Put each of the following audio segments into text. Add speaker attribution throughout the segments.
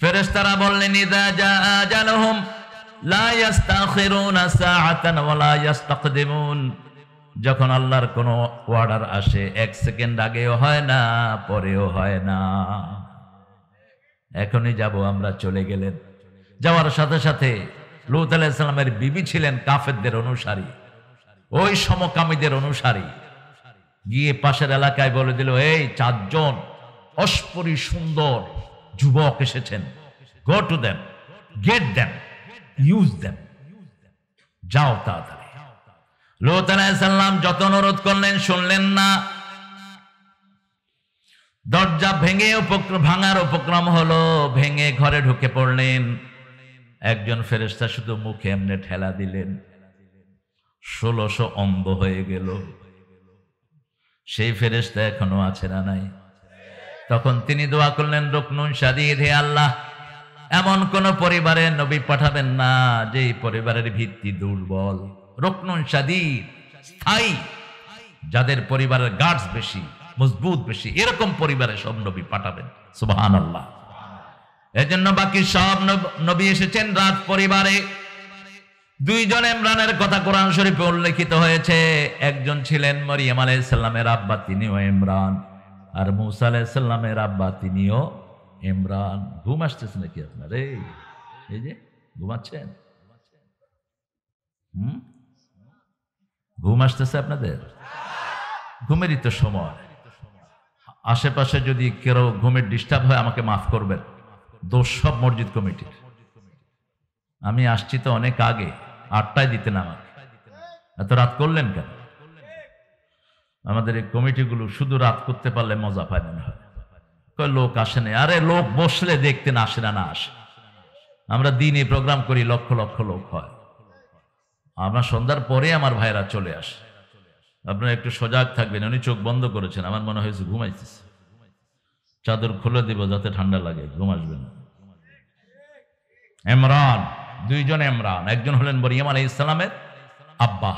Speaker 1: ফেরেশতারা বললেন ইযা জাআ আজালুহুম লা ইস্তাখিরুনা সাআতান ওয়া লা ইস্তাকদিমুন। যখন আল্লাহর কোনো অর্ডার আসে 1 সেকেন্ড আগেও হয় না, পরেও হয় না। এখনই যাব আমরা, চলে গেলেন। যাওয়ার সাথে সাথে লূত আলাইহিস সালামের বিবি ছিলেন কাফেরদের অনুসারী, ওই সমকামীদের অনুসারী। গিয়ে পাশের এলাকায় বলে দিল, এই 4 জন অস্পরি সুন্দর যুবক এসেছেন, go to them, gate them, use them, যাও তাড়াতাড়ি। লূত আলাইহিস সালাম যত অনুরোধ করলেন শুনলেন না। দরজা ভাঙার উপক্রম হলো, ভেঙে ঘরে ঢুকে পড়লেন। একজন ফেরেশতা শুধু মুখে এমনি ঠেলা দিলেন, 1600 অন্ধ হয়ে গেল। সেই ফেরেশতা এখনো আছে না নাই? তখন তিনি দোয়া করলেন, রুকনুন শাদীদ, হে আল্লাহ, এমন কোন পরিবারে নবী পাঠাবেন না যে পরিবারের ভিত্তি দুর্বল। রুকনুন শাদীদ, স্থায়ী, যাদের পরিবারের গার্ডস বেশি, মজবুত বেশি, এরকম পরিবারে সব নবী পাঠাবেন। সুবহানাল্লাহ। এজন্য বাকি সব নবী এসেছেন রাত পরিবারে। 2 জন ইমরানের কথা কোরআন শরীফে উল্লেখিত হয়েছে। একজন ছিলেন মরিয়ম আলাইহিস সালামের আব্বা, তিনিও ইমরান। আর মূসা আলাইহিস সালামের আব্বা, তিনিও ইমরান। ঘুম আসতেছে নাকি আপনার? এই যে ঘুমাচ্ছেন, ঘুম আসতেছে আপনাদের? ঘুমেরই তো সময়। আশেপাশে যদি কেউ ঘুমের ডিস্টার্ব হয় আমাকে মাফ করবেন, দোষ সব মসজিদ কমিটির। আমি আসছি তো অনেক আগে, 8টায় দিতেন আমাকে, এত রাত করলেন কেন? আমাদের এই কমিটিগুলো শুধু রাত করতে পারলে মজা পায় না হয়। লোক আসে না। আরে লোক বসলে দেখতেন, আসে না, না আসে। আমরা দিনে প্রোগ্রাম করি, লক্ষ লক্ষ লোক হয়। আমরা সন্ধ্যার পরে আমার ভাইরা চলে আসে। আপনারা একটু সজাগ থাকবেন। উনি চোখ বন্ধ করেছেন, আমার মনে হয়েছে ঘুমাইতেছে। চাদর খুলে দিব যাতে ঠান্ডা লাগে, ঘুম আসবে না। ইমরান, 2 জন ইমরান। একজন হলেন মরিয়ম আলাইহিস সালামের আব্বা।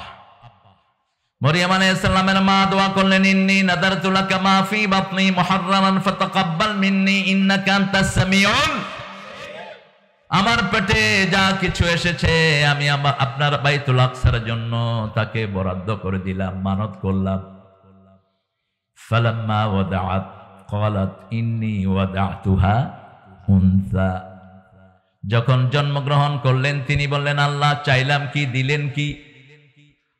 Speaker 1: মরিয়ম আলাইহিস সালামের মা দোয়া করলেন, ইন্নী নাদারতু লাকা মা ফি বাতনি মুহাররারান ফাতাকাব্বাল মিন্নী ইন্নাকা আনতাস সামিউল। আমার পেটে যা কিছু এসেছে আমি আপনার বাইতুল আকসার জন্য তাকে বরাদ্দ করে দিলাম, মানত করলাম। ফালাম্মা ওয়াদাআত ক্বালাত ইন্নী ওয়াদাতুহা উনসা। যখন জন্মগ্রহণ করলেন তিনি বললেন, আল্লাহ চাইলাম কি, দিলেন কি?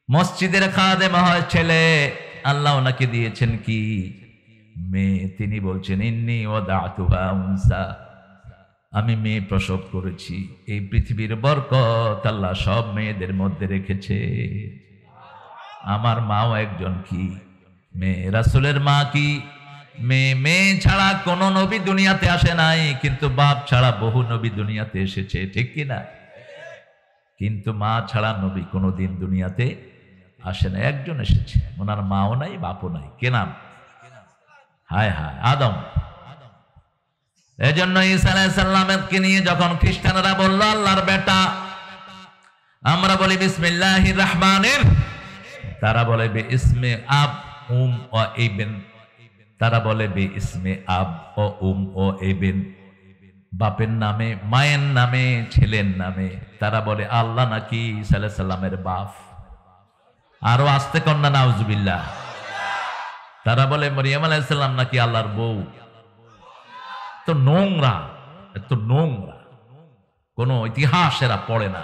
Speaker 1: মসজিদের খাদেমা হয় ছেলে, আল্লাহ ওনাকে দিয়েছেন কি? মেয়ে। তিনি বলছেন, ইন্নী ওয়াদাতুহা উনসা, আমি মেয়ে প্রসব করেছি। এই পৃথিবীর বরকত আল্লাহ সব মেয়েদের মধ্যে রেখেছে। আমার মাও একজন কি মেয়ে, রাসূলের মা কি মেয়ে। মেয়ে ছাড়া কোন নবী দুনিয়াতে আসে নাই, কিন্তু বাপ ছাড়া বহু নবী দুনিয়াতে এসেছে, ঠিক কিনা? কিন্তু মা ছাড়া নবী কোনোদিন দুনিয়াতে আসে না। একজন এসেছে, ওনার মাও নাই, বাপও নাই। কে নাম? হায় হায়, আদম। এজন্য ঈসা আলাইহিস সালামকে নিয়ে যখন খ্রিস্টানরা বলল আল্লাহর বেটা, আমরা বলি বিসমিল্লাহির রহমানির, তারা বলে বে ইসমে আব উম ও ইবন। তারা বলে বে ইসমে আব ও উম ও ইবন, বাপের নামে, মায়ের নামে, ছেলের নামে। তারা বলে আল্লাহ নাকি ঈসা আলাইহিস সালামের বাপ। আরো আস্তে কন্যা নাউজুবিল্লাহ। তারা বলে মরিয়ম আলাইহিস সালাম নাকি আল্লাহর বউ। তো নোংরা, এত নোংরা, কোন ইতিহাস এরা পড়ে না।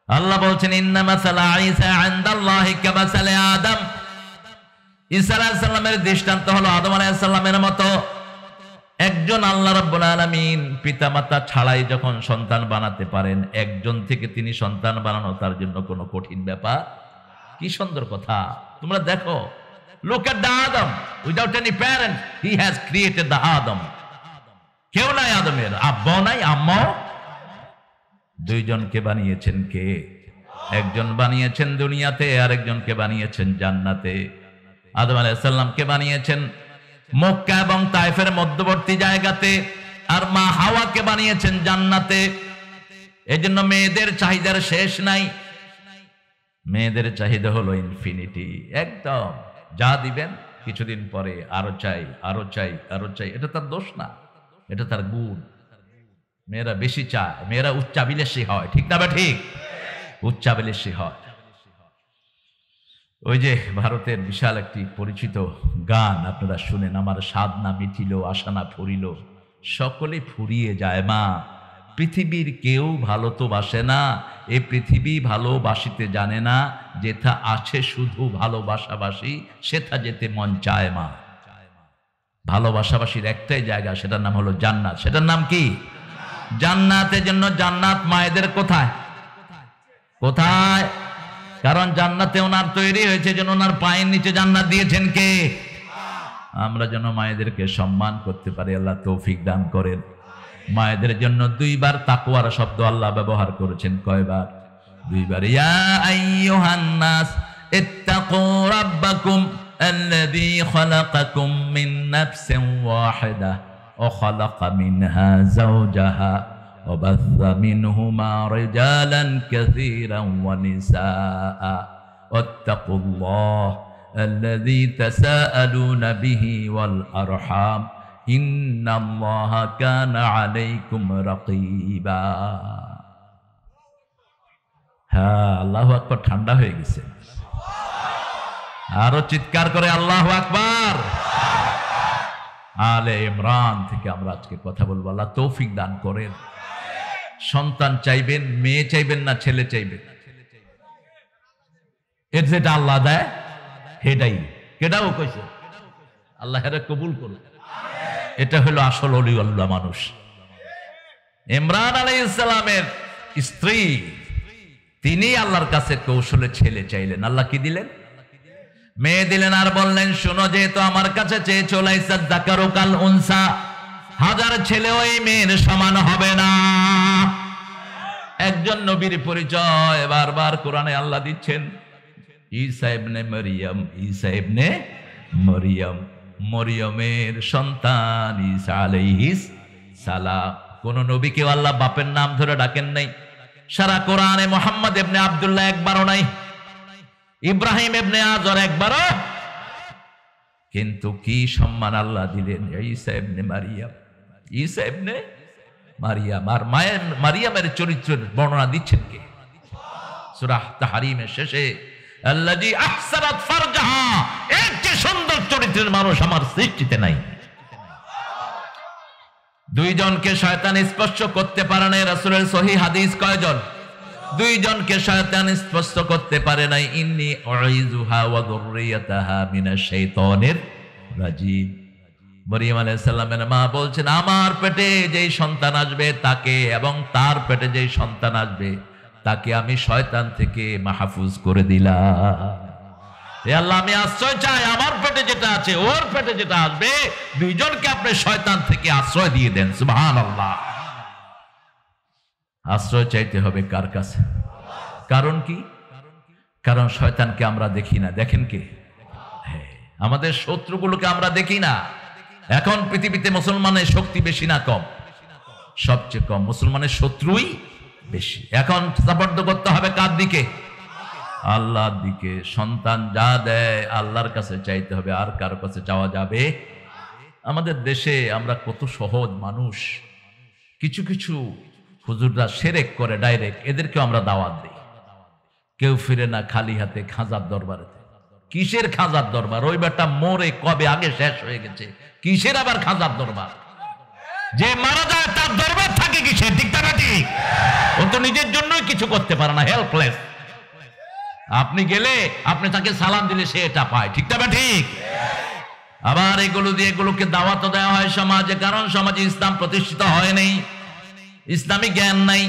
Speaker 1: আল্লাহ বলছেন, ইন্না মাসালা ঈসা ইনদাল্লাহি কামাসালি আদম। ঈসা আলাইহিস সালামের দৃষ্টান্ত হলো আদম আলাইহিস সালামের মতো। একজন আল্লাহ রাব্বুল আলামিন পিতামাতা ছাড়াই যখন সন্তান বানাতে পারেন, একজন থেকে তিনি সন্তান বানানো তার জন্য কোনো কঠিন ব্যাপার। কি সুন্দর কথা। তোমরা দেখো, look at the Adam, without any parent he has created the Adam. কেউ নাই আদমের, আব্বাও নাই, আম্মাও। 2 জনকে বানিয়েছেন কে? একজন বানিয়েছেন দুনিয়াতে, আর একজনকে বানিয়েছেন জান্নাতে। আদম আলাইহিস সালামকে বানিয়েছেন মক্কা এবং তায়েফের মধ্যবর্তী জায়গাতে, আর মা হাওয়াকে বানিয়েছেন জান্নাতে। এজন্য মেয়েদের চাহিদার শেষ নাই। মেয়েদের চাহিদা হলো ইনফিনিটি, একদম যা দিবেন কিছুদিন পরে আরো চাই, আরো চাই, আরো চাই। এটা তার দোষ না, এটা তার গুণ। মেয়েরা বেশি চায়, মেয়েরা উচ্চাভিলাষী হয়, ঠিক না? ঠিক, উচ্চাভিলাষী হয়। ওই যে ভারতের বিশাল একটি পরিচিত গান আপনারা শুনেন, আমার স্বাদ না মিটিল আশা না ফুরিল, সকলে ফুরিয়ে যায় মা, পৃথিবীর কেউ ভালো তো বাসে না, এ পৃথিবী ভালোবাসিতে জানে না, যেথা আছে শুধু ভালোবাসাবাসী সেথা যেতে মন চায় মা। ভালোবাসাবাসীর একটাই জায়গা, সেটার নাম হলো জান্নাত। সেটার নাম কি? জান্নাতের জন্য জান্নাত মায়েদের কোথায় কোথায়? কারণ জান্নাতে ওনার তৈরি হয়েছে, যেন ওনার পায়ের নিচে জান্নাত দিয়েছেন কে? আমরা যেন মায়েদেরকে সম্মান করতে পারি, আল্লাহ তৌফিক দান করেন। মায়েদের জন্য দুইবার তাকওয়ার শব্দ আল্লাহ ব্যবহার করেছেন। কয়বার? দুইবার। ইয়া আইয়ুহান নাস ইত্তাকু রাব্বাকুম আল্লাযী খালাকাকুম মিন নাফসিন ওয়াহিদাহ ওয়া খালাকা মিনহা যাওজাহা ওয়া বাসসা মিনহুমা রিজালান কাসীরান ওয়া নিসাআ ওয়াত্তাকুল্লাহ আল্লাযী তাসাআলুনা বিহি ওয়াল আরহাম ইন্নাল্লাহা কানা আলাইকুম রাকীবা। হ্যাঁ, আল্লাহু আকবার। ঠান্ডা হয়ে গেছে, আরো চিৎকার করে আল্লাহু আকবার। আলে ইমরান থেকে আমরা আজকে কথা বলবো। আল্লাহ তৌফিক দান করেন। সন্তান চাইবেন, মেয়ে চাইবেন না ছেলে চাইবেন? এর যেটা আল্লাহ দেয় সেটাই, কেটাও কইছে আল্লাহ হেরে কবুল করুন। এটা হলো আসল ওলিউল্লাহ মানুষ। ইমরান আলাইহিস সালামের স্ত্রী, তিনি আল্লাহর কাছে কৌশলে ছেলে চাইলেন, আল্লাহ কি দিলেন? মেয়ে দিলেন। আর বললেন, শোনো, যেহেতু আমার কাছে চেয়েছো, লাইসা যাকারু কাল উনসা, হাজার ছেলেও এই মেয়ের সমান হবে না। একজন নবীর পরিচয় বারবার কোরআনে আল্লাহ দিচ্ছেন, ঈসা ইবনে মরিয়ম, ঈসা ইবনে মরিয়ম, মরিয়মের সন্তান ঈসা আলাইহিস সালাম। কোন নবীকেও আল্লাহ বাপের নাম ধরে ডাকেন নাই। সারা কোরআনে মুহাম্মদ ইবনে আব্দুল্লাহ একবারও নাই, ইব্রাহিম ইবনে আজর একবারও। কিন্তু কি সম্মান আল্লাহ দিলেন ঈসা ইবনে মারিয়াম, ঈসা ইবনে মারিয়াম। আর মায়ের মারিয়ামের চরিত্রের বর্ণনা দিচ্ছেন কে? সূরা তাহরিমের শেষে, আল্লাযী আহসানাত ফারজাহা, এর চেয়ে সুন্দর চরিত্রের মানুষ আমার সৃষ্টিতে নাই। দুইজনকে শয়তান স্পর্শ করতে পারে নাই। রাসূলের সহিহ হাদিস কয়জন? দুইজনকে শয়তান স্পর্শ করতে পারে নাই। ইন্নী উইযুহা ওয়া যুররিয়াতাহা মিনাশ শাইতানির রাজীম। মরিয়ম আলাইহিস সালামের মা বলছেন, আমার পেটে যেই সন্তান আসবে তাকে, এবং তার পেটে যেই সন্তান আসবে তাকে আমি শয়তান থেকে মাহফুজ করে দিলাম। হে আল্লাহ, আমি আশ্রয় চাই, আমার পেটে যেটা আছে, ওর পেটে যেটা আসবে, দুইজনকে আপনি শয়তান থেকে আশ্রয় দিয়ে দেন। সুবহানাল্লাহ। আশ্রয় চাইতে হবে কার কাছে? কারণ কি? কারণ শয়তানকে আমরা দেখি না, দেখেন কে? আমাদের শত্রুগুলোকে আমরা দেখি না। এখন পৃথিবীতে মুসলমানের শক্তি বেশি না কম? সবচেয়ে কম। মুসলমানের শত্রুই বেশি। এখন সাপোর্ট করতে হবে কার দিকে? আল্লাহর দিকে। সন্তান যা দেয় আল্লাহর কাছে চাইতে হবে, আর কারো কাছে চাওয়া যাবে? আমাদের দেশে আমরা কত সহজ মানুষ, কিছু কিছু হুজুররা শিরক করে ডাইরেক্ট, এদেরকে আমরা দাওয়াত দিই। কেউ ফিরে না খালি হাতে খাজার দরবারে। কিসের খাজার দরবার? ওই বেটা মোরে কবে আগে শেষ হয়ে গেছে, কিসের আবার খাজার দরবার? যে মারা যায় তার দরবার থাকে কিসের? ঠিক না ঠিক? ও তো নিজের জন্যই কিছু করতে পারে না, হেল্পলেস। আপনি গেলে আপনি তাকে সালাম দিলে সে এটা পায়, ঠিক না ঠিক? আবার এগুলো দিয়ে এগুলোকে দাওয়াত দেওয়া হয় সমাজে, কারণ সমাজে ইসলাম প্রতিষ্ঠিত হয় নাই, ইসলামী জ্ঞান নাই।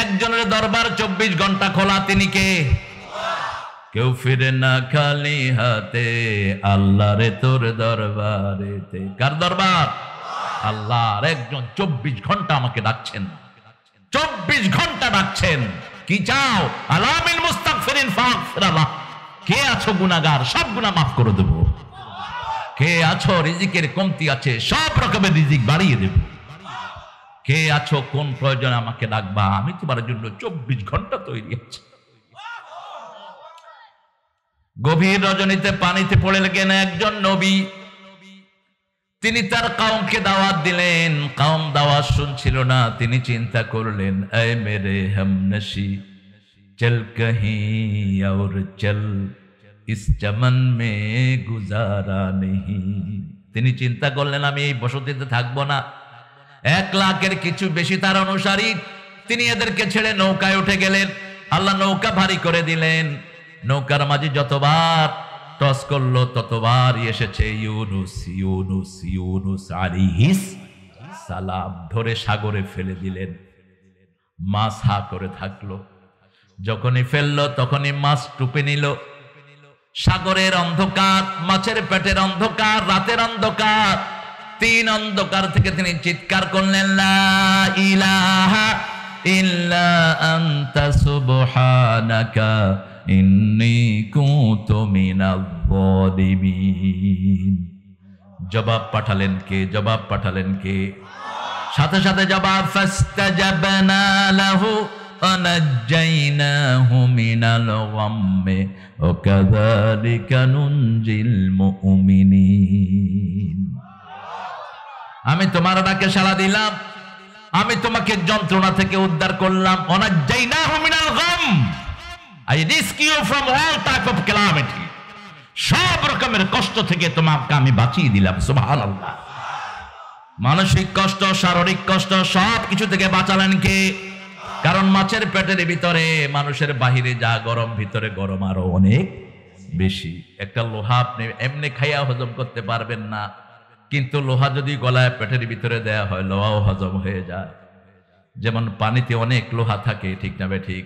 Speaker 1: একজনের দরবার 24 ঘন্টা খোলা, তিনি কে? কেউ ফিরে না খালি হাতে, আল্লাহ রে তোর দরবারেতে। কার দরবার? আল্লাহর। একজন 24 ঘন্টা আমাকে ডাকছেন, 24 ঘন্টা ডাকছেন। কি চাও? আলামিল মুস্তাগফিরিন ফাগফিরাল্লাহ। কে আছো গুনাহগার, সব গুনাহ মাফ করে দেব। কে আছো রিজিকের কমতি আছে, সব রকমের রিজিক বাড়িয়ে দেব। কে আছো কোন প্রয়োজনে আমাকে ডাকবা, আমি তোমার জন্য 24 ঘন্টা তৈরি আছি। গভীর রজনীতে পানিতে পড়ে গেলেন একজন নবী। তিনি তার কওমকে দাওয়াত দিলেন, কওম দাওয়াত শুনছিল না। তিনি চিন্তা করলেন, এ মেরে হামনশি চল কहीं और চল ইস চমন মে গুজারা নেহি। তিনি চিন্তা করলেন, আমি এই বসতিতে থাকবো না। 1 লাখের কিছু বেশি তার অনুসারী। তিনি এদেরকে ছেড়ে নৌকায় উঠে গেলেন। আল্লাহ নৌকা ভারী করে দিলেন। নৌকার মাঝি যতবার টস করলো ততবারই এসেছে ইউনুস ইউনুস ইউনুস আলাইহিস সালাম। ধরে সাগরে ফেলে দিলেন। মাছ হা করে থাকলো। যখনই ফেললো তখনই মাছ টুপে নিল। সাগরের অন্ধকার, মাছের পেটের অন্ধকার, রাতের অন্ধকার, 3 অন্ধকার থেকে তিনি চিৎকার করলেন, লা ইলাহা ইল্লা আনতা সুবহানাকা ইন্নী কুনতু মিনাল যালিমিন। জবাব পাঠালেন কে? জবাব পাঠালেন কে? সাথে সাথে জবাব, ফাস্তাজাবনা লাহু ওয়ানাজ্জাইনাহু মিনাল গাম্মি ওয়া কাযালিকা নুনজিল মুমিনিন। আমি তোমার ডাকে সাড়া দিলাম, আমি তোমাকে যন্ত্রণা থেকে উদ্ধার করলাম। ওয়ানাজ্জাইনাহু মিনাল গাম, I rescue you from all type of calamity. সব রকমের কষ্ট থেকে তোমাকে আমি বাঁচিয়ে দিলাম। সুবহানাল্লাহ। মানসিক কষ্ট, শারীরিক কষ্ট, সব কিছু থেকে বাঁচালেন কে? কারণ মাছের পেটের ভিতরে মানুষের বাহিরে যা গরম, ভিতরে গরম আরো অনেক বেশি। একটা লোহা আপনি এমনি খাইয়া হজম করতে পারবেন না, কিন্তু লোহা যদি গলায় পেটের ভিতরে দেয়া হয় লোহাও হজম হয়ে যায়। যেমন পানিতে অনেক লোহা থাকে, ঠিক না বে ঠিক?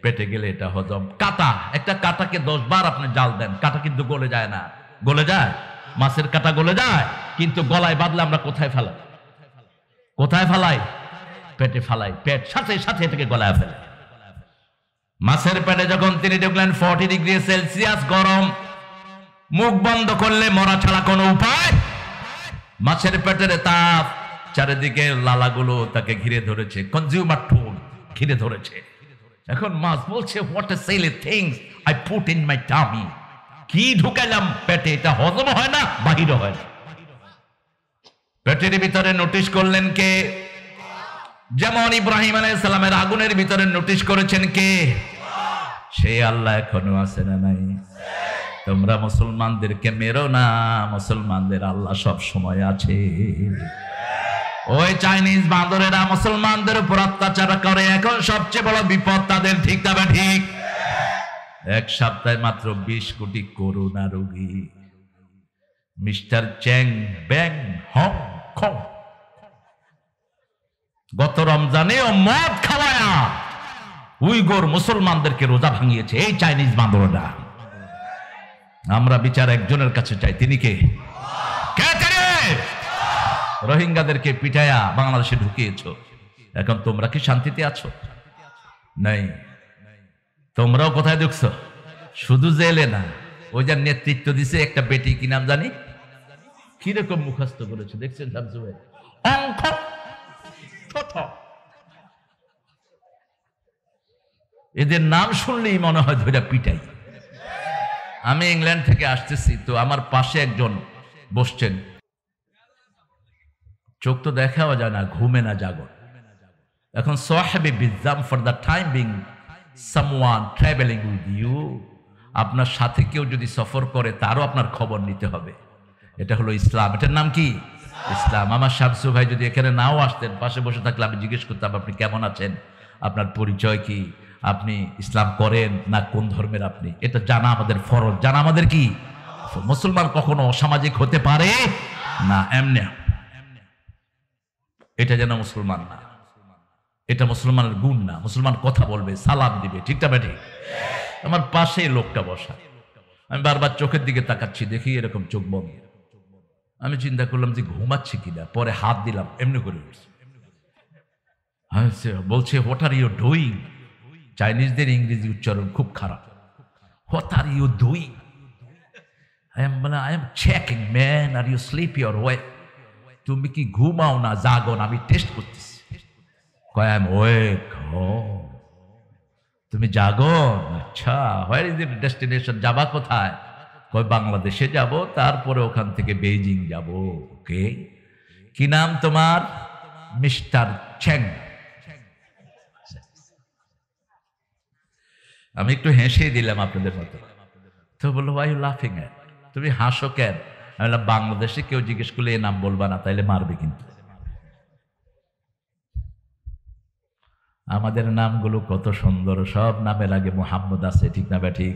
Speaker 1: পেটে গেলে এটা হজম। কাঁটা, একটা কাঁটাকে 10 বার আপনি জাল দেন, কাঁটা কিন্তু গলে যায় না। গলে যায়? মাছের কাঁটা গলে যায়, কিন্তু গলায় বাঁধলে আমরা কোথায় ফেলাই? কোথায় ফেলাই? পেটে ফেলাই। পেট সাথে সাথে এটাকে গলায় ফেলে। মাছের পেটে যখন তিনি দেখলেন 40 ডিগ্রি সেলসিয়াস গরম, মুখ বন্ধ করলে মরা ছাড়া কোনো উপায়। মাছের পেটের তাপ, চারিদিকে লালাগুলো তাকে ঘিরে ধরেছে, কনজিউমার ফুড ঘিরে ধরেছে। এখন মাছ বলছে, what a silly things I put in my tummy. কি ঢুকাইলাম পেটে, এটা হজম হয় না, বাহির হয় না। পেটের ভিতরে নোটিশ করলেন কে? যেমন ইব্রাহিম আলাইহিস সালামের আগুনের ভিতরে নোটিশ করেছেন কে? সে আল্লাহ এখনো আছে না নাই? তোমরা মুসলমানদেরকে মেরো না, মুসলমানদের আল্লাহ সব সময় আছে। ওই চাইনিজ বাঁদরেরা মুসলমানদের উপর অত্যাচার করে, এখন সবচেয়ে বড় বিপদ তাদের, ঠিক না ঠিক? 1 সপ্তাহে মাত্র 20 কোটি করোনা রোগী। মিস্টার চ্যাং ব্যাং হং খং গত রমজানে ও মদ খাওয়ায়া উইগোর মুসলমানদেরকে রোজা ভাঙিয়েছে এই চাইনিজ বাঁদররা। আমরা বিচার একজনের কাছে চাই, তিনি কে? রোহিঙ্গাদেরকে পিটায়া বাংলাদেশে ঢুকিয়েছ, এখন তোমরা কি শান্তিতে আছো? নাই। তোমরাও কোথায় ঢুকছো? শুধু জেলে না, ওই যার নেতৃত্ব দিছে একটা বেটি, কি নাম জানি, কিরকম মুখস্থ করেছে দেখছেন? অঙ্ক এদের নাম শুনলেই মনে হয় ধরে পিটাই। আমি ইংল্যান্ড থেকে আসতেছি, তো আমার পাশে একজন বসছেন, চোখ তো দেখাও যায় না, ঘুমে না জাগর। এখন সাহাবী বিজাম, for the time being someone travelling with you, আপনার সাথে কেউ যদি সফর করে তারও আপনার খবর নিতে হবে। এটা হলো ইসলাম। এটার নাম কি? ইসলাম। আমার শামসু ভাই যদি এখানে নাও আসতেন, পাশে বসে থাকলে আমি জিজ্ঞেস করতাম, আপনি কেমন আছেন, আপনার পরিচয় কি, আপনি ইসলাম করেন না কোন ধর্মের আপনি, এটা জানা আমাদের ফরজ, জানা আমাদের কি। মুসলমান কখনো অসামাজিক হতে পারে না। এমনি এটা যেন মুসলমান না, এটা মুসলমানের গুণ না। মুসলমান কথা বলবে, সালাম দিবে, ঠিক না ঠিক? আমার পাশে লোকটা বসা, আমি বারবার চোখের দিকে তাকাচ্ছি, দেখি এরকম চোখ বন্ধ। আমি চিন্তা করলাম যে ঘুমাচ্ছি কিনা, পরে হাত দিলাম, এমনি করে বলছে, হোয়াট আর ইউ ডুইং? চাইনিজদের ইংরেজি উচ্চারণ খুব খারাপ। What are you doing? I am checking man, are you sleepy or wake? তুমি কি ঘুমাও না জাগো না, আমি টেস্ট করতেছি। কয় আই এম ওয়েক। ও তুমি জাগো? আচ্ছা, হোয়ার ইজ ইট ডেস্টিনেশন? যাবা কোথায়? কই বাংলাদেশে যাব, তারপরে ওখান থেকে বেইজিং যাব। ওকে, কি নাম তোমার? Mister Chang. আমি একটু হেসে দিলাম আপনাদের মতো। তো বললো, ওয়াই ইউ লাফিং এট? তুমি হাসো কেন? আমি বললাম, বাংলাদেশে কেউ জিজ্ঞেস করলে এ নাম বলবা না, তাইলে মারবে কিন্তু। আমাদের নামগুলো কত সুন্দর, সব নামের আগে মোহাম্মদ আছে, ঠিক না ঠিক?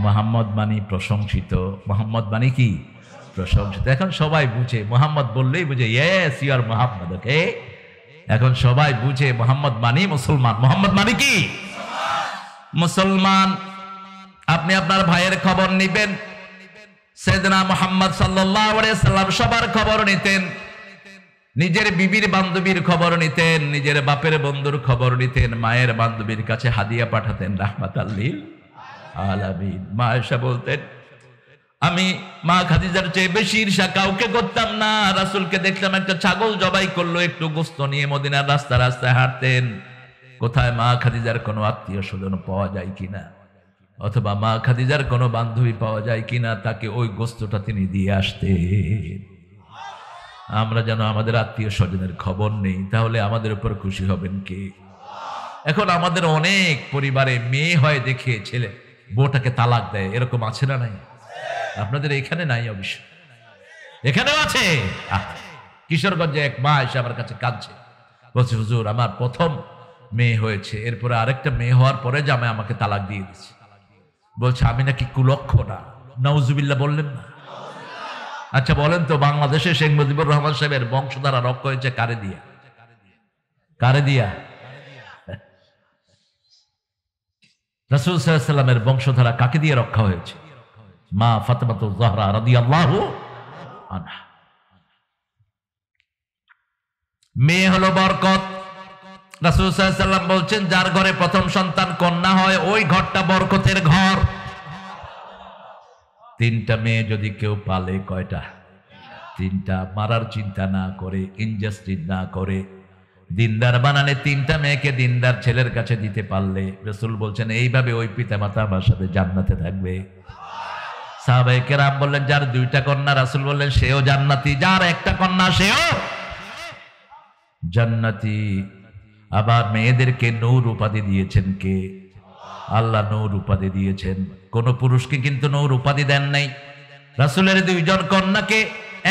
Speaker 1: মোহাম্মদ মানি প্রশংসিত। মোহাম্মদ মানি কি? প্রশংসিত। এখন সবাই বুঝে, মোহাম্মদ বললেই বুঝে ইয়েস ইউ আর মোহাম্মদ। ওকে, এখন সবাই বুঝে মোহাম্মদ মানি মুসলমান। মোহাম্মদ মানি কি? মুসলমান। আপনি আপনার ভাইয়ের খবর নিবেন, সাইয়েদনা মুহাম্মদ সাল্লাল্লাহু আলাইহি সাল্লাম সবার খবর নিতেন। নিজের বিবির বান্ধবীর খবর নিতেন, নিজের বাপের বন্ধুর খবর নিতেন, মায়ের বান্ধবীর কাছে হাদিয়া পাঠাতেন রাহমাতাল লিল আলামিন। মা আয়েশা বলতেন, আমি মা খাদিজার চেয়ে বেশি ঈর্ষা কাউকে করতাম না। রাসূলকে দেখলাম একটা ছাগল জবাই করলো, একটু গোশত নিয়ে মদিনার রাস্তায় রাস্তায় হাঁটতেন। কোথায় মা খাদিজার কোনো আত্মীয় স্বজন পাওয়া যায় কিনা, অথবা মা খাদিজার কোনো বান্ধবী পাওয়া যায় কিনা, তাকে ওই গোশতটা তিনি দিয়ে আসতেন। আমরা যেন আমাদের আত্মীয় স্বজনের খবর নেই, তাহলে আমাদের উপর খুশি হবেন কে? এখন আমাদের অনেক পরিবারে মেয়ে হয় দেখে ছেলে বউটাকে তালাক দেয়, এরকম আছে না নাই? আপনাদের এখানে নাই অবশ্য, এখানেও আছে। কিশোরগঞ্জে এক মা এসে আমার কাছে কাঁদছে, বলছে, হুজুর আমার প্রথম মেয়ে হয়েছে, এরপরে আরেকটা মেয়ে হওয়ার পরে জামাই আমাকে তালাক দিয়ে দিচ্ছে। বলছে আমি নাকি কুলক্ষণা। নাউজুবিল্লাহ বললেন না? আচ্ছা বলেন তো, বাংলাদেশে শেখ মুজিবুর রহমান সাহেবের বংশধারা রক্ষা হয়েছে কারে দিয়া? কারে দিয়া? রাসূল সাল্লাল্লাহু আলাইহি ওয়াসাল্লামের বংশধারা কাকে দিয়ে রক্ষা হয়েছে? মা ফাতেমাতুজ জাহরা রাদিয়াল্লাহু আনহা। মেয়ে হলো বরকত। রাসূল সাল্লাল্লাহু আলাইহি ওয়াসাল্লাম বলছেন, যার ঘরে প্রথম সন্তান কন্যা হয় ওই ঘরটা বরকতের ঘর। তিনটা মেয়ে যদি কেউ পালে, কয়টা? তিনটা। মারার চিন্তা না করে, ইনজাস্টিস না করে, দিনদার বানানে তিনটা মেয়েকে দিনদার ছেলের কাছে দিতে পারলে, রাসূল বলছেন এইভাবে ওই পিতামাতা আমার সাথে জান্নাতে থাকবে। সাহাবায়ে কেরাম বললেন, যার দুইটা কন্যা, রাসূল বললেন সেও জান্নাতি, যার একটা কন্যা সেও জান্নাতি। আবার মেয়েদেরকে নূর উপাধি দিয়েছেন কে? আল্লাহ নূর উপাধি দিয়েছেন। কোন পুরুষকে কিন্তু নূর উপাধি দেন নাই। রাসূলের দুইজন কন্যাকে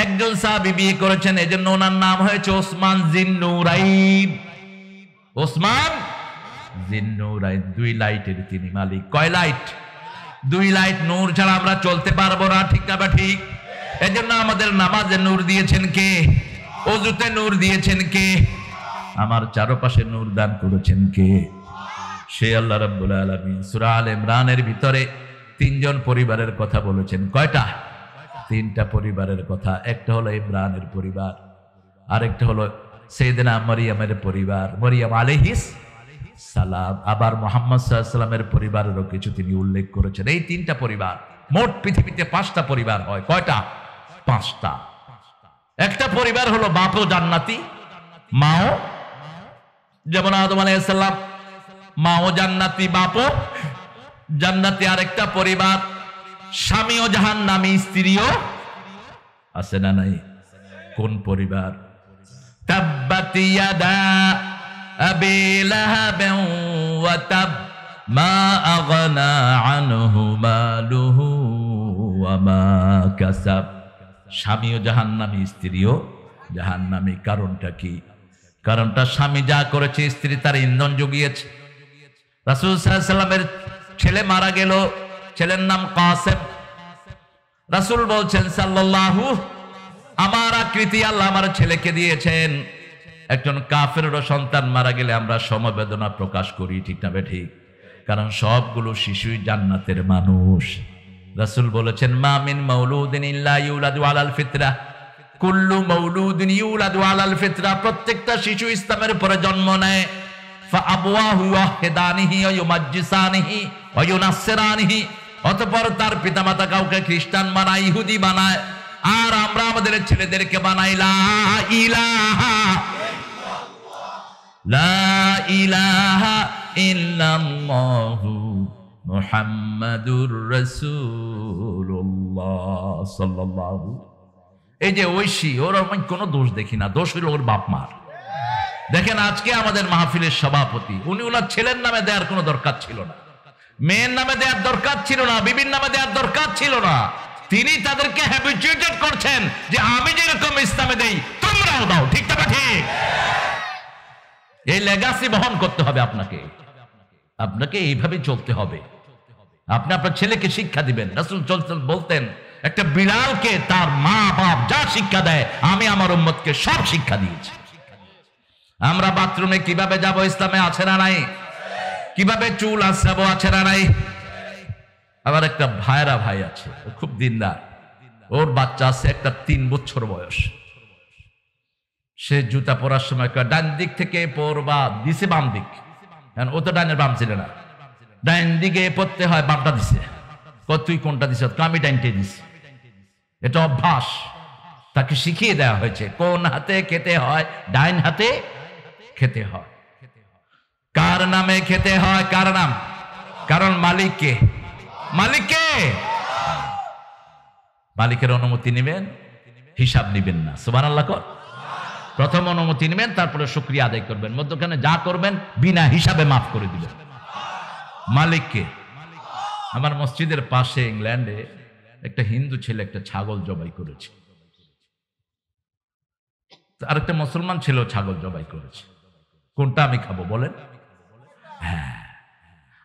Speaker 1: একজন সাহাবী বিয়ে করেছেন, এজন্য ওনার নাম হয়েছে ওসমান জিন্নুরাইন। ওসমান জিন্নুরাইন, দুই লাইটের তিনি মালিক। কয় লাইট? দুই লাইট। নূর ছাড়া আমরা চলতে পারবো না, ঠিক না বা ঠিক? এজন্য আমাদের নামাজে নূর দিয়েছেন কে? ওযুতে নূর দিয়েছেন কে? আমার চারপাশে নূর দান করেছেন কে? সে আল্লাহ রাব্বুল আলামিন। সূরা আলে ইমরানের ভিতরে তিনজন পরিবারের কথা বলেছেন। কয়টা? তিনটা পরিবারের কথা। একটা হলো ইমরানের পরিবার, আরেকটা হলো সাইয়েদনা মারিয়ামের পরিবার, মারিয়াম আলাইহিস সালাম। আবার মুহাম্মদ সাল্লাল্লাহু আলাইহি ওয়াসাল্লামের পরিবারেরও কিছু তিনি উল্লেখ করেছেন। এই তিনটা পরিবার। মোট পৃথিবীতে 5টা পরিবার হয়। কয়টা? 5টা। একটা পরিবার হলো বাপও জান্নাতি, মাও, যেমন আদম আলাইহিস সালাম, মাও জান্নাতি, বাপও জান্নাতি। আরেকটা পরিবার স্বামীও জাহান্নামী, স্ত্রীও আছে না নাই? কোন পরিবার? তাব্বাত ইয়াদা আবি লাহাবিন ওয়া তাব মা আগনা আনহু মালুহু ওয়া মা কাসাব। স্বামীও জাহান্নামী, স্ত্রীও জাহান্নামী। কারণটা কি? কারণটা স্বামী যা করেছে স্ত্রী তার ইন্ধন জুগিয়েছে। রাসূল সাল্লাল্লাহু আলাইহি ওয়াসাল্লামের ছেলে মারা গেল, ছেলের নাম কাসেম। রাসূল বলছেন সাল্লাল্লাহু, আমার আকৃতি আল্লাহ আমার ছেলেকে দিয়েছেন। একজন কাফেরেরও সন্তান মারা গেলে আমরা সমবেদনা প্রকাশ করি, ঠিক না ঠিক? কারণ সবগুলো শিশুই জান্নাতের মানুষ। রাসূল বলেছেন, মা মিন মাউলুদিন ইল্লা ইউলাদু আলাল ফিতরা, কুল্লু মাউলুদিন ইউলাদু আলাল ফিতরা। প্রত্যেকটা শিশু ইসলামের উপরে জন্ম নেয়। ফাআবওয়াহু ইয়াহদানিহি ওয়া ইউমাজ্জিসানিহি ওয়া ইউনাসসিরানিহি। অতঃপর তার পিতামাতা কাউকে খ্রিস্টান বানায়, ইহুদি বানায়, আর আমরা আমাদের ছেলেদেরকে বানাই লা ইলাহা ইল্লাল্লাহ, লা ইলাহা ইল্লাল্লাহু মুহাম্মাদুর রাসূলুল্লাহ সাল্লাল্লাহু। এই যে ঐশী, ওর আমি কোনো দোষ দেখি না, দোষ হইল ওর বাপ মার। দেখেন আজকে আমাদের মাহফিলের সভাপতি, উনি ওনার ছেলের নামে দেওয়ার কোনো দরকার ছিল না, মেয়ের নামে দেওয়ার দরকার ছিল না, বিবির নামে দেওয়ার দরকার ছিল না। তিনি তাদেরকে হ্যাবিচুয়েটেড করছেন যে আমি যেরকম ইসলামে দেই তোমরাও দাও। ঠিক না ঠিক? এই লেগাসি বহন করতে হবে আপনাকে, আপনাকে এইভাবে চলতে হবে। আপনি আপনার ছেলেকে শিক্ষা দিবেন। রাসূল বলতেন একটা বিড়ালকে তার মা বাপ যা শিক্ষা দেয় আমি আমার উম্মতকে সব শিক্ষা দিয়েছি। আমরা বাথরুমে কিভাবে যাব ইসলামে আছে না নাই? কিভাবে চুল আঁচড়াবো আছে না নাই? আবার একটা ভাইরা ভাই আছে, ও খুব দিনদার, ওর বাচ্চা আছে একটা 3 বছর বয়স। সে জুতা পরার সময় ডান দিক থেকে পরবা, দিছে বাম দিক, কারণ ও তো ডানের বাম ছিল না, ডান দিকে পড়তে হয়, বামটা দিছে। তুই কোনটা দিছ? আমি ডাইনটে দিছি। এটা অভ্যাস, তাকে শিখিয়ে দেওয়া হয়েছে কোন হাতে খেতে হয়, ডাইন হাতে খেতে হয়। কার নামে খেতে হয়? কার নাম? কারণ মালিককে, মালিককে, মালিকের অনুমতি নেবেন, হিসাব নিবেন না। সুবহানাল্লাহ কর। প্রথম অনুমতি নেবেন, তারপরে শুকরিয়া আদায় করবেন, মধ্যখানে যা করবেন বিনা হিসাবে মাফ করে দিবেন মালিককে। আমার মসজিদের পাশে ইংল্যান্ডে একটা হিন্দু ছেলে একটা ছাগল জবাই করেছে, আরেকটা মুসলমান ছিল ছাগল জবাই করেছে। কোনটা আমি খাবো বলেন? হ্যাঁ,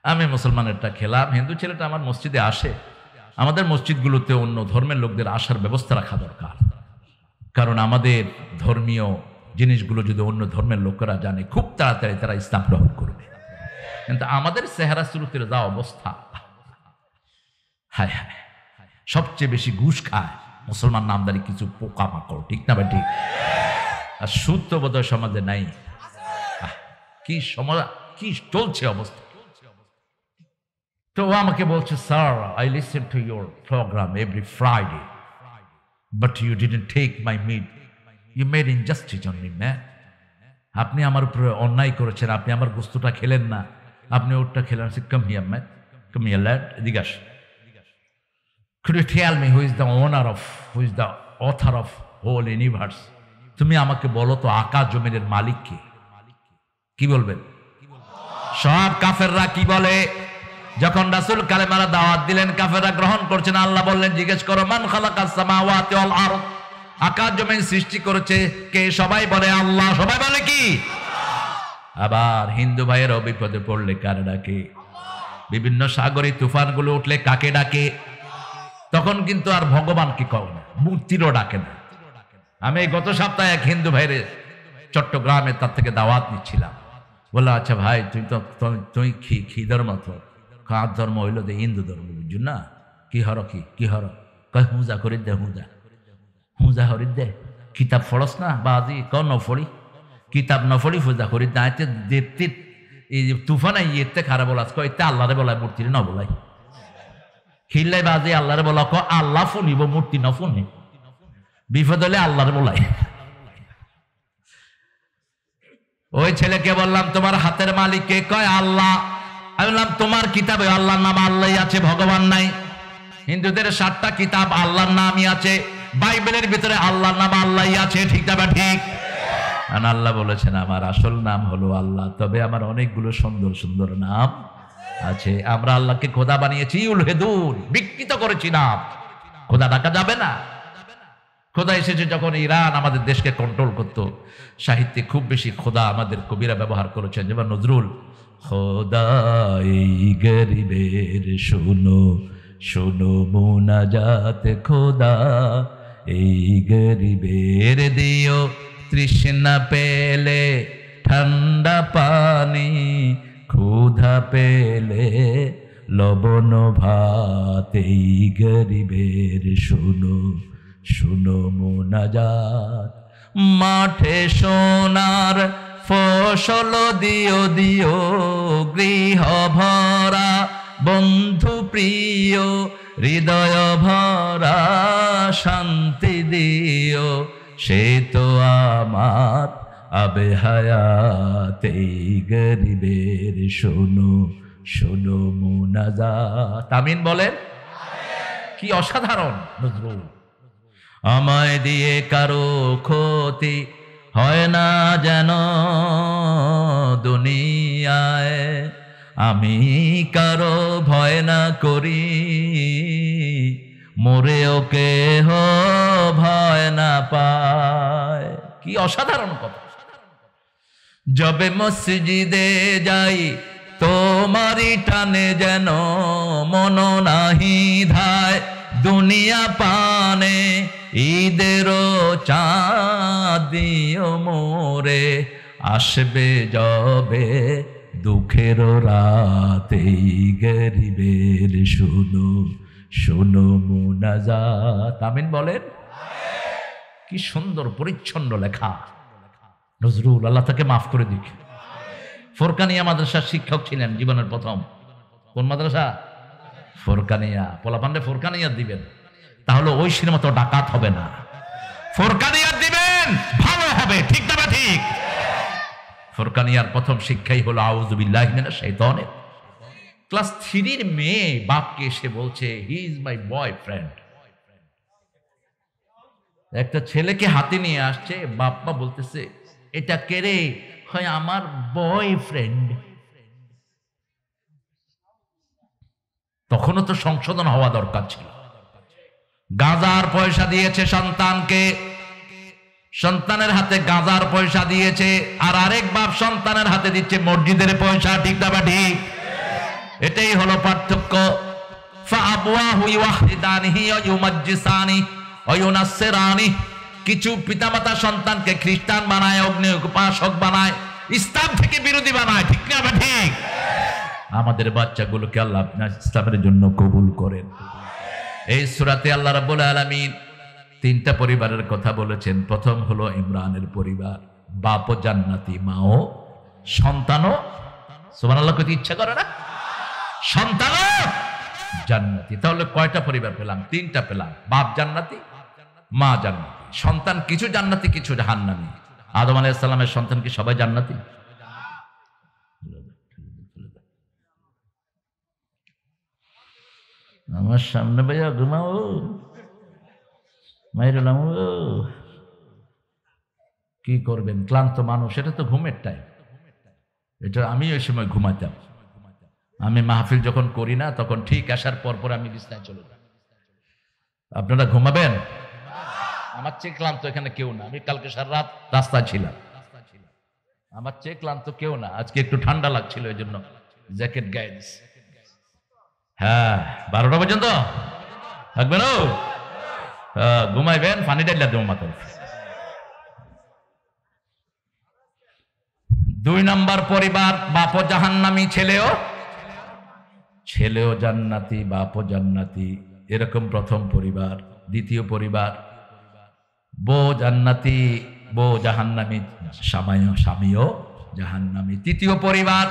Speaker 1: আমি মুসলমানেরটা খেলাম। হিন্দু ছেলেটা আমার মসজিদে আসে। আমাদের মসজিদগুলোতে অন্য ধর্মের লোকদের আসার ব্যবস্থা রাখা দরকার, কারণ আমাদের ধর্মীয় জিনিসগুলো যদি অন্য ধর্মের লোকেরা জানে খুব তাড়াতাড়ি তারা ইসলাম গ্রহণ করবে। কিন্তু আমাদের চেহারা শুরুতে যা অবস্থা, হায় হায়, সবচেয়ে বেশি ঘুষ খায় মুসলমান নামদারি কিছু পোকামাকড়। ঠিক না ভাই? ঠিক। আর সুদ তো বোধহয় সমাজে নাই। কি সমাজ, কি চলছে অবস্থা। তো ও আমাকে বলছে, sir I listen to your programme every Friday, but you didn't take my meat, you made injustice on me man. আপনি আমার উপরে অন্যায় করেছেন, আপনি আমার গোস্তটা খেলেন না, আপনি ওরটা খেলেন। Come here man, come here lad, এদিকে আস। Could you tell me who is the author of whole universe? তুমি আমাকে বলো তো আকাশ জমিনের মালিক কে? কি বলবেন? সব কাফেররা কি বলে? যখন রাসূল কালেমার দাওয়াত দিলেন কাফেররা গ্রহণ করছে না। আল্লাহ বললেন জিজ্ঞেস করো মান খালাকাস সামাওয়াতি ওয়াল আরদ, আকাশ জমিন সৃষ্টি করেছে কে? সবাই বলে আল্লাহ। সবাই বলে কি? আবার হিন্দু ভাইয়েরা বিপদে পড়লে কারে ডাকে? বিভিন্ন সাগরে তুফানগুলো উঠলে কাকে ডাকে? তখন কিন্তু আর ভগবানকে কও না, মূর্তিরও ডাকে না। আমি গত সপ্তাহে এক হিন্দু ভাইরে চট্টগ্রামে তার থেকে দাওয়াত নিচ্ছিলাম। বললো আচ্ছা ভাই তুই কি ধর্ম? তো কার ধর্ম হইল যে হিন্দু ধর্ম, বুঝছো না? কি হর কি হর? কয় হুঁজা করি দে, হুঁজা হরি দে। কিতাব ফড়স না বাজি? ক নফড়ি, কিতাব নফড়ি পূজা করি না। দেখতে এই তুফান ইয়েতে খারাপ বলা, কইতে আল্লাহরে বলায় মূর্তিরে ন বলাই। খিল্লাই বাজে আল্লাহরে বলা, ক আল্লাহ ফুনিব মূর্তি ন ফুনি। বিপদ হলে আল্লাহরে বলাই। ওই ছেলেকে বললাম তোমার হাতের মালিক কে? কয় আল্লাহ। আমি বললাম তোমার কিতাবে আল্লাহর নাম আল্লাহই আছে, ভগবান নাই। হিন্দুদের 7টা কিতাব আল্লাহর নামই আছে, বাইবেলের ভিতরে আল্লাহর নাম আল্লাহই আছে। ঠিক না ঠিক? আর আল্লাহ বলেছেন আমার আসল নাম হলো আল্লাহ, তবে আমার অনেকগুলো সুন্দর সুন্দর নাম আছে। আমরা আল্লাহকে খোদা বানিয়েছি, উলহেদুন, বিকৃত করেছি নাম। খোদা ডাকা যাবে না। খোদা এসেছে যখন ইরান আমাদের দেশকে কন্ট্রোল করত, সাহিত্যে খুব বেশি খোদা আমাদের কবিরা ব্যবহার করেছেন, যেমন নজরুল। খোদা এই গরিবের শোনো শোনো মুনাজাত, খোদা এই গরিবের দিও তৃষ্ণা পেলে ঠান্ডা পানি, ক্ষুধা পেলে লবণ ভাত, এই গরিবের শোনো শোনো মুনাজাত। মাঠে সোনার ফসল দিও দিও, গৃহ ভরা বন্ধু প্রিয়, হৃদয় ভরা শান্তি দিও, সে তো আমার আবে হায়াত। এই গরিবের শোনো শোনো মুনাজাত। আমিন বলেন। কি অসাধারণ নজরুল। আমায় দিয়ে কারো ক্ষতি হয় না যেন দুনিয়ায়, আমি কারো ভয় না করি, মরেও কেহ ভয় না পায়। কি অসাধারণ কথা। যবে মসজিদে যাই তোমারি টানে যেন মন নাহি ধায়, দুনিয়া পানে ঈদেরও চাঁদ দিও মোরে, আসবে যবে দুঃখের রাতে গরিবের শোনো শোনো মুনাজাত। আমিন বলেন। কি সুন্দর পরিচ্ছন্ন লেখা নজরুল, আল্লাহ তাকে মাফ করে দিক। ফোরকানিয়া মাদ্রাসার শিক্ষক ছিলেন জীবনের প্রথম। কোন মাদ্রাসা? ফোরকানিয়া। পোলাপান্ডে ফোরকানিয়া দিবেন, তাহলে ওই সিনেমা তো ডাকাত হবে না। ফোরকানিয়া দিবেন, ভালো হবে। ঠিক না ঠিক? ফোরকানিয়ার প্রথম শিক্ষাই হলো আউযু বিল্লাহি মিনাশ শাইতানির। ক্লাস 3 মেয়ে বাপকে এসে বলছে হি ইজ মাই বয়ফ্রেন্ড। একটা ছেলেকে হাতে নিয়ে আসছে, বাপ্পা বলতেছে এটা কে রে? হয় আমার বয়ফ্রেন্ড। তখনও তো সংশোধন হওয়া দরকার ছিল। গাঁজার পয়সা দিয়েছে সন্তানকে, সন্তানের হাতে গাঁজার পয়সা দিয়েছে, আর আরেক বাপ সন্তানের হাতে দিচ্ছে মসজিদের পয়সা। ঠিক না ঠিক? এটাই হলো পার্থক্য। ফাআবওয়াহু ইউওয়াহিদানিহি ওয়া ইউমাজ্জিসানি ওয়া ইউনাসসিরানি। কিছু পিতামাতা সন্তানকে খ্রিস্টান বানায়, অগ্নি উপাসক বানায়, ইসলাম থেকে বিরোধী বানায়। ঠিক না ঠিক? আমাদের বাচ্চাগুলোকে আল্লাহ আপনার ইসলামের জন্য কবুল করেন। এই সূরাতে আল্লাহ রাব্বুল আলামিন 3টা পরিবারের কথা বলেছেন। প্রথম হলো ইমরানের পরিবার, বাপও জান্নাতি, মাও সন্তানও। সুবহানাল্লাহ কইতে ইচ্ছা করে না? সন্তানও জান্নাতি। তাহলে কয়টা পরিবার পেলাম? 3টা পেলাম। বাপ জান্নাতি, মা জান্নাতি, সন্তান কিছু জান্নাতি কিছু জাহান্নামী। আদম আলাইহিস সালামের সন্তান কি সবাই জান্নাতি? আমার সামনে ভাইয়া ঘুমাও, মাইরলাম। কি করবেন? ক্লান্ত মানুষ, এটা তো ঘুমের টাইম। এটা আমি ওই সময় ঘুমাতাম। আমি মাহফিল যখন করি না তখন ঠিক আসার পর পর আমি বিছনায় চলে যাই। আপনারা ঘুমাবেন? আমার চেয়ে ক্লান্ত এখানে কেউ না। আমি কালকে সারা রাত রাস্তায় ছিলাম, আমার চেয়ে ক্লান্ত কেউ না। আজকে একটু ঠান্ডা লাগছিল, এই জন্য জ্যাকেট গায়ে দিছি। হ্যাঁ, 12টা পর্যন্ত থাকবেন। ঘুমাইবেন, পানি ডাইলা দেবো মাথায়। 2 নম্বর পরিবার, বাপও জাহান্নামী, ছেলেও জান্নাতি, বাপও জান্নাতি। এরকম প্রথম পরিবার। দ্বিতীয় পরিবার, বউ জান্নাতি, বউ জাহান্নামী, স্বামীও জাহান্নামী। তৃতীয় পরিবার,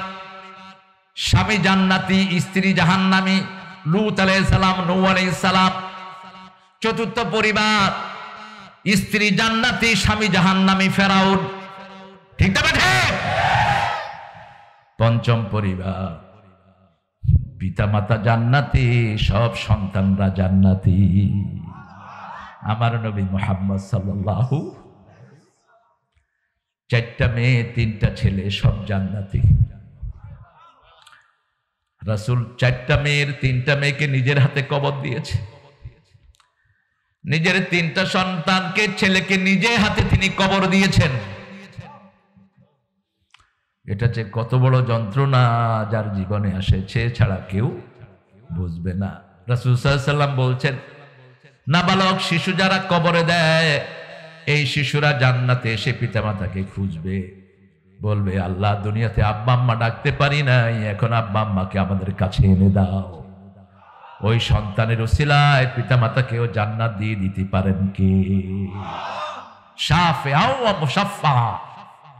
Speaker 1: স্বামী জান্নাতি, স্ত্রী জাহান্নামী, লূত আলাইহিস সালাম, নূহ আলাইহিস সালাম। চতুর্থ পরিবার, স্ত্রী জান্নাতি, স্বামী জাহান্নামী, ফেরাউন। ঠিক না ঠিক? পঞ্চম পরিবার, পিতামাতা জান্নাতি, সব সন্তানরা জান্নাতি। আমার নবী মুহাম্মদ সাল্লাল্লাহু, 4টা মেয়ে 3টা ছেলে, সব জান্নাতি। রাসূল 4টা মেয়ের 3টা মেয়েকে নিজের হাতে কবর দিয়েছে। নিজের 3টা সন্তানকে, ছেলেকে নিজে হাতে তিনি কবর দিয়েছেন। এটা যে কত বড় যন্ত্রণা যার জীবনে আসেছে ছাড়া কেউ বুঝবে না। রাসূল সাল্লাল্লাহু আলাইহি ওয়াসাল্লাম বলছেন, নাবালক শিশু যারা কবরে দেয়, এই শিশুরা জান্নাতে এসে পিতামাতাকে খুঁজবে, বলবে আল্লাহ দুনিয়াতে আব্বা আম্মা ডাকতে পারি নাই, এখন আব্বা আম্মাকে আমাদের কাছে এনে দাও। ওই সন্তানের উসিলায় পিতামাতাকেও জান্নাত দিয়ে দিতে পারেন কে? শাফিআ ওয়া মুশাফফা।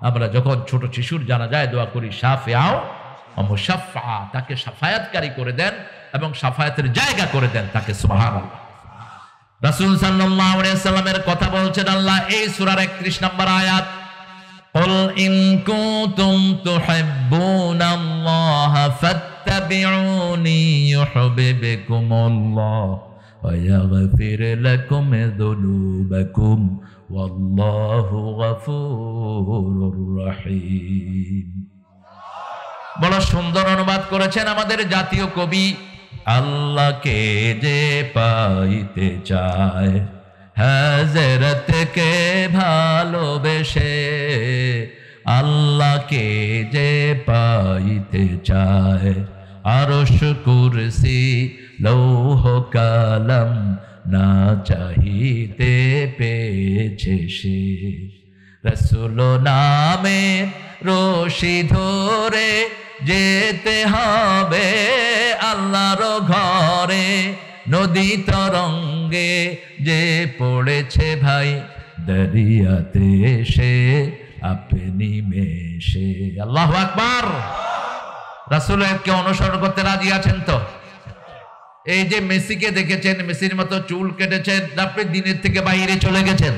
Speaker 1: আমরা যখন ছোট শিশুর জানাজায় দোয়া করি, শাফিআ ওয়া মুশাফফা, তাকে শাফায়াতকারী করে দেন এবং শাফায়াতের জায়গা করে দেন তাকে। সুবহানাল্লাহ। রাসূল সাল্লাল্লাহু আলাইহি ওয়াসাল্লামের কথা বলছেন আল্লাহ এই সূরার 31 নম্বর আয়াত, কুল ইন কুনতুম তুহিব্বুনাল্লাহা ফাত্তাবিউনি ইউহিব্বুকুমুল্লাহ ওয়া ইয়াগফির লাকুম যুনুবাকুম ওয়াল্লাহু গফুরুর রহিম। বড় সুন্দর অনুবাদ করেছেন আমাদের জাতীয় কবি। আল্লাহকে যে পাইতে চায় হযরতকে ভালোবেসে, আল্লাহকে যে পাইতে চায় আরশ কুরসি লৌহ কালাম না চাহিতে পেয়েছে সে। রাসূল নামে রশি ধরে যেতে হবে আল্লাহর ঘরে, নদী তরঙ্গে যে পড়েছে ভাই দরিয়াতে সে আপনি মেশে। আল্লাহু আকবার। রাসূলকে অনুসরণ করতে রাজি আছেন তো? এই যে মেসিকে দেখেছেন, মেসির মতো চুল কেটেছেন, আপনি দিনের থেকে বাইরে চলে গেছেন।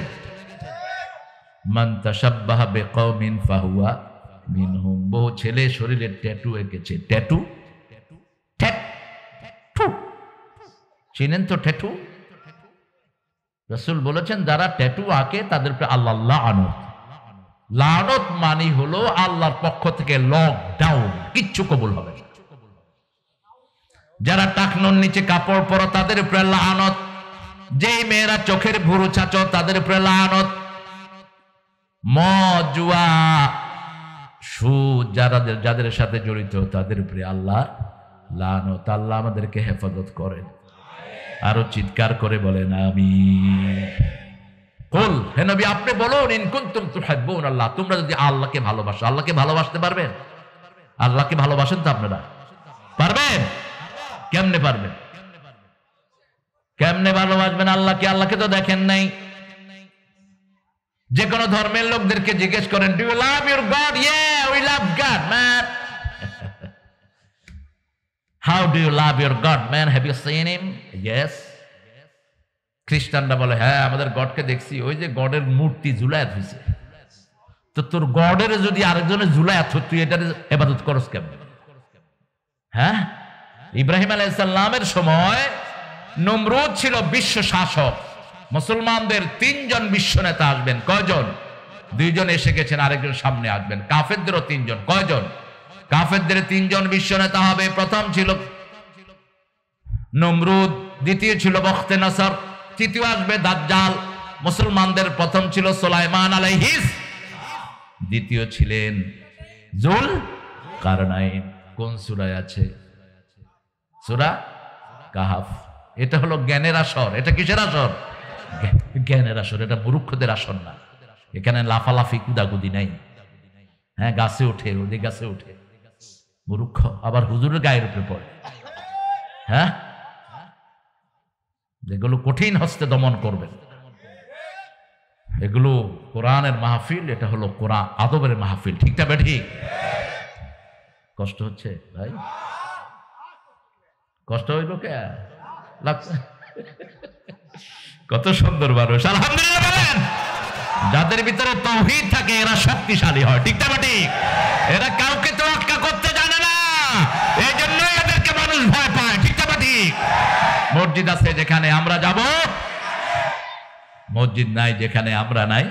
Speaker 1: মান তাশাব্বাহা বিকওমিন ফাহুয়া মিনহুম। বহু ছেলে শরীরে ট্যাটু এঁকেছে। ট্যাটু চিনেন তো ট্যাটু? রাসূল বলেছেন যারা ট্যাটু আঁকে তাদের উপরে আল্লাহ লানত। লানত মানে হলো আল্লাহর পক্ষ থেকে লকডাউন, কিচ্ছু কবুল হবে না। যারা টাকনোর নিচে কাপড় পরো তাদের উপরে লানত। যেই মেয়েরা চোখের ভুরু চাচো তাদের উপরে লানত। মদ জুয়া সুদ যাদের সাথে জড়িত তাদের উপরে আল্লাহ লানত। আল্লাহ আমাদেরকে হেফাজত করেন। আরো চিৎকার করে বলেন আমিন। কুল, হে নবী আপনি বলুন, ইন কুনতুম তুহিব্বুন আল্লাহ, তোমরা যদি আল্লাহকে ভালোবাসো। আল্লাহকে ভালোবাসতে পারবেন? আল্লাহকে ভালোবাসেন তো আপনারা? পারবেন? কেমনে পারবেন? কেমনে ভালোবাসবেন আল্লাহকে? আল্লাহকে তো দেখেন নাই। যে কোনো ধর্মের লোকদেরকে জিজ্ঞেস করেন, do you love your God? Yeah, we love God, man. How do you love your God, man? Have you seen him? Yes. খ্রিস্টানরা বলে হ্যাঁ আমাদের গডকে দেখছি, ওই যে গডের মূর্তি ঝুলায় হয়েছে। তো তোর গডের যদি আরেকজনের ঝুলায় তুই এটার ইবাদত করস কেমন? হ্যাঁ, ইব্রাহিম আলাইহিস সালামের সময় নমরুদ ছিল বিশ্ব শাসক। মুসলমানদের 3 জন বিশ্ব নেতা আসবেন। কয়জন? 2 জন এসে গেছেন, আরেকজন সামনে আসবেন। কাফেরদেরও 3 জন। কয়জন? কাফেরদের 3 জন বিশ্ব নেতা হবে। প্রথম ছিল নমরুদ, দ্বিতীয় ছিল বখতে নসর, তৃতীয় আসবে দাজ্জাল। মুসলমানদের প্রথম ছিল সুলাইমান আলাইহিস, দ্বিতীয় ছিলেন জুল কারনাইন। কোন সূরায় আছে? সূরা কাহাফ। এটা হলো জ্ঞানের আসর। এটা কিসের আসর? জ্ঞানের আসর। এটা মূর্খদের আসর না। এখানে লাফালাফি কুদাকুদি নাই। হ্যাঁ, গাছে ওঠে, ওদের গাছে ওঠে মূর্খ, আবার হুজুরের গায়ের উপরে পড়ে। হ্যাঁ, যেগুলো কঠিন হস্তে দমন করবেন, এগুলো কোরআনের মাহফিল। এটা হলো কোরআন আদবের মাহফিল। ঠিকটা বে ঠিক? কষ্ট হচ্ছে ভাই? কষ্ট হইল কে লাগছে? কত সুন্দর মানুষ, আলহামদুলিল্লাহ বলেন। যাদের ভিতরে তাওহীদ থাকে এরা শক্তিশালী হয়। ঠিকটা বে ঠিক? এরা কাউকে তোয়াক্কা করতে জানে না, এই জন্যই এদেরকে মানুষ ভয় পায়। ঠিকটা বে ঠিক? মসজিদ আছে যেখানে আমরা যাব, মসজিদ নাই যেখানে আমরা নাই।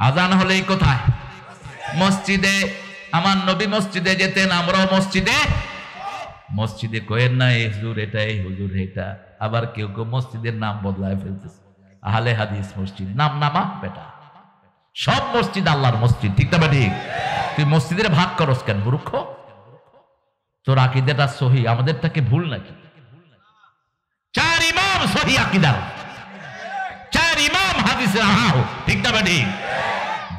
Speaker 1: আজান হলেই কোথায়? মসজিদে। আমার নবী মসজিদে যেতেন, আমরাও মসজিদে। মসজিদে কোয়েন না এই হুজুর এটা, এই হুজুর এটা। আবার কেউ কেউ মসজিদের নাম বদলায় ফেলতেছে। আহলে হাদিস মসজিদ। নাম নামা বেটা, সব মসজিদ আল্লাহর মসজিদ। ঠিক না ঠিক? তুই মসজিদের ভাগ করস কেন মূর্খ? তোর আকীদাটা সহি, আমাদেরটাকে ভুল নাকি? 4 ইমাম সহি আকীদা, 4 ইমাম হাদিসের আহাও। ঠিক না ঠিক?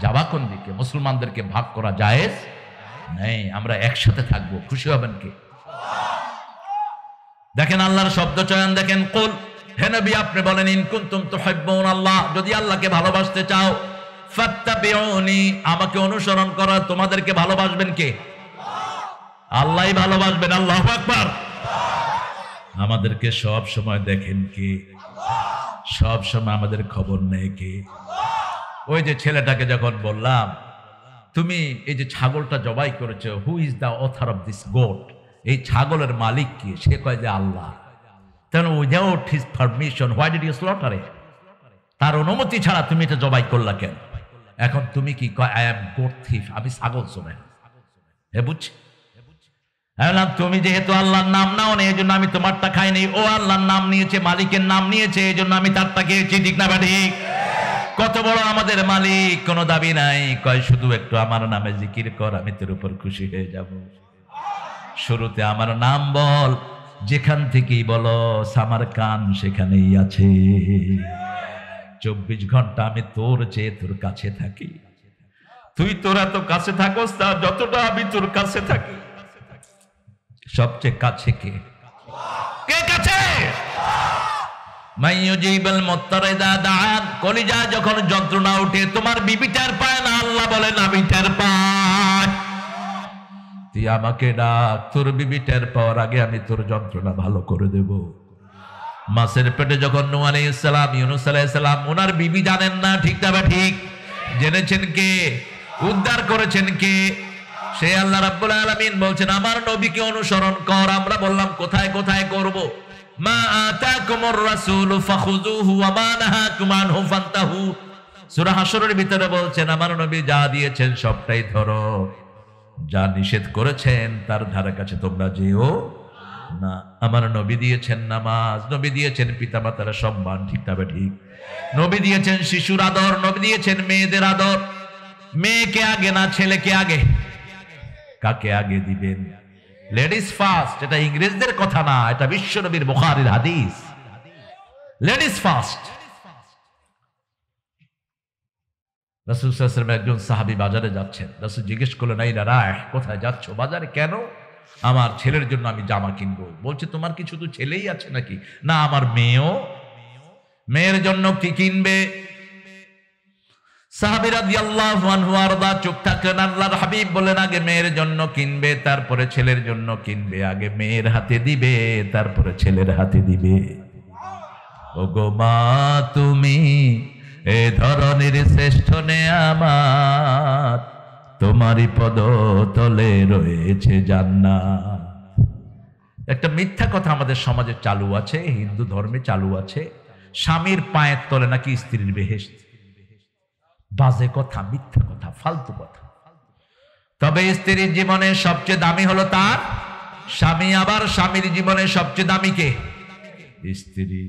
Speaker 1: যাবা কোন দিকে? মুসলমানদেরকে ভাগ করা জায়েজ নেই। আমরা একসাথে থাকবো। খুশি হবেন কে? দেখেন আল্লাহর শব্দ চয়ন দেখেন। কুল, হে নবী আপনি বলেন, ইন কুনতুম তুহিব্বুন আল্লাহ, যদি আল্লাহকে ভালোবাসতে চাও, ফাত্তাবিউনি, আমাকে অনুসরণ করা। তোমাদেরকে ভালোবাসবেন কে? আল্লাহই ভালোবাসবেন। আল্লাহু আকবার। আমাদেরকে সব সময় দেখেন কে? সব সময় আমাদের খবর নেয় কে? ওই যে ছেলেটাকে যখন বললাম তুমি এই যে ছাগলটা জবাই করেছো, who is the author of this goat, এই ছাগলের মালিক কি? সে কয় যে আল্লাহ। Then without his permission, why did you slaughter it? তার অনুমতি ছাড়া তুমি এটা জবাই করলা কেন? এখন তুমি কি কয় I am goat thief, আমি ছাগল চোর। হে বুঝছি, তুমি যেহেতু আল্লাহর নাম নাও না এই জন্য আমি তোমারটা খাইনি, ও আল্লাহর নাম নিয়েছে, মালিকের নাম নিয়েছে, এই জন্য আমি তারটা খেয়েছি, ঠিক না ঠিক? কত বড় আমাদের মালিক, কোনো দাবি নাই, কয় শুধু একটু আমার নামে জিকির কর, আমি তোর উপর খুশি হয়ে যাব। শুরুতে আমার নাম বল, যেখান থেকেই বলো আমার কান সেখানেই আছে। 24 ঘন্টা আমি তোর চেয়ে তোর কাছে থাকি, তুই তোর এত কাছে থাকস তা যতটা আমি তোর কাছে থাকি। সবচেয়ে কাছে কে? কে কাছে? মাইয়ুজিবুল মুত্তারিদা দাআন, কলিজা যখন যন্ত্রণা ওঠে তোমার বিবি টের পায় না, আল্লাহ বলেন আমি টের পাই। তুই আমাকে ডাক, তোর বিবি টের পাওয়ার আগে আমি তোর যন্ত্রণা ভালো করে দেব। মাছের পেটে যখন নূহ আলাইহিস সালাম, ইউনূস আলাইহিস সালাম, ওনার বিবি জানেন না, ঠিক না ঠিক? জেনেছেন কে? উদ্ধার করেছেন কে? সে আল্লাহ রাব্বুল আলামিন বলছেন আমার নবীকে অনুসরণ কর। আমরা বললাম কোথায় কোথায় করব? মা আতাকুমুর রাসূলু ফাখুযুহু ওয়া মা নাহাকুম আনহু ফান্তাহু। সূরা হাশরের ভিতরে বলছেন আমার নবী যা দিয়েছেন সবটাই ধরো, যা নিষেধ করেছেন তার ধারে কাছে তোমরা যেও না। আমার নবী দিয়েছেন নামাজ, নবী দিয়েছেন পিতামাতার সম্মান, ঠিক তবে ঠিক? নবী দিয়েছেন শিশুর আদর, নবী দিয়েছেন মেয়েদের আদর। মেয়েকে আগে না ছেলেকে আগে? কাকে আগে দিবেন? লেডিস ফার্স্ট, এটা ইংরেজদের কথা না, এটা বিশ্ব নবীর বুখারীর হাদিস। Ladies first. রাসূল সাল্লাল্লাহু আলাইহি ওয়াসাল্লাম একজন সাহাবী বাজারে যাচ্ছেন, রাসূল জিজ্ঞেস করলেন এই রায় কোথায় যাচ্ছ? বাজারে। কেন? আমার ছেলের জন্য আমি জামা কিনবো। বলছে তোমার কি শুধু ছেলেই আছে নাকি? না, আমার মেয়েও। মেয়ের জন্য কি কিনবে? সাহাবী রাদিয়াল্লাহু আনহু আরদা চুপ থাকলেন। আল্লাহর হাবিব বলেন আগে মেয়ের জন্য কিনবে, তারপরে ছেলের জন্য কিনবে। আগে মেয়ের হাতে দিবে, তারপরে ছেলের হাতে দিবে। ওগো মা তুমি এ ধরনের শ্রেষ্ঠ নেয়ামত, তোমারই পদতলে রয়েছে জান্নাত। একটা মিথ্যা কথা আমাদের সমাজে চালু আছে, হিন্দু ধর্মে চালু আছে, স্বামীর পায়ের তলে নাকি স্ত্রীর বেহেশত। বাজে কথা, মিথ্যা কথা, ফালতু কথা। তবে স্ত্রীর জীবনে সবচেয়ে দামি হলো তার স্বামী, আবার স্বামীর জীবনে সবচেয়ে দামি কে? স্ত্রী।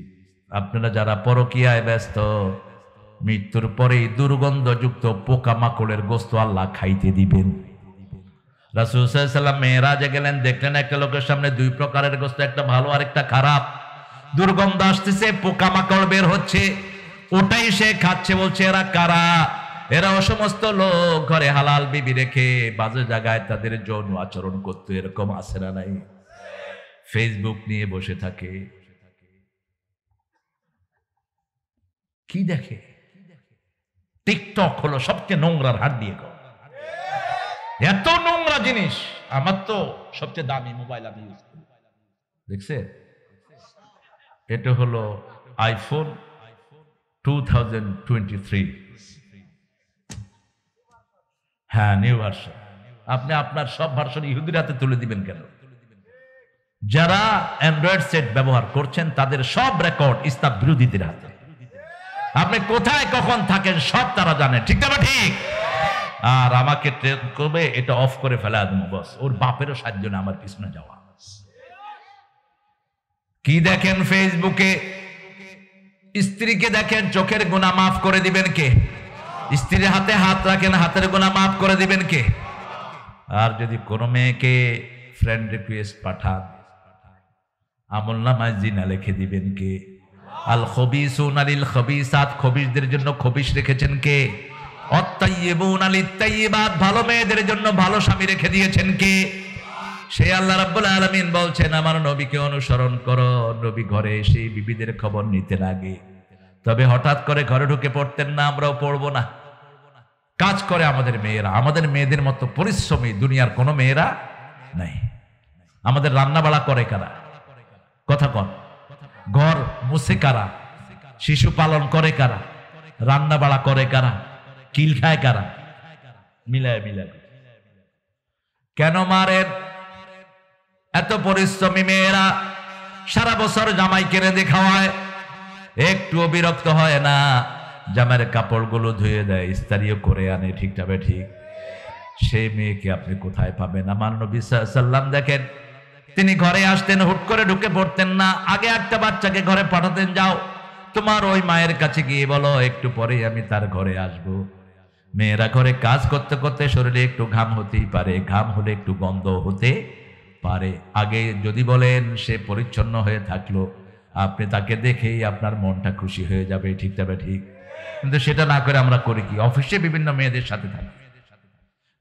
Speaker 1: আপনারা যারা পরকীয়ায় ব্যস্ত, মৃত্যুর পরেই দুর্গন্ধযুক্ত পোকামাকড়ের গোস্ত আল্লাহ খাইতে দিবেন। রাসূল সাল্লাল্লাহু আলাইহি ওয়াসাল্লাম মেরাজে গেলেন, দেখলেন একটা লোকের সামনে 2 প্রকারের গোস্ত, একটা ভালো আর একটা খারাপ। দুর্গন্ধ আসতেছে, পোকামাকড় বের হচ্ছে, ওটাই সে খাচ্ছে। বলছে এরা কারা? এরা ও সমস্ত লোক ঘরে হালাল বিবি রেখে বাজে জায়গায় তাদের যৌন আচরণ করতো। এরকম আছে না নাই? ফেসবুক নিয়ে বসে থাকে, কি দেখে? টিকটক হলো সবচেয়ে নোংরার হাত দিয়ে কর। এত নোংরা জিনিস। আমার তো সবচেয়ে দামি মোবাইল আমি ইউজ করি, দেখছে? এটা হলো আইফোন 2023, হ্যাঁ, নিউ ভার্সন। আপনি আপনার সব ভার্সন ইহুদির হাতে তুলে দিবেন কেন? যারা অ্যান্ড্রয়েড সেট ব্যবহার করছেন তাদের সব রেকর্ড ইসলাম বিরোধীদের হাতে। আপনি কোথায় কখন থাকেন সব তারা জানে, ঠিক না ঠিক? আর আমাকে ট্রেন করবে, এটা অফ করে ফেলা দেবো, বস। ওর বাপেরও সাহায্য না আমার পিছনে যাওয়া। কি দেখেন ফেসবুকে? স্ত্রীকে দেখেন, চোখের গুনাহ মাফ করে দিবেন কে? স্ত্রীর হাতে হাত রাখেন, হাতের গুনাহ মাফ করে দিবেন কে? আর যদি কোনো মেয়েকে ফ্রেন্ড রিকোয়েস্ট পাঠান, আমলনামায় জিনা লিখে দিবেন কে? আল খবিসুনা লিল খবিসাত, খবিসদের জন্য খবিস রেখেছেন কে? আত-তাইয়্যিবুনা লিত-তাইয়্যিবাত, ভালো মেয়েদের জন্য ভালো স্বামী রেখে দিয়েছেন কে? সে আল্লাহ রাব্বুল আলামিন বলছেন আমার নবীকে অনুসরণ করো। নবী ঘরে এসে বিবিদের খবর নিতে লাগে, তবে হঠাৎ করে ঘরে ঢুকে পড়তেন না। আমরাও পড়বো না। কাজ করে আমাদের মেয়েরা, আমাদের মেয়েদের মতো পরিশ্রমী দুনিয়ার কোনো মেয়েরা নাই। আমাদের রান্না বাড়া করে কারা? কথা কন। ঘর মুছে কারা? শিশু পালন করে কারা? রান্না বাড়া করে কারা? কিল খায় কারা? মিলায় মিলায়। কেন মারেন? এত পরিশ্রমী মেয়েরা সারা বছর জামাই কিনে দিয়ে খাওয়ায়, একটুও বিরক্ত হয় না, জামাইয়ের কাপড়গুলো ধুয়ে দেয়, ইস্তারিও করে আনে, ঠিকঠাক ঠিক। সেই মেয়েকে আপনি কোথায় পাবেন? আমার নবী সাল্লাল্লাহু আলাইহি ওয়াসাল্লাম দেখেন, তিনি ঘরে আসতেন, হুট করে ঢুকে পড়তেন না, আগে একটা বাচ্চাকে ঘরে পাঠাতেন, যাও তোমার ওই মায়ের কাছে গিয়ে বলো একটু পরেই আমি তার ঘরে আসব। মেয়েরা ঘরে কাজ করতে করতে শরীরে একটু ঘাম হতেই পারে, ঘাম হলে একটু গন্ধ হতে পারে, আগে যদি বলেন সে পরিচ্ছন্ন হয়ে থাকলো, আপনি তাকে দেখেই আপনার মনটা খুশি হয়ে যাবে, ঠিক তবে ঠিক। কিন্তু সেটা না করে আমরা করি কি, অফিসে বিভিন্ন মেয়েদের সাথে থাকি,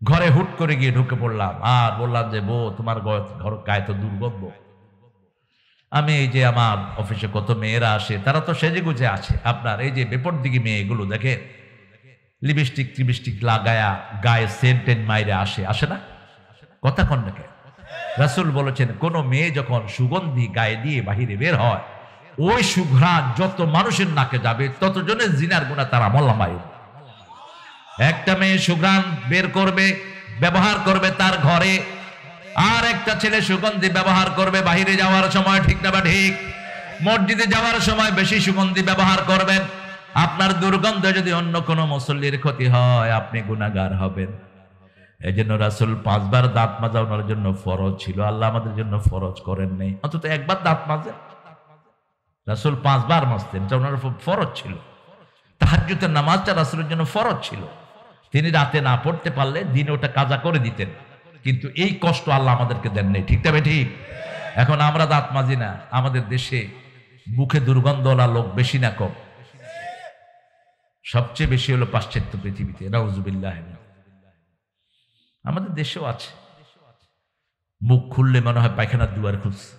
Speaker 1: ঘরে হুট করে গিয়ে ঢুকে পড়লাম আর বললাম যে বউ তোমার ঘর গায়ে তো দুর্গন্ধ। আমি এই যে আমার অফিসে কত মেয়েরা আসে, তারা তো সেজে গুজে আছে, আপনার এই যে বেপরদিগি মেয়েগুলো দেখে লিপস্টিক টিপস্টিক লাগায়া গায়ে সেন্টেন মাইরে আসে না, কথা কন নাকি? রাসূল বলেছেন কোন মেয়ে যখন সুগন্ধি গায়ে দিয়ে বাহিরে বের হয়, ওই সুঘ্রাণ যত মানুষের নাকে যাবে ততজনের জিনার গুনাহ তারা আমলনামায়। একটা মেয়ে সুঘ্রাণ বের করবে, ব্যবহার করবে তার ঘরে, আর একটা ছেলে সুগন্ধি ব্যবহার করবে বাহিরে যাওয়ার সময়, ঠিক না বা ঠিক? মসজিদে যাওয়ার সময় বেশি সুগন্ধি ব্যবহার করবেন, আপনার দুর্গন্ধ যদি অন্য কোনো মুসল্লির ক্ষতি হয় আপনি গুনাহগার হবেন। এই জন্য রাসূল 5 বার দাঁত মাজা ওনার জন্য ফরজ ছিল, আল্লাহ আমাদের জন্য ফরজ করেন নাই, অন্তত একবার দাঁত মাজেন। রাসূল 5 বার মাজতেন, এটা ওনার ফরজ ছিল। তাহাজ্জুদের নামাজটা রাসূলের জন্য ফরজ ছিল, তিনি রাতে না পড়তে পারলে দিনে ওটা কাজা করে দিতেন, কিন্তু এই কষ্ট আল্লাহ আমাদেরকে দেন নাই, ঠিক তবে ঠিক। এখন আমরা দাঁত মাজি না, আমাদের দেশে মুখে দুর্গন্ধওয়ালা লোক বেশি না কম? সবচেয়ে বেশি হলো পাশ্চাত্য পৃথিবীতে, নাউযুবিল্লাহ। আমাদের দেশেও আছে, মুখ খুললে মনে হয় পায়খানার দুয়ার খুলছে।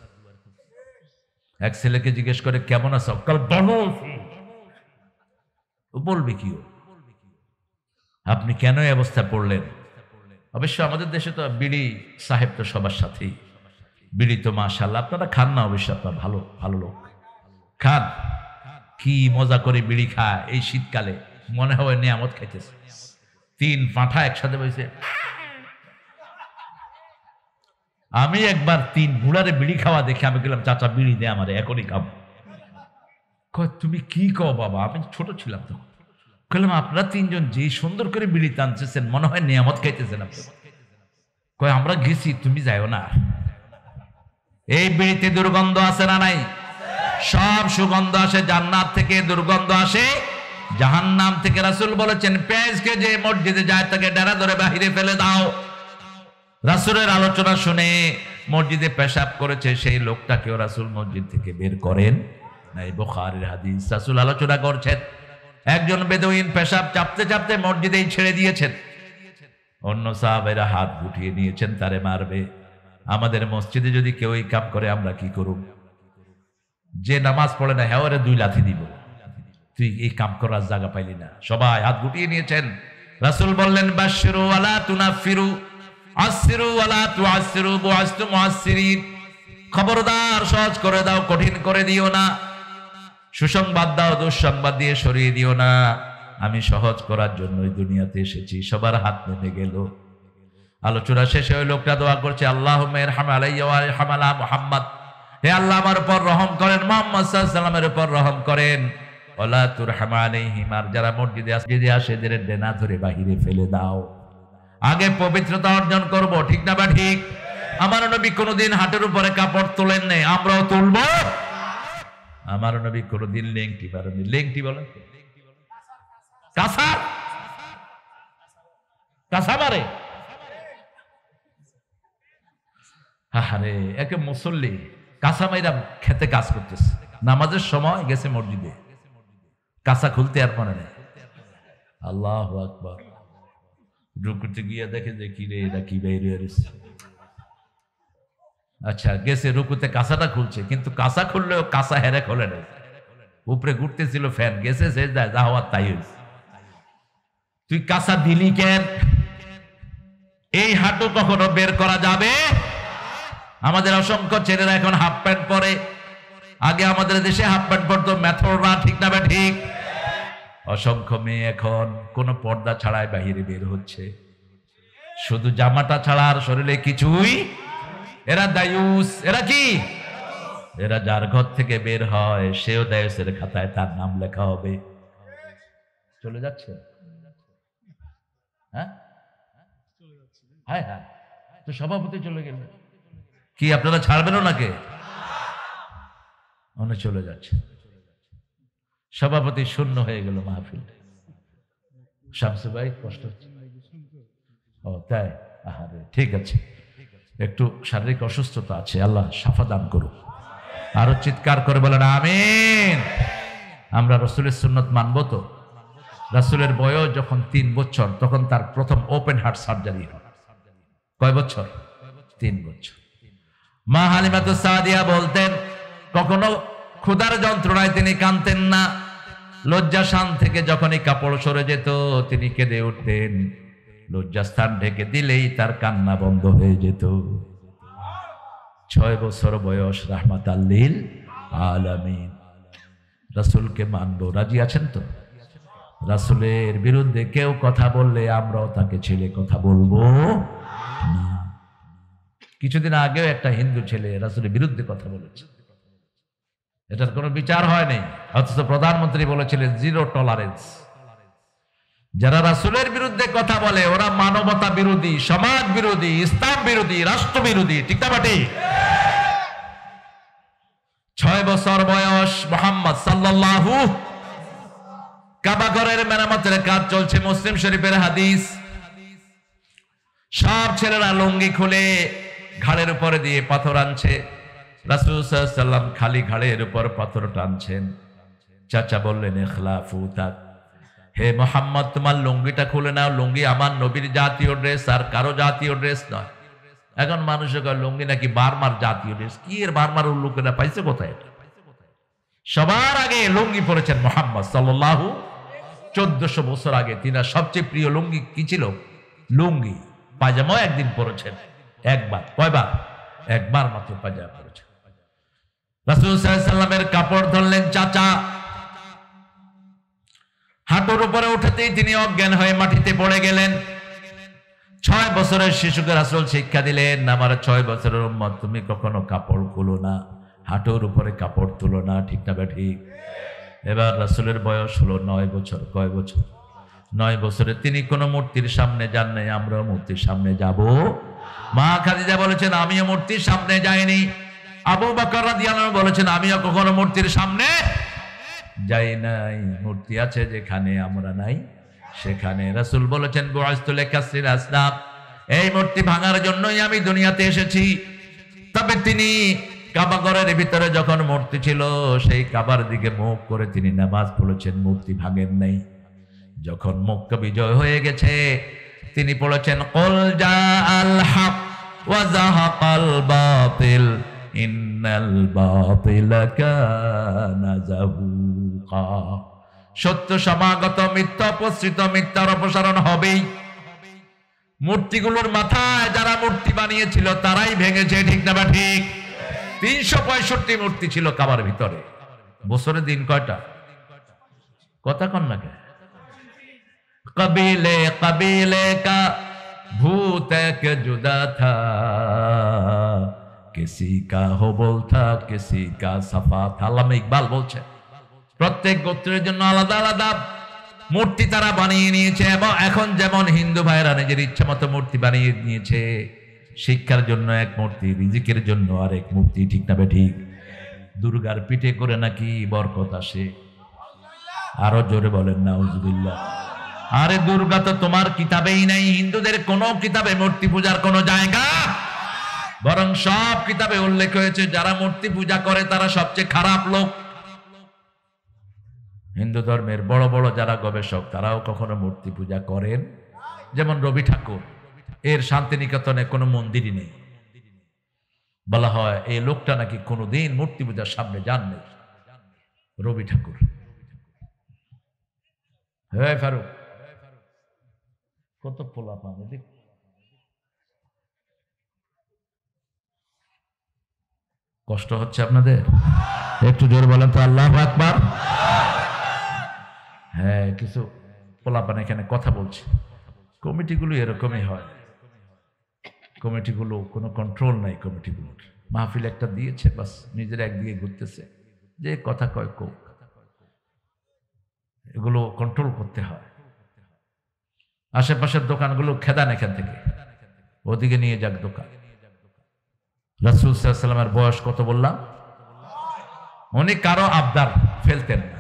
Speaker 1: এক ছেলেকে জিজ্ঞেস করে কেমন আছো, বলবে কি? আপনি কেন এই অবস্থা পড়লেন? অবশ্য আমাদের দেশে তো বিড়ি সাহেব তো সবার সাথেই, বিড়ি তো মাশাআল্লাহ আপনারা খান না, অবশ্য আপনার ভালো ভালো লোক খান, কি মজা করে বিড়ি খায় এই শীতকালে, মনে হয় নিয়ামত খাইতেছে। 3 পাঁঠা একসাথে বসে, আমি একবার 3 বুড়ারে বিড়ি খাওয়া দেখে আমি গেলাম, চাচা বিড়ি দে আমারে, এখনই খাবো। কয় তুমি কি কও বাবা, আমি ছোট ছিলাম তো। বললাম আপনারা 3 জন যে সুন্দর করে বিড়ি টানতেছেন মনে হয় নিয়ামত খাইতেছেন আপনি। কয় আমরা গেছি, তুমি যাও না। এই বিড়িতে দুর্গন্ধ আছে না নাই? সব সুগন্ধ আসে জান্নাত থেকে, দুর্গন্ধ আসে জাহান্নাম থেকে। রাসূল বলেছেন পেঁয়াজকে যে মসজিদে যায় তাকে ডেরা ধরে বাহিরে ফেলে দাও। রাসূলের আলোচনা শুনে মসজিদে পেশাব করেছে সেই লোকটাকেও রাসূল মসজিদ থেকে বের করেন নাই, বুখারীর হাদিস। রাসূল আলোচনা করছেন, একজন বেদুইন পেশাব চাপতে চাপতে মসজিদেই ছেড়ে দিয়েছেন, অন্য সাহাবারা হাত গুটিয়ে নিয়েছেন তারে মারবে। আমাদের মসজিদে যদি কেউ এই কাম করে আমরা কি করব? যে নামাজ পড়ে না হেওয়ারে 2 লাথি দিব, তুই এই কাম করার জায়গা পাইলি না। সবাই হাত গুটিয়ে নিয়েছেন। রাসূল বললেন বাশশিরু ওয়ালা তুনাফিরু, আসসিরু ওয়ালা তুআসসিরু, বুআসতু মুআসসিরিন। খবরদার সহজ করে দাও, কঠিন করে দিও না। সুসংবাদ দাও, দুঃসংবাদ দিয়ে সরিয়ে দিও না। আমি সহজ করার জন্যই দুনিয়াতে এসেছি। সবার হাত নেমে গেল। আলোচনা শেষে ওই লোকটা দোয়া করছে, আল্লাহুম্মা ইরহাম আলাইয়া ওয়া ইরহাম আলা মুহাম্মদ, হে আল্লাহ আমার উপর রহম করেন, মুহাম্মদ সাল্লাল্লাহু আলাইহি ওয়াসাল্লামের উপর রহম করেন। ওয়ালা তুরহাম আলাইহিম, আর যারা মসজিদে আসে এদের ডেনা ধরে বাহিরে ফেলে দাও। আগে পবিত্রতা অর্জন করব, ঠিক না বা ঠিক? আমার নবী কোনোদিন হাতের উপরে কাপড় তোলেন নাই, আমরাও তুলব। আমার নবী কোনোদিন লেংটি পারেননি। লেংটি বলেন কাঁসা, কাঁসা মারে। আরে একে মুসল্লি কাঁসা মাইরা খেতে কাজ করতেছে, নামাজের সময় গেছে মসজিদে, কাঁসা খুলতে আর মনে নেই। আল্লাহু আকবার। রুকুতে গিয়ে দেখে যে কি রে, এটা কি বাইরে আসছে। আচ্ছা গেছে রুকুতে, কাঁসাটা খুলছে, কিন্তু কাঁসা খুললেও কাঁসা হেরে খোলে নাই, উপরে ঘুরতেছিল ফ্যান, গেছে সেজদায়, যা হওয়ার তাই হয়েছে। তুই কাঁসা দিলি কেন? এই হাঁটু কখনো বের করা যাবে? আমাদের অসংখ্য ছেলেরা এখন হাফ প্যান্ট পরে, আগে আমাদের দেশে হাফ প্যান্ট পরতো মেথররা, ঠিক না ঠিক? অসংখ্য মেয়ে এখন কোন পর্দা ছাড়াই বাহিরে বের হচ্ছে, শুধু জামাটা ছাড়া আর শরীরে কিছুই এরা দায়ুস। এরা কি? এরা যার ঘর থেকে বের হয় সেও দায়ুসের খাতায় তার নাম লেখা হবে। চলে যাচ্ছে? হ্যাঁ হ্যাঁ হ্যাঁ, তো সভাপতি চলে গেল, কি আপনারা ছাড়বেন ওনাকে? উনি চলে যাচ্ছে, সভাপতি শূন্য হয়ে গেল মাহফিল। শামসু ভাই কষ্ট হচ্ছে? ও তাই, আহারে, ঠিক আছে, একটু শারীরিক অসুস্থতা আছে, আল্লাহ শাফা দান করুক। আরো চিৎকার করে বলেন আমিন। আমরা রাসূলের সুন্নত মানবো তো? রাসূলের বয়স যখন 3 বছর তখন তার প্রথম ওপেন হার্ট সার্জারি হয়। কয় বছর? 3 বছর। মা হালিমাতুস সাদিয়া বলতেন কখনো ক্ষুধার যন্ত্রণায় তিনি কাঁদতেন না, লজ্জাস্থান থেকে যখনই কাপড় সরে যেত তিনি কেঁদে উঠতেন, লজ্জাস্থান ঢেকে দিলেই তার কান্না বন্ধ হয়ে যেত। 6 বছর বয়স, রাহমাতাল লিল আলামিন। রাসূলকে মানবো, রাজি আছেন তো? রাসূলের বিরুদ্ধে কেউ কথা বললে আমরাও তাকে ছেলে কথা বলবো না। কিছুদিন আগেও একটা হিন্দু ছেলে রাসূলের বিরুদ্ধে কথা বলেছে, এটার কোনো বিচার হয়নি, অথচ প্রধানমন্ত্রী বলেছিলেন জিরো টলারেন্স। যারা রাসূলের বিরুদ্ধে কথা বলে ওরা মানবতা বিরোধী, সমাজ বিরোধী, ইসলাম বিরোধী, রাষ্ট্র বিরোধী, ঠিক না বাটি? 6 বছর বয়স মুহাম্মদ সাল্লাল্লাহু, কাবা ঘরের মেরামতের কাজ চলছে, মুসলিম শরীফের হাদিস। সব ছেলেরা লুঙ্গি খুলে ঘাড়ের উপরে দিয়ে পাথর আনছে, রাসূল সাল্লাল্লাহু আলাইহি ওয়াসাল্লাম খালি ঘাড়ের উপর পাথর টানছেন। চাচা বললেন ইখলাফু তাক, হে মুহাম্মদ তোমার লুঙ্গিটা খুলে নাও, লুঙ্গি আমার নবীর জাতীয় ড্রেস, আর কারো জাতীয় ড্রেস নয়। এখন মানুষের কয় লুঙ্গি নাকি বার্মার জাতীয় ড্রেস। কি এর বার্মার উল্লুকেরা পাইছে কোথায়? সবার আগে লুঙ্গি পরেছেন মুহাম্মদ সাল্লাল্লাহু, 1400 বছর আগে। তিনার সবচেয়ে প্রিয় লুঙ্গি কি ছিল? লুঙ্গি। পায়জামাও একদিন পরেছেন, একবার। কয়বার? একবার মাত্র পায়জামা পরেছেন। রাসূল সাল্লাল্লাহু আলাইহি ওয়াসাল্লামের কাপড় ধরলেন চাচা, হাঁটুর উপরে উঠতেই তিনি অজ্ঞান হয়ে মাটিতে পড়ে গেলেন। 6 বছরের শিশুকে রাসূল শিক্ষা দিলেন, আমার 6 বছরের উম্মত তুমি কখনো কাপড় খুলো না, হাঁটুর উপরে কাপড় তুলো না, ঠিক না ঠিক? এবার রাসূলের বয়স হলো 9 বছর। কয় বছর? 9 বছরে তিনি কোনো মূর্তির সামনে যান নাই, আমরাও মূর্তির সামনে যাব? মা খাদিজা বলেছেন আমিও মূর্তির সামনে যাইনি। আবু বকর রাদিয়াল্লাহু আনহু বলেছেন আমিও কখনো মূর্তির সামনে যাই নাই। মূর্তি আছে যেখানে আমরা নাই সেখানে। রাসূল বলেছেন বুআসতু লিকাসরিল আসনাম, এই মূর্তি ভাঙার জন্যই আমি দুনিয়াতে এসেছি। তবে তিনি কাবা ঘরের ভিতরে যখন মূর্তি ছিল সেই কাবার দিকে মুখ করে তিনি নামাজ পড়েছেন, মূর্তি ভাঙেন নাই। যখন মক্কা বিজয় হয়ে গেছে তিনি পড়েছেন কুল জাআল হক ওয়া যাহাকাল বাতিল ইন্নাল বাতিলা কানা যাহুকা। সত্য সমাগত, মিথ্যা উপস্থিত, মিথ্যার অপসারণ হবেই। মূর্তিগুলোর মাথায় যারা মূর্তি বানিয়েছিল তারাই ভেঙেছে, ঠিক না বা ঠিক? 365 মূর্তি ছিল কাবার ভিতরে। বছরে দিন কয়টা? কথা কন না কে? কবিলে কবিলে কা ভূত এক জুদা থা, কিসি কা হোবল থা কিসি কা সাফা থা। আল্লামা ইকবাল বলছে প্রত্যেক গোত্রের জন্য আলাদা আলাদা মূর্তি তারা বানিয়ে নিয়েছে। এবং এখন যেমন হিন্দু ভাইরা নিজের ইচ্ছা মতো মূর্তি বানিয়ে নিয়েছে, শিক্ষার জন্য এক মূর্তি, রিজিকের জন্য আরেক মূর্তি, ঠিক না ঠিক? দুর্গার পিঠে করে নাকি বরকত আসে, আরো জোরে বলেন নাউজুবিল্লাহ। আরে দুর্গা তো তোমার কিতাবেই নাই, হিন্দুদের কোন কিতাবে মূর্তি পূজার কোন জায়গা, বরং সব কিতাবে উল্লেখ হয়েছে যারা মূর্তি পূজা করে তারা সবচেয়ে খারাপ লোক। হিন্দু ধর্মের বড় বড় যারা গবেষক তারাও কখনো মূর্তি পূজা করেন। যেমন রবি ঠাকুর, এর শান্তিনিকেতনে কোনো মন্দিরই নেই। বলা হয় এই লোকটা নাকি কোনোদিন মূর্তি পূজার সামনে যান নেই। রবি ঠাকুর। হ্যাঁ ফারুক, কত পোলা পাবে দেখ। কষ্ট হচ্ছে আপনাদের? একটু জোরে বলেন তো আল্লাহু আকবার। হ্যাঁ, কিছু পোলাপান এখানে কথা বলছে। কমিটিগুলো এরকমই হয়, কমিটিগুলো কোনো কন্ট্রোল নাই কমিটিগুলোর। মাহফিল একটা দিয়েছে, বাস নিজের একদিকে ঘুরতেছে, যে কথা কয় কোক। এগুলো কন্ট্রোল করতে হয়। আশেপাশের দোকানগুলো খেদান এখান থেকে, ওদিকে নিয়ে যাক দোকান। রাসূল সাল্লাল্লাহু আলাইহি ওয়াসাল্লামের বয়স কত বললাম? উনি কারো আবদার ফেলতেন না।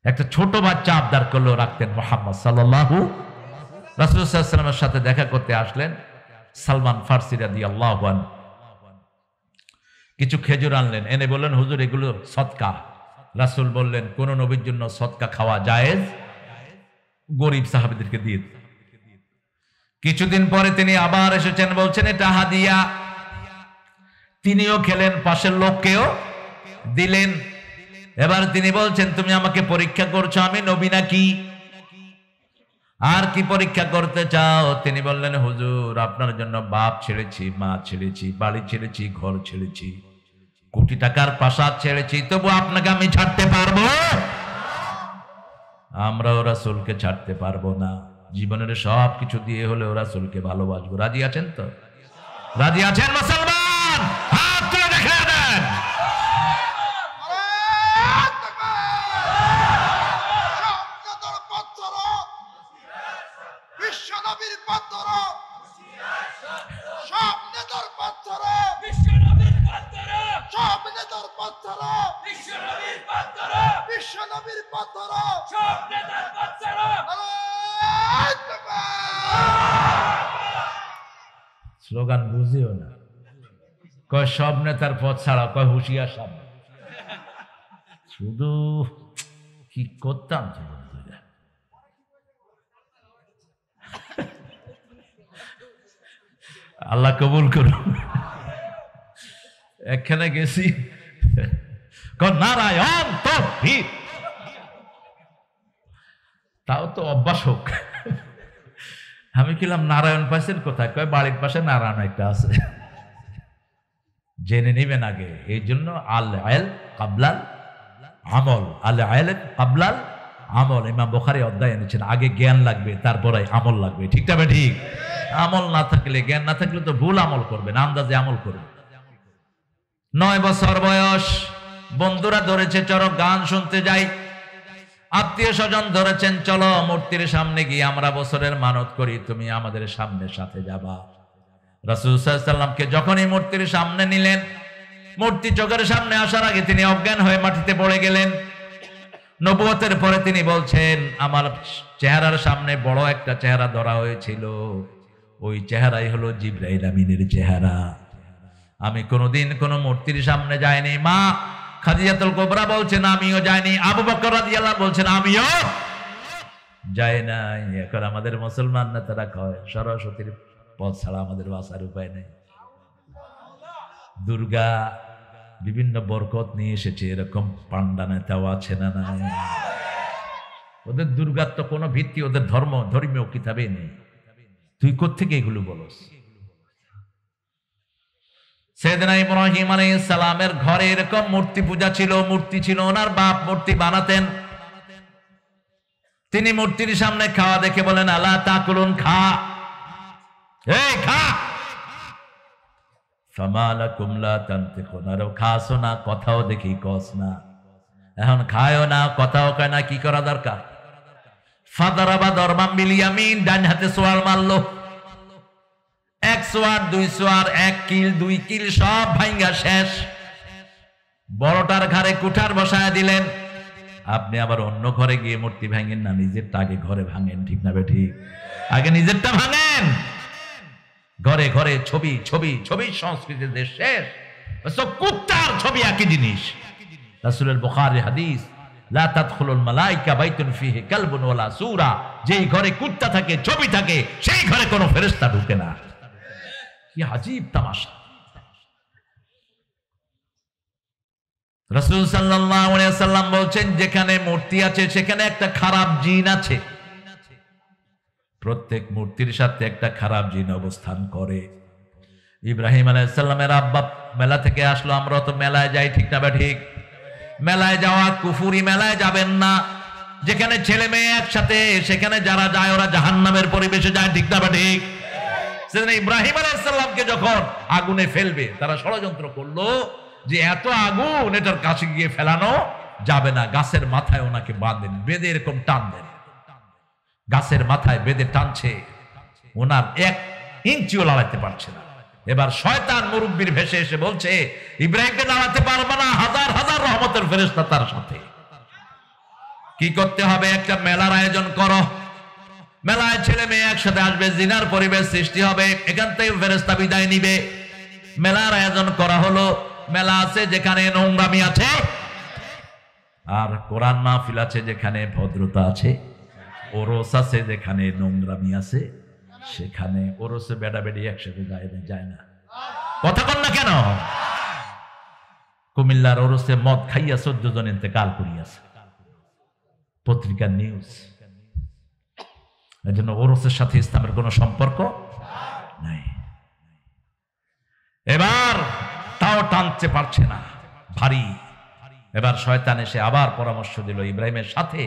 Speaker 1: একটা ছোট বাচ্চা আবদার করলেও রাখতেন মুহাম্মদ সাল্লাল্লাহু। রাসূল সাল্লাল্লাহু আলাইহি ওয়াসাল্লামের সাথে দেখা করতে আসলেন সালমান ফারসি রাদিয়াল্লাহু আনহু। কিছু খেজুর আনলেন, এনে বললেন হুজুর এগুলো সদকা। রাসূল বললেন কোন নবীর জন্য সদকা খাওয়া জায়েজ, গরিব সাহাবীদেরকে দিয়ে দিন। কিছুদিন পরে তিনি আবার এসেছেন, বলছেন এটা হাদিয়া। তিনিও খেলেন, পাশের লোককেও দিলেন। এবার তিনি বলছেন তুমি আমাকে পরীক্ষা করছো, আমি নবী নাকি? আর কি পরীক্ষা করতে চাও? তিনি বললেন হুজুর আপনার জন্য বাপ ছেড়েছি, মা ছেড়েছি, বাড়ি ছেড়েছি, ঘর ছেড়েছি, কোটি টাকার প্রাসাদ ছেড়েছি, তবু আপনাকে আমি ছাড়তে পারবো? আমরাও রাসূলকে ছাড়তে পারবো না। জীবনের সব কিছু দিয়ে হলেও রাসূলকে ভালোবাসবো। রাজি আছেন তো? রাজি আছেন মুসলমান? হাত তুলে দেখা দেন। স্লোগান বুঝিও না, কয় সব নেতার পথ ছাড়া, কয় হুঁশিয়ার সামনে। শুধু কি করতাম আল্লাহ কবুল করুন। এখানে গেছি নারায়ণ তাওহীদ, তাও তো অভ্যাস হোক। আমি কিলাম নারায়ণ পাইছেন কোথায়? কয় বাড়ির পাশে নারায়ণ একটা আছে, জেনে নেবেন আগে। এই জন্য আল ইলম কাবলাল আমল, আল ইলম কাবলাল আমল। ইমাম বুখারী অধ্যায় এনেছেন, আগে জ্ঞান লাগবে তারপরে আমল লাগবে। ঠিক তবে ঠিক, আমল না থাকলে, জ্ঞান না থাকলে তো ভুল আমল করবেন, আন্দাজে আমল করবেন। 9 বছর বয়স, বন্ধুরা ধরেছে চলো গান শুনতে যাই, আত্মীয় স্বজন ধরেছেন চলো মূর্তির সামনে গিয়ে আমরা বছরের মানত করি, তুমি আমাদের সামনে সাথে যাবা। রাসূল সাল্লাল্লাহু আলাইহি ওয়াসাল্লামকে যখনই মূর্তির সামনে নিলেন, মূর্তি চোখের সামনে আসার আগে তিনি অজ্ঞান হয়ে মাটিতে পড়ে গেলেন। নবুয়তের পরে তিনি বলছেন আমার চেহারার সামনে বড় একটা চেহারা ধরা হয়েছিল, ওই চেহারাই হলো জিবরাইল আমিনের চেহারা। আমি কোনোদিন কোনো মূর্তির সামনে যাইনি। মা খাদিজাতুল কুবরা বলছেন আমিও যাইনি। আবু বকর রাদিয়াল্লাহু বলছেন আমিও যাই নাই। এখন আমাদের মুসলমান নেতারা কয় সরস্বতীর পথ ছাড়া আমাদের বাঁচার উপায় নেই। দুর্গা বিভিন্ন বরকত নিয়ে এসেছে, এরকম পান্ডা নেতাও আছে না নাই? ওদের দুর্গার তো কোনো ভিত্তি ওদের ধর্মীয় কিতাবে নেই। তুই কোত্থেকে এগুলো বলস? সাইয়েদনা ইব্রাহিম আলাইহিস সালামের ঘরে এরকম মূর্তি পূজা ছিল, মূর্তি ছিল, ওনার বাপ মূর্তি বানাতেন। তিনি মূর্তির সামনে খাওয়া দেখে বলেন আলা তাকুলুন, খা, এই খা। ফামালাকুম লা তানতিকুন, আর খাসো না, কথাও দেখি কস না। এখন খায়ও না, কথাও কয় না, কি করা দরকার? ফাদারাবা দরবাম বিল ইয়ামিন, ডান হাতে সোয়ার মারলো। 1 সোয়ার 2 সোয়ার, 1 কিল 2 কিল সব ভাঙ্গা শেষ। বড়টার ঘরে কুঠার বসায় দিলেন। আপনি আবার অন্য ঘরে গিয়ে মূর্তি ভাঙেন না, নিজেরটা আগে ঘরে ভাঙেন। ঠিক না ঠিক? আগে নিজেরটা ভাঙেন। ঘরে ঘরে ছবি ছবি ছবি, সংস্কৃতির দেশ শেষ। সব কুত্তার ছবি একই জিনিস। রাসূলের বুখারী হাদিস, লা তাদখুলুল মালায়েকা বাইতুন ফিহি কালবুন ওয়ালা সূরা, যেই ঘরে কুত্তা থাকে, ছবি থাকে, সেই ঘরে কোনো ফেরেশতা ঢুকে না। কি আজীব তামাশা। রাসূল সাল্লাল্লাহু আলাইহি ওয়াসাল্লাম বলছেন যেখানে মূর্তি আছে সেখানে একটা খারাপ জিন আছে। প্রত্যেক মূর্তির সাথে একটা খারাপ জিন অবস্থান করে। ইব্রাহিম আলাইহিস সালামের আব্বা মেলা থেকে আসলো, আমরা তো মেলায় যাই, ঠিক না ঠিক? মেলায় যাওয়া কুফুরি, মেলায় যাবেন না। যেখানে ছেলে মেয়ে একসাথে, সেখানে যারা যায় ওরা জাহান্নামের পরিবেশে যায়, ঠিক না ঠিক? সেদিন ইব্রাহিম আলাইহিস সালামকে যখন আগুনে ফেলবে, তারা ষড়যন্ত্র করলো যে এত আগুন, এটার কাছে গিয়ে ফেলানো যাবে না, গাছের মাথায় ওনাকে বাঁধেন, বেঁধে এরকম টান দেন। গাছের মাথায় বেঁধে টানছে, ওনার 1 ইঞ্চিও লড়াইতে পারছে না। এবার শয়তান মুরব্বির ভেসে এসে বলছে, ইব্রাহিমকে দাঁড়াতে পারবে না, হাজার হাজার রহমতের ফেরেশতা তার সাথে। কি করতে হবে? একটা মেলার আয়োজন করো, মেলায় ছেলে মেয়ে একসাথে আসবে, জিনার পরিবেশ সৃষ্টি হবে, এখান থেকে ফেরেশতা বিদায় নিবে। মেলার আয়োজন করা হলো। মেলা আছে যেখানে নোংরামি আছে, আর কোরআন মাহফিল আছে যেখানে ভদ্রতা আছে, ওরস আছে যেখানে নোংরামি আছে, সেখানে ওরসে বেড়াবেড়ি একসাথে যায় না। কথা কন না কেন? কুমিল্লার ওরসে মদ খাইয়া 14 জন ইন্তেকাল করিয়াছে, পত্রিকার নিউজ। এই জন্য ওরসের সাথে ইসলামের কোনো সম্পর্ক নাই। এবার তাও টানতে পারছে না, ভারী। এবার শয়তান এসে আবার পরামর্শ দিল, ইব্রাহিমের সাথে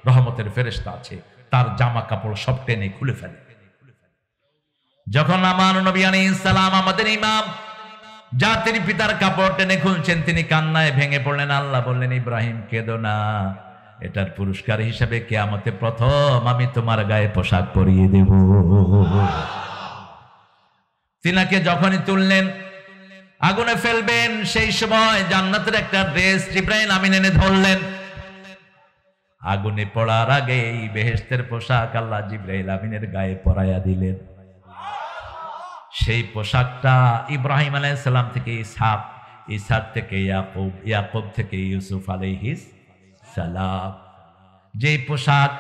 Speaker 1: রহমতের ফেরেশতা আছে, তার জামা কাপড় সব টেনে খুলে ফেলে। যখন আমার নবী আলাইহিস সালাম, আমাদের ইমাম, জাতির পিতার কাপড় টেনে খুলছেন, তিনি কান্নায় ভেঙে পড়লেন। আল্লাহ বললেন, ইব্রাহিম কেঁদো না, এটার পুরস্কার হিসেবে কিয়ামতে প্রথম আমি তোমার গায়ে পোশাক পরিয়ে দেব। তিনাকে যখনই তুললেন, আগুনে ফেলবেন, সেই সময় জান্নাতের একটা ড্রেস জিবরাইল আমিন এনে ধরলেন। আগুনে পড়ার আগে এই বেহেশতের পোশাক আল্লাহ জিবরাইল আমিনের গায়ে পরাইয়া দিলেন। সেই পোশাকটা ইব্রাহিম আলাইহিস সালাম থেকে ইসহাক, ইসহাক থেকে ইয়াকুব, ইয়াকুব থেকে ইউসুফ আলাইহিস সালাম। যে পোশাক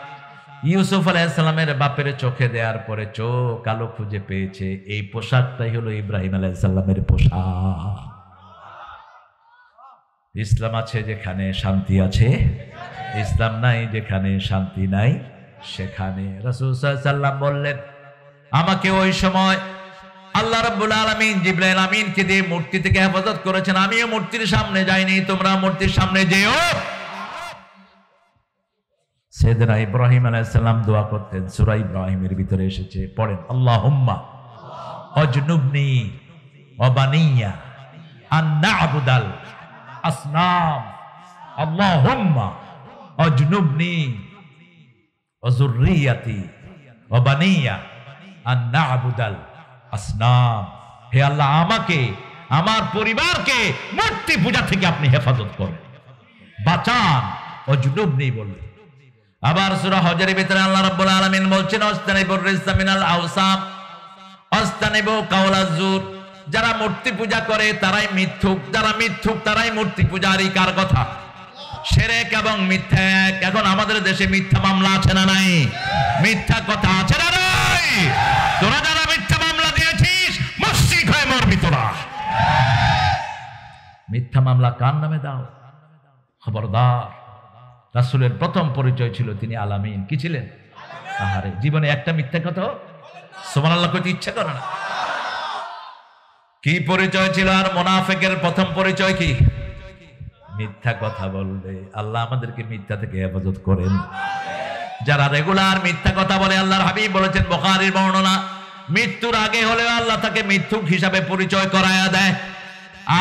Speaker 1: ইউসুফ আলাইহিস সালামের বাপের চোখে দেওয়ার পরে চোখ আলো খুঁজে পেয়েছে, এই পোশাকটাই হলো ইব্রাহিম আলাইহিস সালামের পোশাক। ইসলাম আছে যেখানে শান্তি আছে, ইসলাম নাই যেখানে শান্তি নাই, সেখানে রাসূল সাল্লাল্লাহু আলাইহি ওয়াসাল্লাম বললেন, আমাকে ওই সময় আল্লাহ রাব্বুল আলামিন জিবরাইল আমিনকে দিয়ে মূর্তি থেকে হেফাজত করেছেন, আমিও মূর্তির সামনে যাইনি, তোমরা মূর্তির সামনে যেও। সাইয়েদনা ইব্রাহিম আলাইহিস সালাম দোয়া করতেন, সূরা ইব্রাহিমের ভিতরে এসেছে, পড়েন, আল্লাহুম্মা আজনুবনি ওয়া বানিয়া আন না'বুদাল আসনাম, আল্লাহুম্মা আজনুবনি ওয়া যুররিয়াতি ওয়া বানিয়া আন না'বুদাল আসনাম। হে আল্লাহ, আমাকে, আমার পরিবারকে মূর্তি পূজা থেকে আপনি হেফাজত করেন, বাঁচান। আজনুবনি বললেন। আবার সূরা হজরের ভিতরে আল্লাহ রাব্বুল আলামিন বলছেন, আস্তানিবুর রিজসা মিনাল আওসাম আস্তানিবু কাওলাজ জুর। যারা মূর্তি পূজা করে তারাই মিথ্যুক, যারা মিথ্যুক তারাই মূর্তি পূজারী। কার কথা? শিরক এবং মিথ্যা এক। এখন আমাদের দেশে মিথ্যা মামলা আছে না নাই? মিথ্যা কথা আছে না নাই? তোরা যারা মিথ্যা মামলা দিয়েছিস, মুশরিক হয়ে মরবি তোরা। মিথ্যা মামলা কার নামে দাও? খবরদার। রাসূলের প্রথম পরিচয় ছিল তিনি আলামিন। কি ছিলেন? আহারে, জীবনে একটা মিথ্যা কথা সুবহানাল্লাহ কইতে ইচ্ছা করে না। কি পরিচয় ছিল? আর মুনাফিকের প্রথম পরিচয় কি? মিথ্যা কথা বলবে। আল্লাহ আমাদেরকে মিথ্যা থেকে হেফাজত করেন। যারা রেগুলার মিথ্যা কথা বলে, আল্লাহর হাবিব বলেছেন, বুখারীর বর্ণনা, মৃত্যুর আগে হলেও আল্লাহ তাকে মিথ্যুক হিসাবে পরিচয় করায়া দেয়।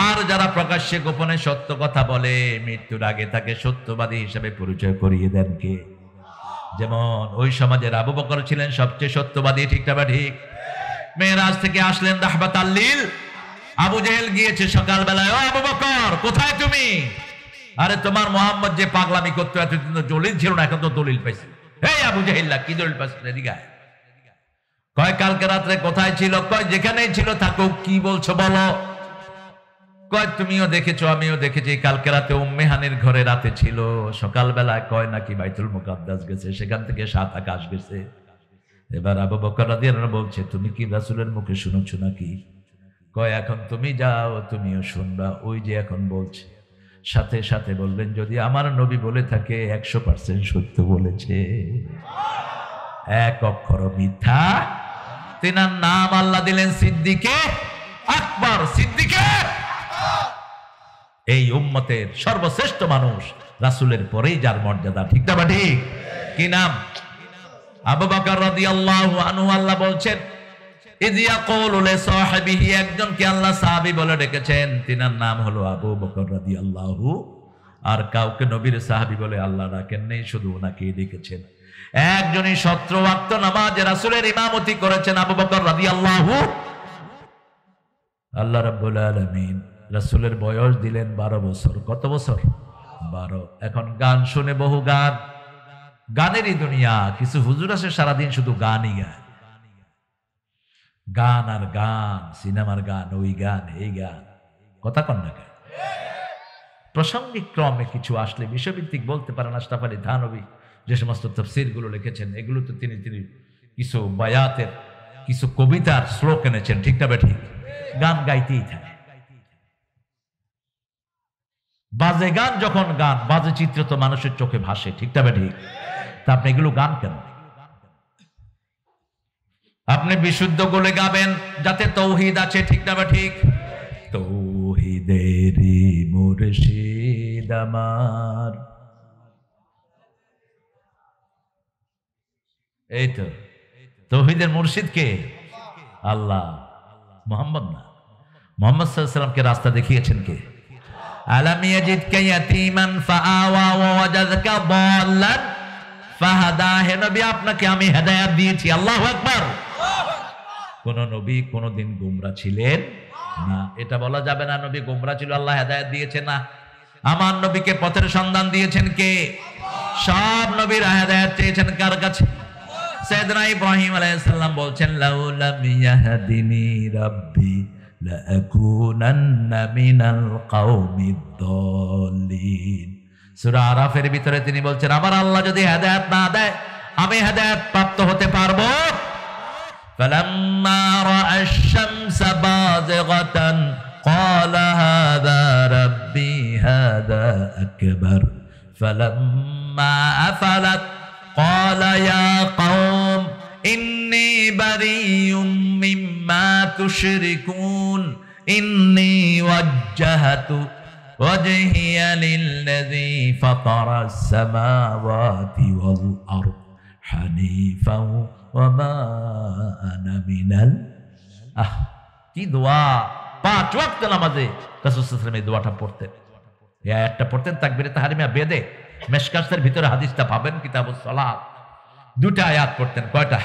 Speaker 1: আর যারা প্রকাশ্যে গোপনে সত্য কথা বলে, মৃত্যুর আগে তাকে সত্যবাদী হিসাবে পরিচয় করিয়ে দেন কে? যেমন ওই সমাজের আবু বকর ছিলেন সবচেয়ে সত্যবাদী, ঠিক না ঠিক? মেরাজ থেকে আসলেন রাহমাতাল লিল। আবু জেহেল গিয়েছে সকালবেলায়, ও আবু বকর কোথায় তুমি? আরে তোমার মোহাম্মদ যে পাগলামি করতে, এতদিন তো দলিল ছিল না, এখন তো দলিল পাইছে। এই আবু জেহেল্লা, কি দলিল পাইছে? এদিকে কয়, কালকে রাত্রে কোথায় ছিল? কয় যেখানেই ছিল থাকুক। কি বলছো বলো? কয় তুমিও দেখেছো, আমিও দেখেছি, কালকে রাতে উম্মে হানির ঘরে রাতে ছিল, সকালবেলায় কয় নাকি বাইতুল মুকাদ্দাস গেছে, সেখান থেকে 7 আকাশ গেছে। এবার আবু বকর রাদিয়াল্লাহু আনহু বলছে, তুমি কি রাসূলের মুখে শুনেছো নাকি? কয় এখন তুমি যাও, তুমিও শুনবা। ওই যে এখন বলছে, সাথে সাথে বললেন, যদি আমার নবী বলে থাকে 100% সত্য বলেছে, এক অক্ষর মিথ্যা। তিনার নাম আল্লাহ দিলেন সিদ্দিকে আকবর। সিদ্দিকে এই উম্মতের সর্বশ্রেষ্ঠ মানুষ, রাসূলের পরেই যার মর্যাদা, ঠিক না ঠিক? কি নাম? আবু বকর রাদিয়াল্লাহু আনহু। আল্লাহ বলছেন, ইয ইয়াকুলু লিসাহিবিহি, একজনকে আল্লাহ সাহাবী বলে ডেকেছেন, তিনার নাম হলো আবু বকর রাদিয়াল্লাহু। আর কাউকে নবীর সাহাবী বলে আল্লাহ ডাকেন নেই, শুধু ওনাকেই ডেকেছেন। একজনই 17 ওয়াক্ত নামাজে রাসূলের ইমামতি করেছেন, আবু বকর রাদিয়াল্লাহু। আল্লাহ রাব্বুল আলামিন রাসূলের বয়স দিলেন 12 বছর। কত বছর? 12। এখন গান শুনে বহু গান, গানেরই দুনিয়া। কিছু হুজুর আছে সারাদিন শুধু গানই গায়, গান আর গান, সিনেমার গান, ওই গান এই গান, কথা কন না কেন? প্রসঙ্গিক ক্রমে কিছু আসলে বিষয়ভিত্তিক বলতে পারেন। আশরাফ আলী থানভী যে সমস্ত তাফসীর গুলো লিখেছেন, এগুলো তো তিনি কিছু বায়াতের, কিছু কবিতার শ্লোক এনেছেন, ঠিক না ঠিক? গান গাইতেই থাকে। বাজে গান যখন গান, বাজে চিত্র তো মানুষের চোখে ভাসে, ঠিক না ঠিক? তা আপনি এগুলো গান কেন? আপনি বিশুদ্ধ বলে গাবেন যাতে তৌহিদ আছে, ঠিক না ঠিক? তৌহিদেরই মুর্শিদ আমার, এই তো তৌহিদের মুর্শিদ কে? আল্লাহ। মুহাম্মদ না, মুহাম্মদ সাল্লাল্লাহু আলাইহি ওয়াসাল্লামকে রাস্তা দেখিয়েছেন কে? আলাম ইয়াজিদকা ইয়াতীমান ফাআওয়া ওয়া ওয়াজাদকা দাল্লান ফাহাদা। হে নবী, আপনাকে আমি হেদায়েত দিয়েছি। আল্লাহু আকবার। কোন নবী কোনদিন গোমরা ছিলেন না, এটা বলা যাবে না নবী গোমরা ছিল, আল্লাহ হেদায়েত দিয়েছে না। আমার নবীকে পথের সন্ধান দিয়েছেন কে? সব নবীরা হেদায়েত চেয়েছেন কার কাছে? সাইয়েদনা ইব্রাহিম আলাইহিস সালাম বলছেন, লাউলাম ইয়াহদিনি রাব্বি লাআকুনান্না মিনাল কওমিদ দাল্লিন। সূরা আরাফের ভিতরে তিনি বলছেন, আমার আল্লাহ যদি হেদায়েত না দেয় আমি হেদায়েত প্রাপ্ত হতে পারবো। فلما رأى الشمس بازغة قال هذا ربي هذا أكبر فلما أفلت قال يا قوم إني بريء مما تشركون إني وجهت وجهي للذي فطر السماوات والأرض حنيفا وما أنا من কি দোয়া! 5 ওয়াক্ত নামাজে রাসূল সাল্লাল্লাহু আলাইহি ওয়াসাল্লাম এই দোয়াটা পড়তেন। এই আয়াতটা পড়তেন তাকবীরে তাহরিমা বেদে। মিশকাতের ভিতরে হাদিসটা পাবেন, কিতাবুস সালাত। দুটা আয়াত পড়তেন। কয়টা?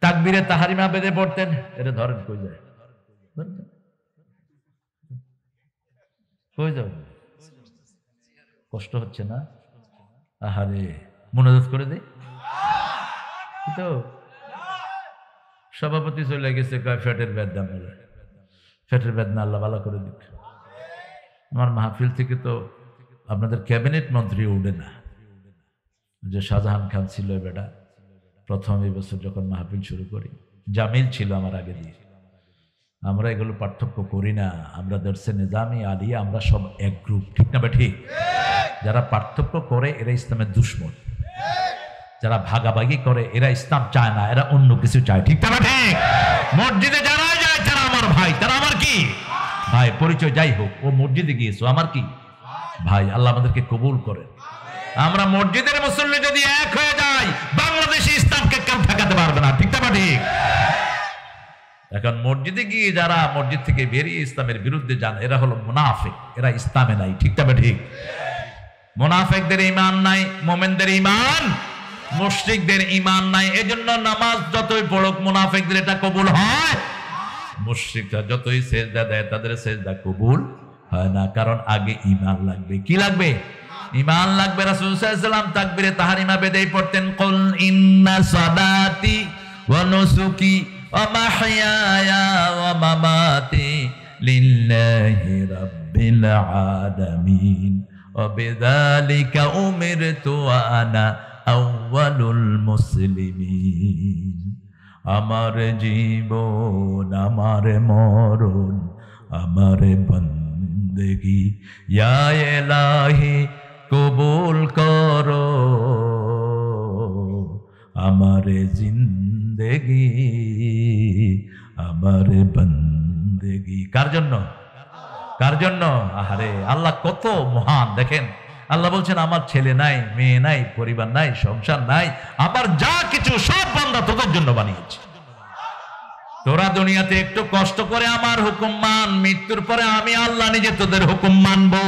Speaker 1: তাকবীরে তাহরিমা বেদে পড়তেন। এটা ধরেন কই যায়? কই যাবে? কষ্ট হচ্ছে না? আহারে, মুনাজাত করে দে। তো সভাপতি চলে গেছে, কয় ফ্যাটের বেদনা মেলে। ফ্যাটের বেদনা আল্লাহ ভালো করে দিক। আমার মাহফিল থেকে তো আপনাদের ক্যাবিনেট মন্ত্রী উঠে না। যে শাহজাহান খান ছিল বেটা, প্রথম এই বছর যখন মাহফিল শুরু করি, জামিল ছিল আমার আগে দিয়ে। আমরা এগুলো পার্থক্য করি না। আমরা দর্শে নিজামি আলিয়া, আমরা সব এক গ্রুপ, ঠিক না ঠিক? যারা পার্থক্য করে এরা ইসলামের দুশ্মন। যারা ভাগাভাগি করে এরা ইসলাম চায় না, এরা অন্য কিছু চায়, ঠিক না ঠিক? মসজিদে যারা যায় তারা আমার ভাই, তারা আমার কি ভাই? পরিচয় যাই হোক, ও মসজিদে গিয়েছো, আমার কি ভাই? আল্লাহ আমাদেরকে কবুল করে। আমরা মসজিদের মুসল্লি যদি এক হয়ে যাই, বাংলাদেশে ইসলামকে কেউ ঠেকাতে পারবে না, ঠিক না ঠিক? এখন মসজিদে গিয়ে যারা মসজিদ থেকে বেরিয়ে ইসলামের বিরুদ্ধে যান, এরা হলো মুনাফিক, এরা ইসলামে নাই, ঠিক না ঠিক? মুনাফিকদের ঈমান নাই, মুমিনদের ঈমান, মুশরিকদের ঈমান নাই। এজন্য নামাজ যতই পড়ুক মুনাফিকদের এটা কবুল হয়, মুশরিকরা যতই সেজদা দেয় তাদের সেজদা কবুল হয় না। কারণ আগে ঈমান লাগবে। কি লাগবে? ঈমান লাগবে। রাসূল সাল্লাল্লাহু আলাইহি ওয়াসাল্লাম তাকবীরে তাহরিমা বেদেই পড়তেন, কুল ইন্না সালাতি ওয়া নুসুকি ওয়া মাহইয়ায়া ওয়া মামাতি লিল্লাহি রাব্বিল আলামিন ওয়া বিযালিকা উমিরতু ওয়া আনা আউয়ালুল মুসলিমিন। আমার জীবন, আমার মরণ, আমার বন্দেগী ইয়া ইলাহি কবুল করো, আমার জিন্দেগি, আমার বন্দেগী। কার জন্য? কার জন্য? আহারে, আল্লাহ কত মহান দেখেন। আল্লাহ বলছেন, আমার ছেলে নাই, মেয়ে নাই, পরিবার নাই, সংসার নাই, আমার যা কিছু সব বান্দা তোদের জন্য বানিয়েছে। তোরা দুনিয়াতে একটু কষ্ট করে আমার হুকুম মান, মৃত্যুর পরে আমি আল্লাহ নিজে তোদের হুকুম মানবো।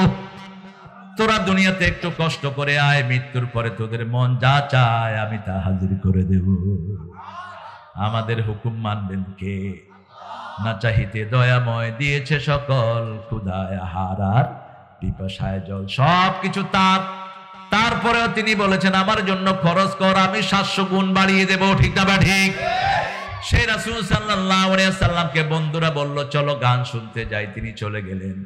Speaker 1: তোরা দুনিয়াতে একটু কষ্ট করে আয়, মৃত্যুর পরে তোদের মন যা চায় আমি তা হাজির করে দেব। আমাদের হুকুম মানবেন কে? না চাহিতে দয়াময় দিয়েছে সকল, ক্ষুধায় আহার আর পিপাসায় জল, সবকিছু তার। তারপরেও তিনি বলেছেন আমার জন্য খরচ কর, আমি 700 গুণ বাড়িয়ে দেব। ঠিক না ঠিক? সেই রাসূল সাল্লাল্লাহু আলাইহি সাল্লামকে বন্ধুরা বলল চলো গান শুনতে যাই, তিনি চলে গেলেন।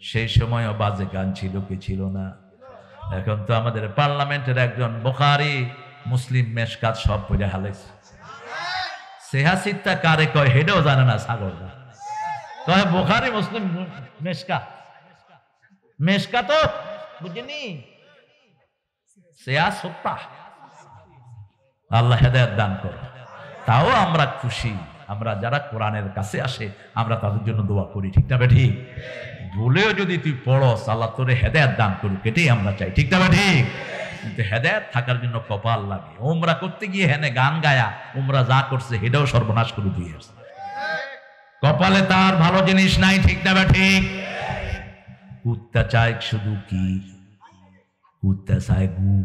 Speaker 1: সেই সময়ও বাজে গান ছিল কি ছিল না? এখন তো আমাদের পার্লামেন্টের একজন বুখারী মুসলিম মেশকাত সব পড়ে হালাইছে। সেহাসিত্তা কারে কয় হেডেও জানে না ছাগলরা, কয় বুখারী মুসলিম মেশকাত, মেশকাত তো বুঝিনি সেহাসত্তা। আল্লাহ হেদায়েত দান করো। তাও আমরা খুশি, আমরা যারা কোরআনের কাছে আসে আমরা তাদের জন্য দোয়া করি। ঠিক না ঠিক? বলেও যদি তুই পড়স আল্লাহ তোরে হেদায়েত দান করুক, এটাই আমরা চাই। ঠিক না ঠিক? কিন্তু হেদায়েত থাকার জন্য কপাল লাগে। উমরা করতে গিয়ে হেনে গান গায়া উমরা যা করছে হেটাও সর্বনাশ করে দিয়ে আসছে। কপালে তার ভালো জিনিস নাই। ঠিক না ঠিক? কুত্তা চায় শুধু কি? কুত্তা চায় গু।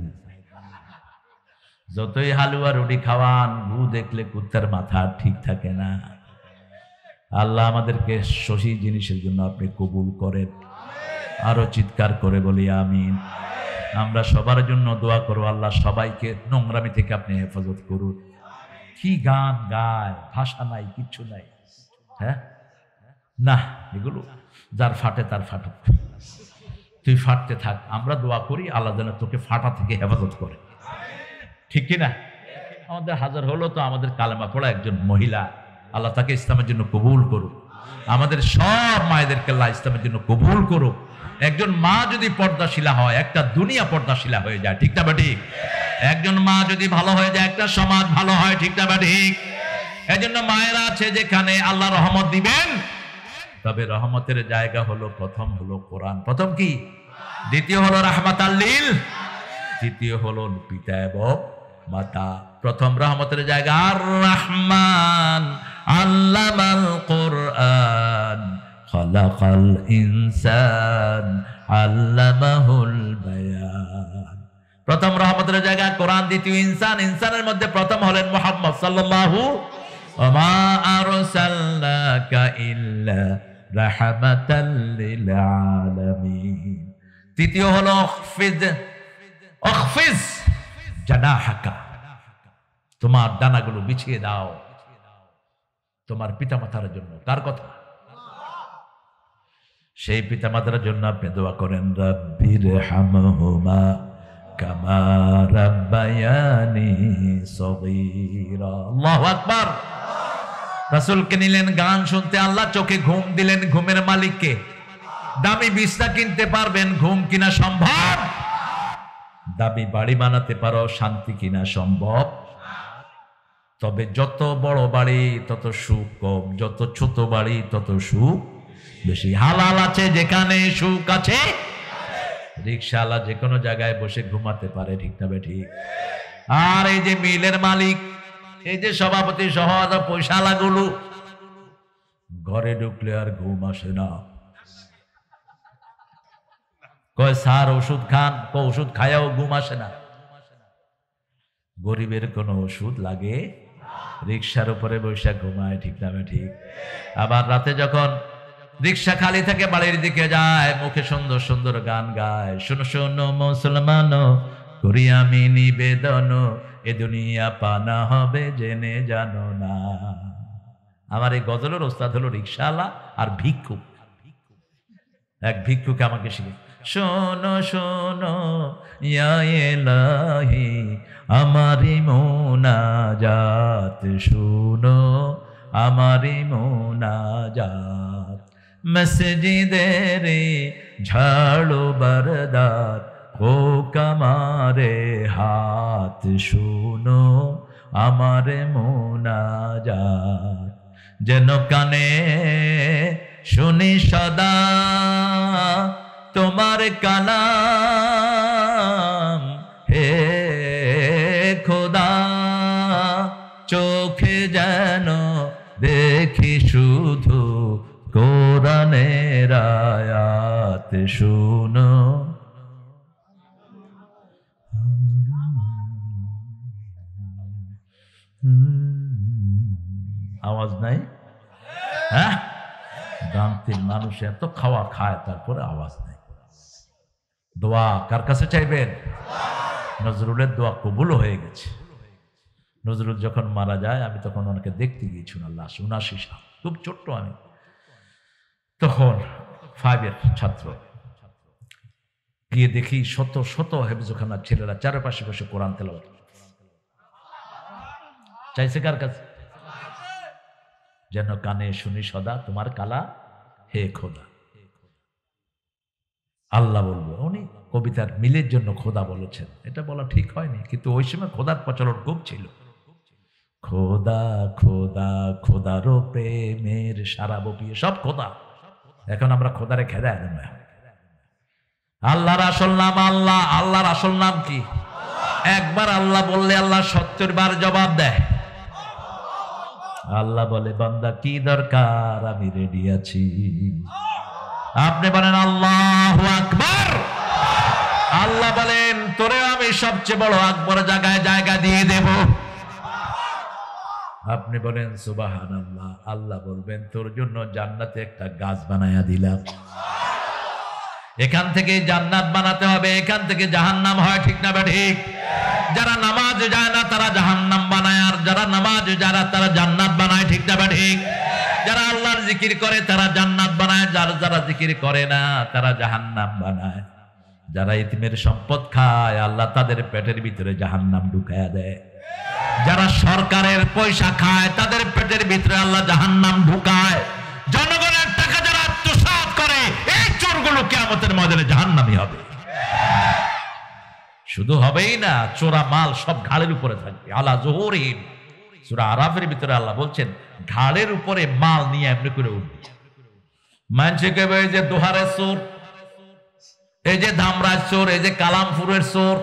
Speaker 1: যতই হালুয়া রুটি খাওয়ান, গু দেখলে কুত্তার মাথা ঠিক থাকে না। আল্লাহ আমাদেরকে সহি জিনিসের জন্য আপনি কবুল করেন। আরো চিৎকার করে বলি আমিন। আমরা সবার জন্য দোয়া করব, আল্লাহ সবাইকে নোংরামি থেকে আপনি হেফাজত করুন। কি গান গায়, ভাষা নাই, কিচ্ছু নাই। হ্যাঁ না, এগুলো যার ফাটে তার ফাটুক, তুই ফাটতে থাক। আমরা দোয়া করি আল্লাহ যেন তোকে ফাটা থেকে হেফাজত করে। ঠিক কিনা? আমাদের হাজার হলো তো আমাদের কালেমা পড়া একজন মহিলা, আল্লাহ তাকে ইসলামের জন্য কবুল করুক। আমাদের সব মায়েদেরকে আল্লাহ ইসলামের জন্য কবুল করুক। একজন মা যদি পর্দাশীলা হয়, একটা দুনিয়া পর্দাশীলা হয়ে যায়। ঠিক না ঠিক? একজন মা যদি ভালো হয়ে যায়, একটা সমাজ ভালো হয়। ঠিক না ঠিক? এজন্য মায়েরা আছে যেখানে আল্লাহ রহমত দিবেন, তবে রহমতের জায়গা হলো প্রথম হলো কোরআন। প্রথম কি? দ্বিতীয় হলো রাহমাতাল লিল, তৃতীয় হলো পিতা এবং মাতা। প্রথম রহমতের জায়গা আর রহমান আল্লামাল কোরআন খালাকাল ইনসান আল্লামাহুল বায়ান। প্রথম রহমতের জায়গা কোরআন, দ্বিতীয় ইনসান। ইনসানের মধ্যে প্রথম হলেন মুহাম্মদ সাল্লাল্লাহু ওয়া আরসালনাকা ইল্লা রাহমাতাল লিল আলামিন। তৃতীয় হলো আখফিজ জানাহাকা, তোমার ডানাগুলো বিছিয়ে দাও তোমার পিতামাতার জন্য। কার কথা? সেই পিতামাতার জন্য আপনি দোয়া করেন রাব্বিরহামহুমা কামা রাব্বায়ানি সগীরা। আল্লাহু আকবার। রাসূলকে নিলেন গান শুনতে, আল্লাহ চোখে ঘুম দিলেন। ঘুমের মালিককে? দামি বিছনা কিনতে পারবেন, ঘুম কিনা সম্ভব? দামি বাড়ি বানাতে পারো, শান্তি কিনা সম্ভব? তবে যত বড় বাড়ি তত সুখ কম, যত ছোট বাড়ি তত সুখ বেশি। হালাল আছে যেখানে সুখ আছে। রিকশাওয়ালা যে কোনো জায়গায় বসে ঘুমাতে পারে। ঠিক না ঠিক? আর এই যে মিলের মালিক, এই যে সভাপতি সহ পয়সাওয়ালাগুলো, ঘরে ঢুকলে আর ঘুম আসে না। কয় স্যার ওষুধ খান, ওষুধ খায়াও ঘুম আসে না। গরিবের কোনো ওষুধ লাগে? রিকশার উপরে বৈশাখ ঘুমায়। ঠিক না ঠিক? আবার রাতে যখন রিকশা খালি থাকে বাড়ির দিকে যায়, মুখে সুন্দর সুন্দর গান গায়। শোনো শোনো মুসলমান, করি আমি নিবেদন, এ দুনিয়া পানা হবে জেনে জানো না। আমার এই গজলের ওস্তাদ হলো রিকশাওয়ালা আর ভিক্ষুক। এক ভিক্ষুক আমাকে শিখে, শোনো শোনো ইয়া ইলাহি আমারি মুনাজাত, শোনো আমারি মুনাজাত, মসজিদের ঝাড়ু বরদার হোক আমারে হাত, শোনো আমার মুনাজাত, যেন কানে শুনি সদা তোমার কালাম, হে খোদা চোখে যেন দে কোরআনের আয়াত শুনো। আওয়াজ নাই? হ্যাঁ, দান্তির মানুষ এত খাওয়া খায় তারপরে আওয়াজ নাই। দোয়া কার কাছে চাইবেন? নজরুলের দোয়া কবুল হয়ে গেছে। নজরুল যখন মারা যায় আমি তখন ওনাকে দেখতে গিয়েছিলাম, লাশ ৭৯ সাল, খুব ছোট্ট আমি তখন 5-এর ছাত্র। গিয়ে দেখি শত শত হেফজখানার ছেলেরা চারপাশে বসে কোরআন তেলাওয়াত চাইছে কার কাছে? যেন কানে শুনি সদা তোমার কালা হে খোদা। আল্লাহ বলবো, উনি কবিতার মিলের জন্য খোদা বলেছেন, এটা বলা ঠিক হয়নি, কিন্তু ওই সময় খোদার প্রচলন খুব ছিল। খোদা খোদা খোদারও প্রেমের সারা বপিয়ে সব খোদা। এখন আমরা খোদারে খেদা দেব। আল্লাহর আসল নাম আল্লাহ। আল্লাহর আসল নাম কি? একবার আল্লাহ বললে আল্লাহ ৭০ বার জবাব দেয়। আল্লাহ বলে, বান্দা কি দরকার, আমি রেডি আছি। আপনি বলেন আল্লাহু আকবার। আল্লাহ বলেন, তোরে আমি সবচেয়ে বড় আকবর জায়গায় জায়গা দিয়ে দেব। আপনি বলেন সুবহানাল্লাহ। আল্লাহ বলবেন, তোর জন্য জান্নাতে একটা গাছ বানায়া দিলাম। এখান থেকে জান্নাত বানাতে হবে, এখান থেকে জাহান্নাম হয়, ঠিক না ঠিক? যারা নামাজ যায় না তারা জাহান্নাম বানায়, আর যারা নামাজ যায় না তারা জান্নাত বানায়, ঠিক না ঠিক? যারা আল্লাহর জিকির করে তারা জান্নাত বানায়, যারা জিকির করে না তারা জাহান্নাম বানায়। যারা ইতিমের সম্পদ খায় আল্লাহ তাদের পেটের ভিতরে জাহান্নাম ঢুকায়া দেয়। যারা সরকারের পয়সা খায় তাদের পেটের ভিতরে আল্লাহ জাহান্নাম ঢুকায়। জনগণের টাকা যারা আত্মসাৎ করে এই চোরগুলো কিয়ামতের ময়দানে জাহান্নামী হবে। শুধু হবেই না, চোরা মাল সব ঘাড়ের উপরে থাকবে। আলা জোহরিম, সূরা আরাফের ভিতরে আল্লাহ বলছেন ঘাড়ের উপরে মাল নিয়ে এমনি করে উঠবে। মানছে কেবে এই যে দোহারের চোর, এই যে ধামরাজ চোর, এই যে কালামপুরের চোর।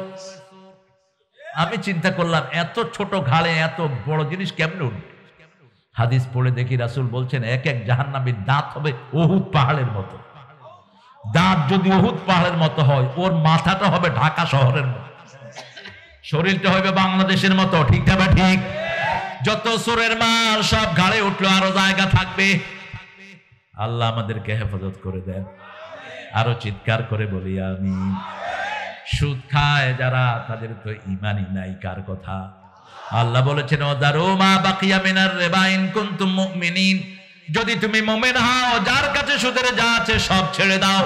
Speaker 1: আমি চিন্তা করলাম এত ছোট ঘাড়ে এত বড় জিনিস কেমনে উঠবে? হাদিস পড়ে দেখি রাসূল বলছেন এক এক জাহান্নামীর দাঁত হবে উহুদ পাহাড়ের মতো। দাঁত যদি উহুদ পাহাড়ের মতো হয়, ওর মাথাটা হবে ঢাকা শহরের মতো, শরীরটা হবে বাংলাদেশের মতো, ঠিক না ঠিক? যত চোরের মাল সব ঘাড়ে উঠলো, আরো জায়গা থাকবে। আল্লাহ আমাদেরকে হেফাজত করে দেন। আরো চিৎকার করে বলি আমি। সুদ খায় যারা, তাদের তো ঈমানই নাই, কার কথা? আল্লাহ বলেছেন ওয়াদারু মা বাকিয়া মিনার রিবা ইন কুনতুম মুমিনিন, যদি তুমি মুমিন হও যার কাছে সুদের যা আছে সব ছেড়ে দাও।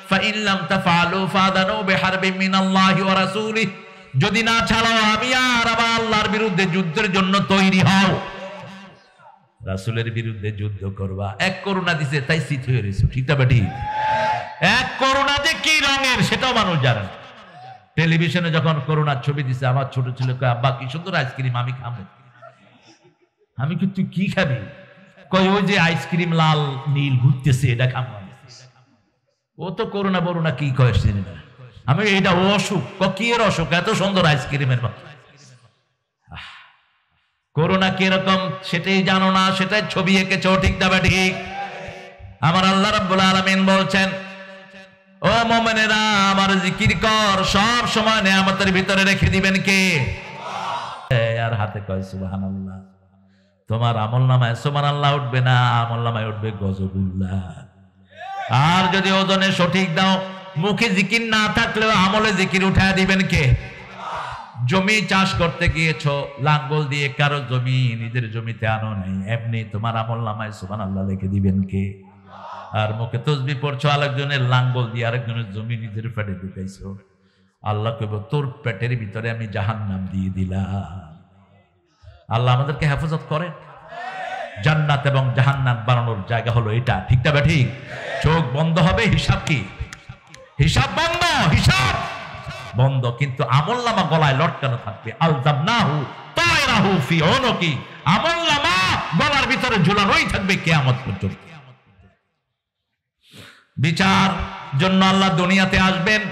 Speaker 1: ফা ইন লাম তাফআলু ফাদানু বিহারবিন মিনাল্লাহি ওয়া রাসূলিহি, যদি না ছাড়ো আমি আর আমার আল্লাহর বিরুদ্ধে যুদ্ধের জন্য তৈরি হও। রাসূলের বিরুদ্ধে যুদ্ধ করবা। এক করোনা দিছে তাই শীত হয়ে রয়েছে, ঠিক না বেটি? এক করোনা যে কি রঙের সেটাও মানুষ জানে না। টেলিভিশনে যখন করোনার ছবি দিছে, আমার ছোট ছেলে কয় আব্বা কি সুন্দর আইসক্রিম, আমি খাবো। আমি কি তুই কি খাবি? কয় ওই যে আইসক্রিম লাল নীল ঘুরতেছে এটা খাবো। ও তো করোনা বরোনা কি কয় চিনি না। আমি এটা অসুখ, কি এর অসুখ? এত সুন্দর আইসক্রিমের মতো। করোনা কিরকম সেটাই জানো না, সেটাই ছবি এঁকেছো, ঠিক না ঠিক? আমার আল্লাহ রাব্বুল আলামিন বলছেন ও মুমিনেরা আমার জিকির কর, সব সময় নিয়ামতের ভিতরে রেখে দিবেন কে? আর হাতে কয় সুবহানাল্লাহ। তোমার আমলনামায় সুবহানাল্লাহ উঠবে না, আমলনামায় উঠবে গজবুল্লাহ। আর যদি ওজনে সঠিক দাও, মুখে জিকির না থাকলেও আমলে জিকির উঠায় দিবেন কে? জমি চাষ করতে গিয়েছো, লাঙ্গল দিয়ে কারো জমি নিজের জমিতে আনো নাই, এমনি তোমার আমলনামায় সুবহানাল্লাহ লিখে দিবেন কে? আর মুখে তসবিহ পড়ছো, আরেকজনের লাঙ্গল দিয়ে আরেকজনের জমি নিজের পেটে ঢুকাইছো, আল্লাহ কইব তোর পেটের ভিতরে আমি জাহান্নাম দিয়ে দিলাম। আল্লাহ আমাদেরকে হেফাজত করেন। জান্নাত এবং জাহান্নাম বানানোর জায়গা হলো এটা, ঠিক না ঠিক? চোখ বন্ধ হবে, হিসাব কি? হিসাব বন্ধ, হিসাব বন্ধ, কিন্তু আমলনামা গলায় লটকানো থাকবে। আলজামনাহু তায়রাহু ফি উনুকি, আমলনামা গলার ভিতরে ঝুলানোই থাকবে কিয়ামত পর্যন্ত। বিচার জন্য আল্লাহ দুনিয়াতে আসবেন,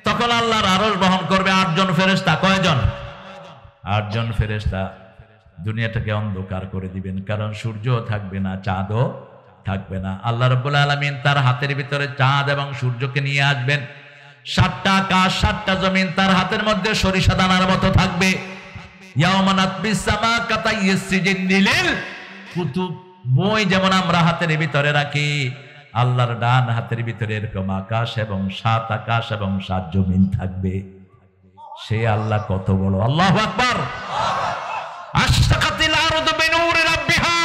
Speaker 1: তখন আল্লাহর আরশ বহন করবে 8 জন ফেরেশতা। কয়জন? 8 জন ফেরেশতা দুনিয়াটাকে অন্ধকার করে দিবেন, কারণ সূর্য থাকবে না, চাঁদও থাকবে না। আল্লাহ রাব্বুল আলামিন তার হাতের ভিতরে চাঁদ এবং সূর্যকে নিয়ে আসবেন। 7টা আকাশ 7টা জমিন তার হাতের মধ্যে সরিষা দানার মতো থাকবে। ইয়াওমা নাতবিস সামা কাতাইয়িস সিজিন্নিল কুতুব, বই যেমন আমরা হাতের ভিতরে রাখি, আল্লাহর ডান হাতের ভিতরে এরকম আকাশ এবং 7 আকাশ এবং 7 জমিন থাকবে। সে আল্লাহ কত বড়! আল্লাহু আকবার। আশরাকাতিল আরদু বিনূরি রাব্বিহা।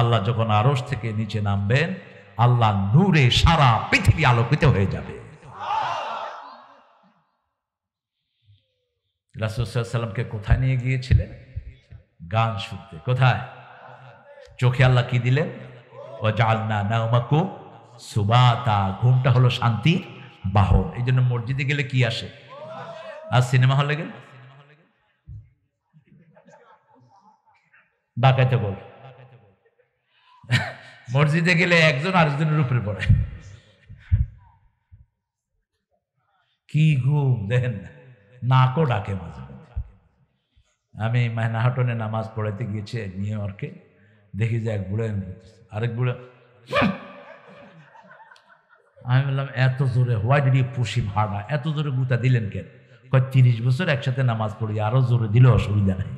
Speaker 1: আল্লাহ যখন আরশ থেকে নিচে নামবেন, আল্লাহ নূরে সারা পৃথিবী আলোকিত হয়ে যাবে। রাসূল সাল্লাল্লাহু আলাইহি ওয়াসাল্লামকে কোথায় নিয়ে গিয়েছিলেন? গান শুনতে। কোথায়? চোখে আল্লাহ কি দিলেন? ওয়াজআলনা নাওমাকুম সুবাতা, ঘুমটা হলো শান্তির বাহন। এই জন্য মসজিদে গেলে কি আসে? আর সিনেমা হলে গেলে ডাকাইতে বল। মসজিদে গেলে একজন আরেকজনের উপরে পড়ে। কি ঘুম দেখেন না, নাকও ডাকে মাঝে মাঝে। আমি ম্যানহাটনে নামাজ পড়াইতে গিয়েছি নিউ ইয়র্কে, দেখি যে এক বুড়ো আরেক বুড়ো। আমি বললাম এত জোরে, why did you push him harder, এত জোরে গুতা দিলেন কেন? 30 বছর একসাথে নামাজ পড়ি, আরো জোরে দিলে অসুবিধা নেই।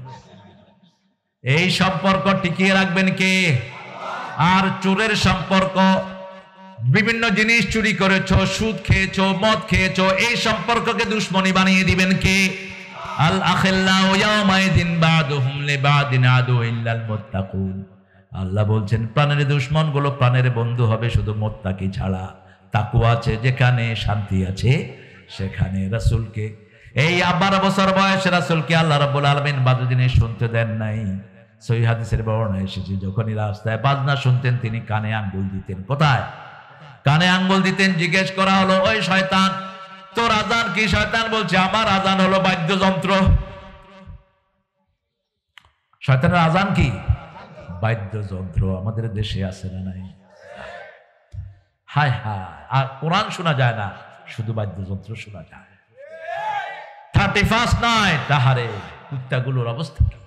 Speaker 1: এই সম্পর্ক টিকিয়ে রাখবেন কে? আর চোরের সম্পর্ক, বিভিন্ন জিনিস চুরি করেছো, সুদ খেয়েছো, মদ খেয়েছো, এই সম্পর্ককে দুশ্মনী বানিয়ে দিবেন কে? আল আখিল্লাউ ইয়াওমাইদিন বাদুহুম লিবাদিন আদু ইল্লাল মুত্তাকুন। আল্লাহ বলছেন প্রাণের দুশ্মন গুলো প্রাণের বন্ধু হবে শুধু মুত্তাকি ছাড়া। তাকওয়া আছে যেখানে, শান্তি আছে সেখানে। রাসূলকে এই 12 বছর বয়সে রাসূলকে আল্লাহ রাব্বুল আলামিন বাজে জিনিস শুনতে দেন নাই। সহিহ হাদিসের বর্ণনা এসেছে, যখনই রাস্তায় বাজনা শুনতেন তিনি কানে আঙ্গুল দিতেন। কোথায়? কানে আঙ্গুল দিতেন। জিজ্ঞেস করা হলো, ওই শয়তান, তোর আজান কি? শয়তান বলছে আমার আজান হলো বাদ্যযন্ত্র। শয়তানের আজান কি? বাদ্যযন্ত্র। আমাদের দেশে আছে না নাই? হায় হায়, আর কোরআন শোনা যায় না, শুধু বাদ্যযন্ত্র শোনা যায়। 31st নাইট, তাহারে কুত্তাগুলোর অবস্থা কি?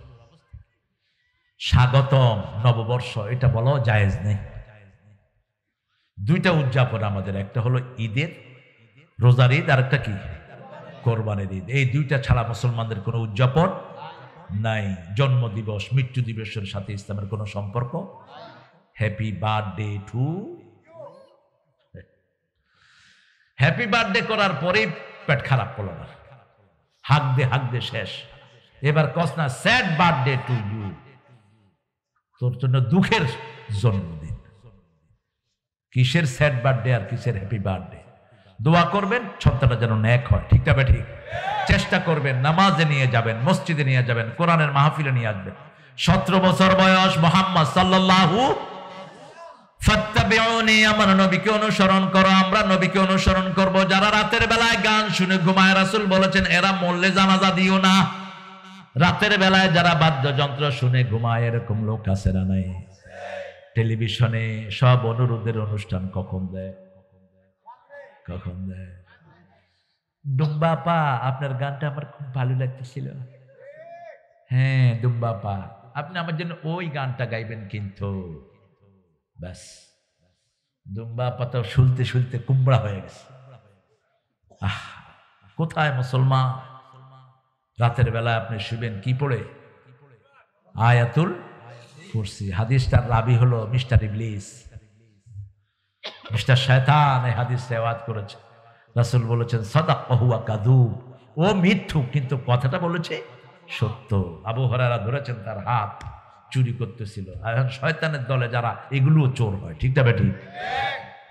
Speaker 1: স্বাগতম নববর্ষ, এটা বলাও জায়েজ নেই। 2টা উদযাপন আমাদের, একটা হলো ঈদের, রোজার ঈদ, আর একটা কি? কোরবানির ঈদ। এই 2টা ছাড়া মুসলমানদের কোনো উদযাপন নাই। জন্ম দিবস, মৃত্যু দিবসের সাথে ইসলামের কোনো সম্পর্ক। Happy birthday to, happy birthday করার পরেই পেট খারাপ করলো না, হাক দে শেষ। এবার কস না স্যাড বার্থডে টু ইউ, তোর জন্য দুঃখের জন্মদিন। কিসের স্যাড বার্থডে আর কিসের হ্যাপি বার্থডে? দোয়া করবেন সন্তানটা যেন নেক হয়, ঠিক না ঠিক? চেষ্টা করবেন, নামাজে নিয়ে যাবেন, মসজিদে নিয়ে যাবেন, কোরআনের মাহফিলে নিয়ে আসবেন। 17 বছর বয়স, মুহাম্মদ সাল্লাল্লাহু ফাত্তাবিউনি, আমার নবীকে অনুসরণ করো। আমরা নবীকে অনুসরণ করব। যারা রাতের বেলায় গান শুনে ঘুমায়, রাসূল বলেছেন এরা মরলে জানাজা দিও না। রাতের বেলায় যারা বাদ্যযন্ত্র শুনে ঘুমায়, এরকম লোক আছে না নাই? টেলিভিশনে সব অনুরোধের অনুষ্ঠান কখন দেয়? কখন দেয়? ডুম্বাপা, আপনার গানটা আমার খুব ভালো লাগতেছিল। হ্যাঁ ডুম্বাপা, আপনি আমার জন্য ওই গানটা গাইবেন কিন্তু। ব্যাস, ডুম্বাপা তো শুনতে শুনতে কুমড়া হয়ে গেছে। কোথায় মুসলমান? রাতের বেলায় আপনি শুবেন কি পড়ে? আয়াতুল কুরসি। হাদিসটার রাবি হলো মিস্টার ইবলিস, মিস্টার শয়তান। এই হাদিস রেওয়ায়াত করেছে। রাসূল বলেছেন সাদাকা হুয়া কাযুব, ও মিথ্যুক কিন্তু কথাটা বলেছে সত্য। আবু হুরায়রা ধরেছেন তার হাত চুরি করতেছিল। এখন শয়তানের দলে যারা, এগুলোও চোর হয়, ঠিক না বেটি?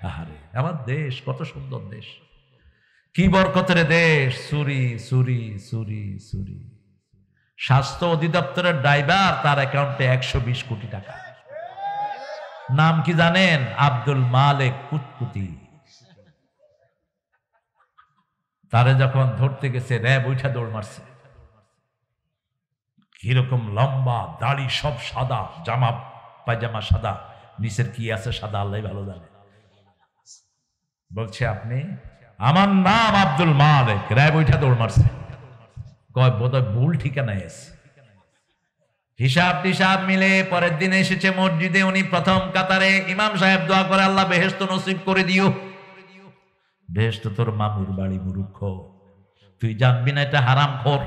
Speaker 1: আহারে আমার দেশ কত সুন্দর দেশ, কি বরকতের দেশ। চুরি চুরি চুরি চুরি। স্বাস্থ্য অধিদপ্তরের ড্রাইভার, তার অ্যাকাউন্টে 120 কোটি টাকা। নাম কি জানেন? আব্দুল মালেক কুতকুতি। তারে যখন ধরতে গেছে র্যাব উঠা দৌড় মারছে। কিরকম লম্বা, দাড়ি সব সাদা, জামা পায়জামা সাদা, নিচের কি আছে সাদা আল্লাহ ভালো জানে। বলছে আপনি? আমার নাম আব্দুল মালেক। র্যাব উঠা দৌড় মারছে। কয় বোধহয় ভুল ঠিকানায় আছে। হিসাব টিসাব মিলে পরের দিন এসেছে মসজিদে, উনি প্রথম কাতারে। ইমাম সাহেব দোয়া করে, আল্লাহ বেহেশত নসিব করে দিও। বেহেশত তোর মামুর বাড়ি মূর্খ, তুই জানবি না এটা হারামখোর।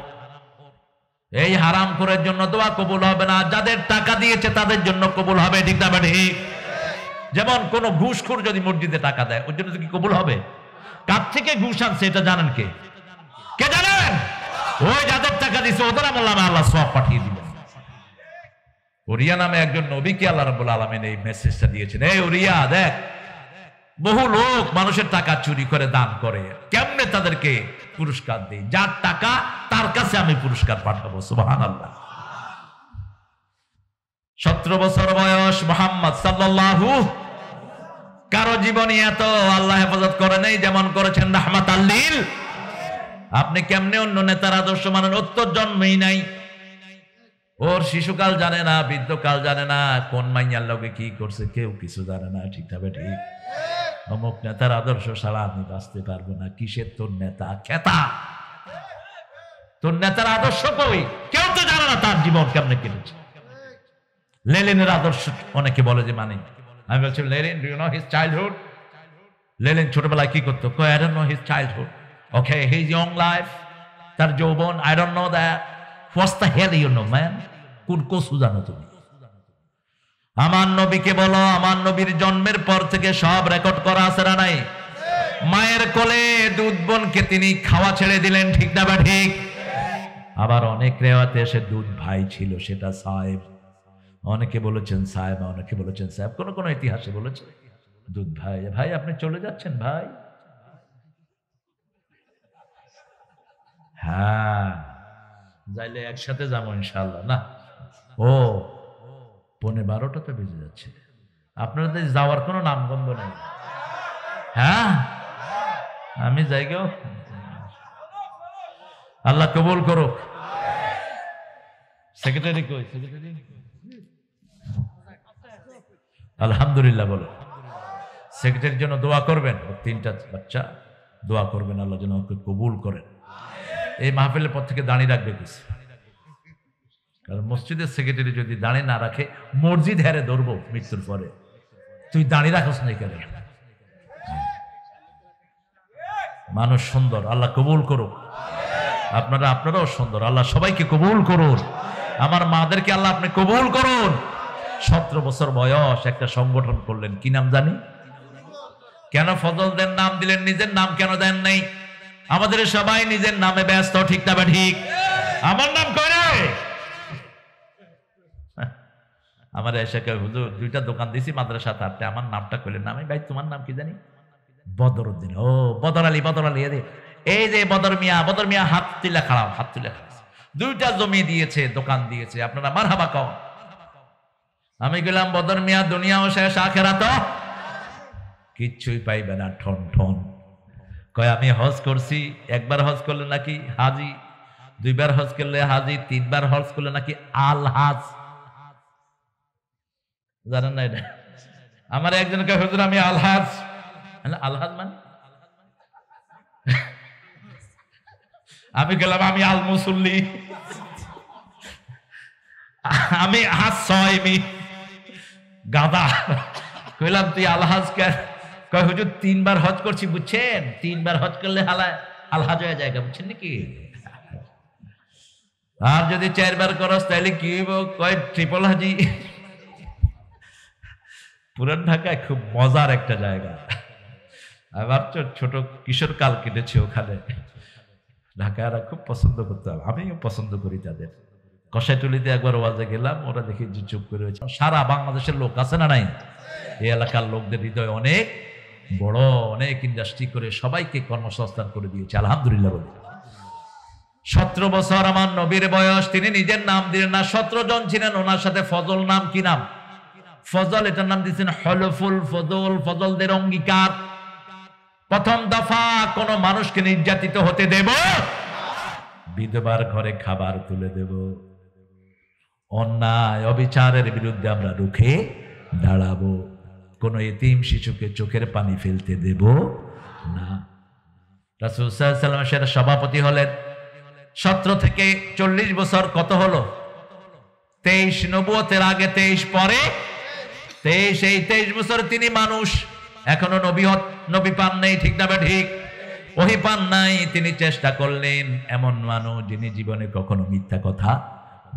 Speaker 1: এই হারামখোরের জন্য দোয়া কবুল হবে না, যাদের টাকা দিয়েছে তাদের জন্য কবুল হবে। ঠিক না ঠিক? যেমন কোন ঘুষখোর যদি মসজিদে টাকা দেয়, ওর জন্য কি কবুল হবে? কার থেকে ঘুষ আনছে এটা জানেন কে? কে জানেন? ওই যাদের টাকা দিয়েছে ওদের আমল নামে আল্লাহ সওয়াব পাঠিয়ে দিবেন। উরিয়া নামে একজন নবীকে আল্লাহ রাব্বুল আলামিন এই মেসেজটা দিয়েছেন, এই উরিয়া দেখ, বহু লোক মানুষের টাকা চুরি করে দান করে, কেমনে তাদেরকে পুরস্কার দেই? যার টাকা তার কাছে আমি পুরস্কার পাঠাবো। সুবহানাল্লাহ। 17 বছর বয়স মুহাম্মদ সাল্লাল্লাহু, কারো জীবনে এত আল্লাহ হেফাজত করে নাই যেমন করেছেন রাহমাতাল লিল। আপনি কেমনে অন্য নেতার আদর্শ মানেন? ওর তো জন্মই নাই, ওর শিশুকাল জানে না, বৃদ্ধকাল জানে না, কোন মাইয়ার লগে কি করছে কেউ কিছু জানে না। ঠিক না ঠিক? অমুক নেতার আদর্শ ছাড়া আমি বাঁচতে পারবো না। কিসের তোর নেতা? খেতা। তোর নেতার আদর্শ কই? কেউ তো জানে না তার জীবন কেমনে কেটেছে। লেনিনের আদর্শ অনেকে বলে যে মানে, আমি বলছি Lenin, do you know his childhood? Lenin ছোটবেলায় কি করতো? I don't know his childhood. Okay, his young life, তার যৌবন, I don't know that. What's the hell you know man? কোন কসু জানো তুমি? আমার নবীকে বলো, আমার নবীর জন্মের পর থেকে সব রেকর্ড করা আছে না নাই? মায়ের কোলে দুধ বোনকে তিনি খাওয়া ছেড়ে দিলেন। ঠিক না বা ঠিক? আবার অনেক রেওয়াতে এসে দুধ ভাই ছিল, সেটা সাহেব। অনেকে বলেছেন সাহেব, অনেকে বলেছেন সাহেব, কোন কোন ইতিহাসে বলেছে দুধ ভাই। ভাই আপনি চলে যাচ্ছেন ভাই? হ্যাঁ, যাইলে একসাথে যাবো ইনশাল্লাহ। না, ও 11:15 বেজে যাচ্ছে, আপনাদের যাওয়ার কোনো নামগন্ধ নেই। হ্যাঁ, আমি যাই গো, আল্লাহ কবুল করুক। সেক্রেটারি কই? সেক্রেটারি আলহামদুলিল্লাহ বলো। সেক্রেটারির জন্য দোয়া করবেন, 3টা বাচ্চা, দোয়া করবেন আল্লাহ যেন ওকে কবুল করেন। এই মাহফিলের পর থেকে দাঁড়িয়ে রাখবে কিছু, কারণ মসজিদের সেক্রেটারি যদি দাঁড়িয়ে না রাখে, মসজিদ হেরে ধরবো মৃত্যুর পরে। তুই দাঁড়িয়ে রাখস না কেন? মানুষ সুন্দর, আল্লাহ কবুল করুক। আপনারাও সুন্দর, আল্লাহ সবাইকে কবুল করুন। আমার মাদেরকে আল্লাহ আপনি কবুল করুন। 17 বছর বয়স একটা সংগঠন করলেন, কি নাম জানি? কেন ফজল দেন নাম দিলেন, নিজের নাম কেন দেন নাই? আমাদের সবাই নিজের নামে ব্যস্ত। ঠিক না বা ঠিক? আমার নাম করে আমার এসে হুজুর 2টা দোকান দিছি মাদ্রাসা তারতে, আমার নামটা কইলেন না। আমি ভাই তোমার নাম কি জানি? বদরউদ্দিন। ও বদর আলী, বদর আলী। এই যে বদর মিয়া হাত তুলে খাড়াও, হাত তুলে খাড়াও। 2টা জমি দিয়েছে, দোকান দিয়েছে, আপনারা মারহাবা কও। আমি গেলাম, বদর মিয়া দুনিয়াও শেষ, আখেরাতও কিচ্ছুই পাইবে না। ঠন ঠন কয় আমি হজ করছি, একবার হজ করলে নাকি হাজি, 2বার হজ করলে হাজি, 3বার হজ করলে নাকি আলহাজ। জানেন না এটা? আমার একজনকে হুজুর আমি আলহাজ। আলহাজ মানে? আমি গেলাম আমি আল মুসল্লি, আমি হাসমি গাদা। কইলাম তুই আলহাজ কে? কয় হুজুর 3বার হজ করছি, বুঝছেন? 3বার হজ করলে আলহাজ হয়ে যায়, বুঝছেন নাকি? আর যদি 4বার করস তাহলে কি হইব? কয় ট্রিপল হাজি। পুরান ঢাকায় খুব মজার একটা জায়গা। আমার ছোট কিশোর কাল কেটেছে ওখানে। ঢাকায়রা খুব পছন্দ করতাম, আমিও পছন্দ করি তাদের। কষাইটুলিতে একবার ওয়াজে গেলাম, ওরা দেখি যে চুপ করে রয়েছে। সারা বাংলাদেশের লোক আছে না নাই? এই এলাকার লোকদের হৃদয় অনেক বড়, অনেক ইন্ডাস্ট্রি করে সবাইকে কর্মসংস্থান করে দিয়েছে, আলহামদুলিল্লাহ বলে। 17 বছর আমার নবীর বয়স, তিনি নিজের নাম দিলেন না। 17 জন ছিলেন, ওনার সাথে ফজল নাম। কি নাম? ফজল। এটার নাম দিয়েছেন হলফুল ফজল, ফজলদের অঙ্গীকার। প্রথম দফা, কোন মানুষকে নির্যাতিত হতে দেব, বিধবার ঘরে খাবার তুলে দেব, অন্যায় অবিচারের বিরুদ্ধে আমরা রুখে দাঁড়াবো, কোন এতিম শিশুকে চোখের পানি ফেলতে দেব না। রাসূল সাল্লাল্লাহু আলাইহি ওয়াসাল্লাম সেটা সভাপতি হলেন। 17 থেকে 40 বছর কত হলো? 23 নবুয়তের আগে 23 পরে 23, এই 23 বছর তিনি মানুষ, এখনো নবী পান নেই, ঠিক না ঠিক? ওহী পান নাই। তিনি চেষ্টা করলেন এমন মানুষ যিনি জীবনে কখনো মিথ্যা কথা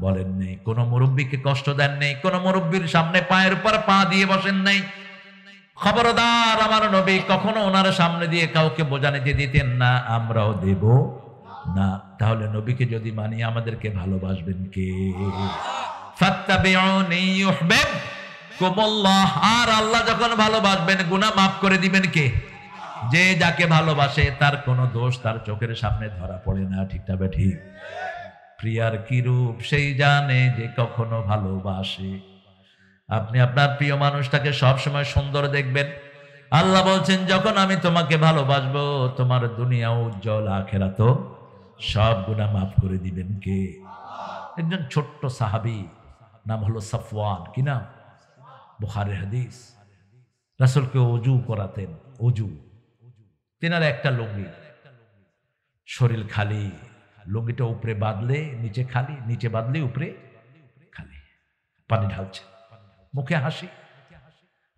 Speaker 1: বলেন নেই, কোন মুরব্বীকে কষ্ট দেন নেই, কোন মুরব্বীর সামনে পায়ের উপর পা দিয়ে বসেন নাই। খবরদার, আমার নবী কখনো ওনার সামনে দিয়ে কাউকে বোঝানিতে দিতেন না, আমরাও দেব না। তাহলে নবীকে যদি মানি আমাদেরকে ভালোবাসবেন কে? ফাত্তাবিউনি ইউহিব্বুকুমুল্লাহ। আর আল্লাহ যখন ভালোবাসবেন গুনাহ মাফ করে দিবেন কে? যে যাকে ভালোবাসে তার কোনো দোষ তার চোখের সামনে ধরা পড়ে না, ঠিক না ঠিক? প্রিয়ার কি রূপ সেই জানে যে কখনো ভালোবাসে। আপনি আপনার প্রিয় মানুষটাকে সবসময় সুন্দর দেখবেন। আল্লাহ বলছেন যখন আমি তোমাকে ভালোবাসবো তোমার দুনিয়া উজ্জ্বল, আখিরাতও সব গুনাহ মাফ করে দিবেন কে? একজন ছোট্ট সাহাবী, নাম হলো সাফওয়ান। কি নাম? বুখারীর হাদিস। রাসূলকে ওযু করাতেন। ওযু, তেনার একটা লুঙ্গি, শরীর খালি, লুঙ্গিটা উপরে বাঁধলে নিচে খালি, নিচে বাঁধলে উপরে খালি, পানি ঢালছে, মুখে হাসি।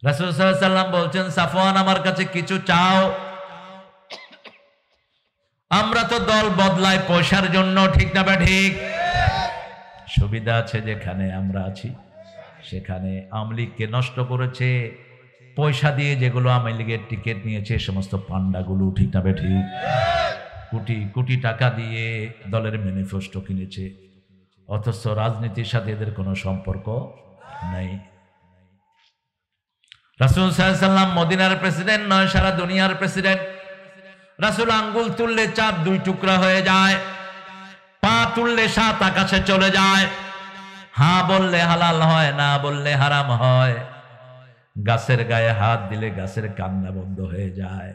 Speaker 1: রাসূল সাল্লাল্লাহু আলাইহি ওয়াসাল্লাম বলছেন, সাফওয়ান আমার কাছে কিছু চাও। আমরা তো দল বদলাই পয়সার জন্য, ঠিক না ঠিক? সুবিধা আছে যেখানে আমরা আছি সেখানে আওয়ামী লীগকে নষ্ট করেছে, পয়সা দিয়ে যেগুলো আওয়ামী লীগের টিকিট নিয়েছে সমস্ত পান্ডাগুলো, ঠিক না ঠিক? কোটি কোটি টাকা দিয়ে দলের ম্যানিফেস্টো কিনেছে, অথচ রাজনীতির সাথে এদের কোনো সম্পর্ক নাই। রাসূল সাল্লাল্লাহু আলাইহি ওয়াসাল্লাম মদিনার প্রেসিডেন্ট নয়, সারা দুনিয়ার প্রেসিডেন্ট। রাসূল আঙ্গুল তুললে চাঁদ 2 টুকরা হয়ে যায়, পা তুললে 7 আকাশে চলে যায়, হ্যাঁ বললে হালাল হয়, না বললে হারাম হয়, গাছের গায়ে হাত দিলে গাছের কান্না বন্ধ হয়ে যায়।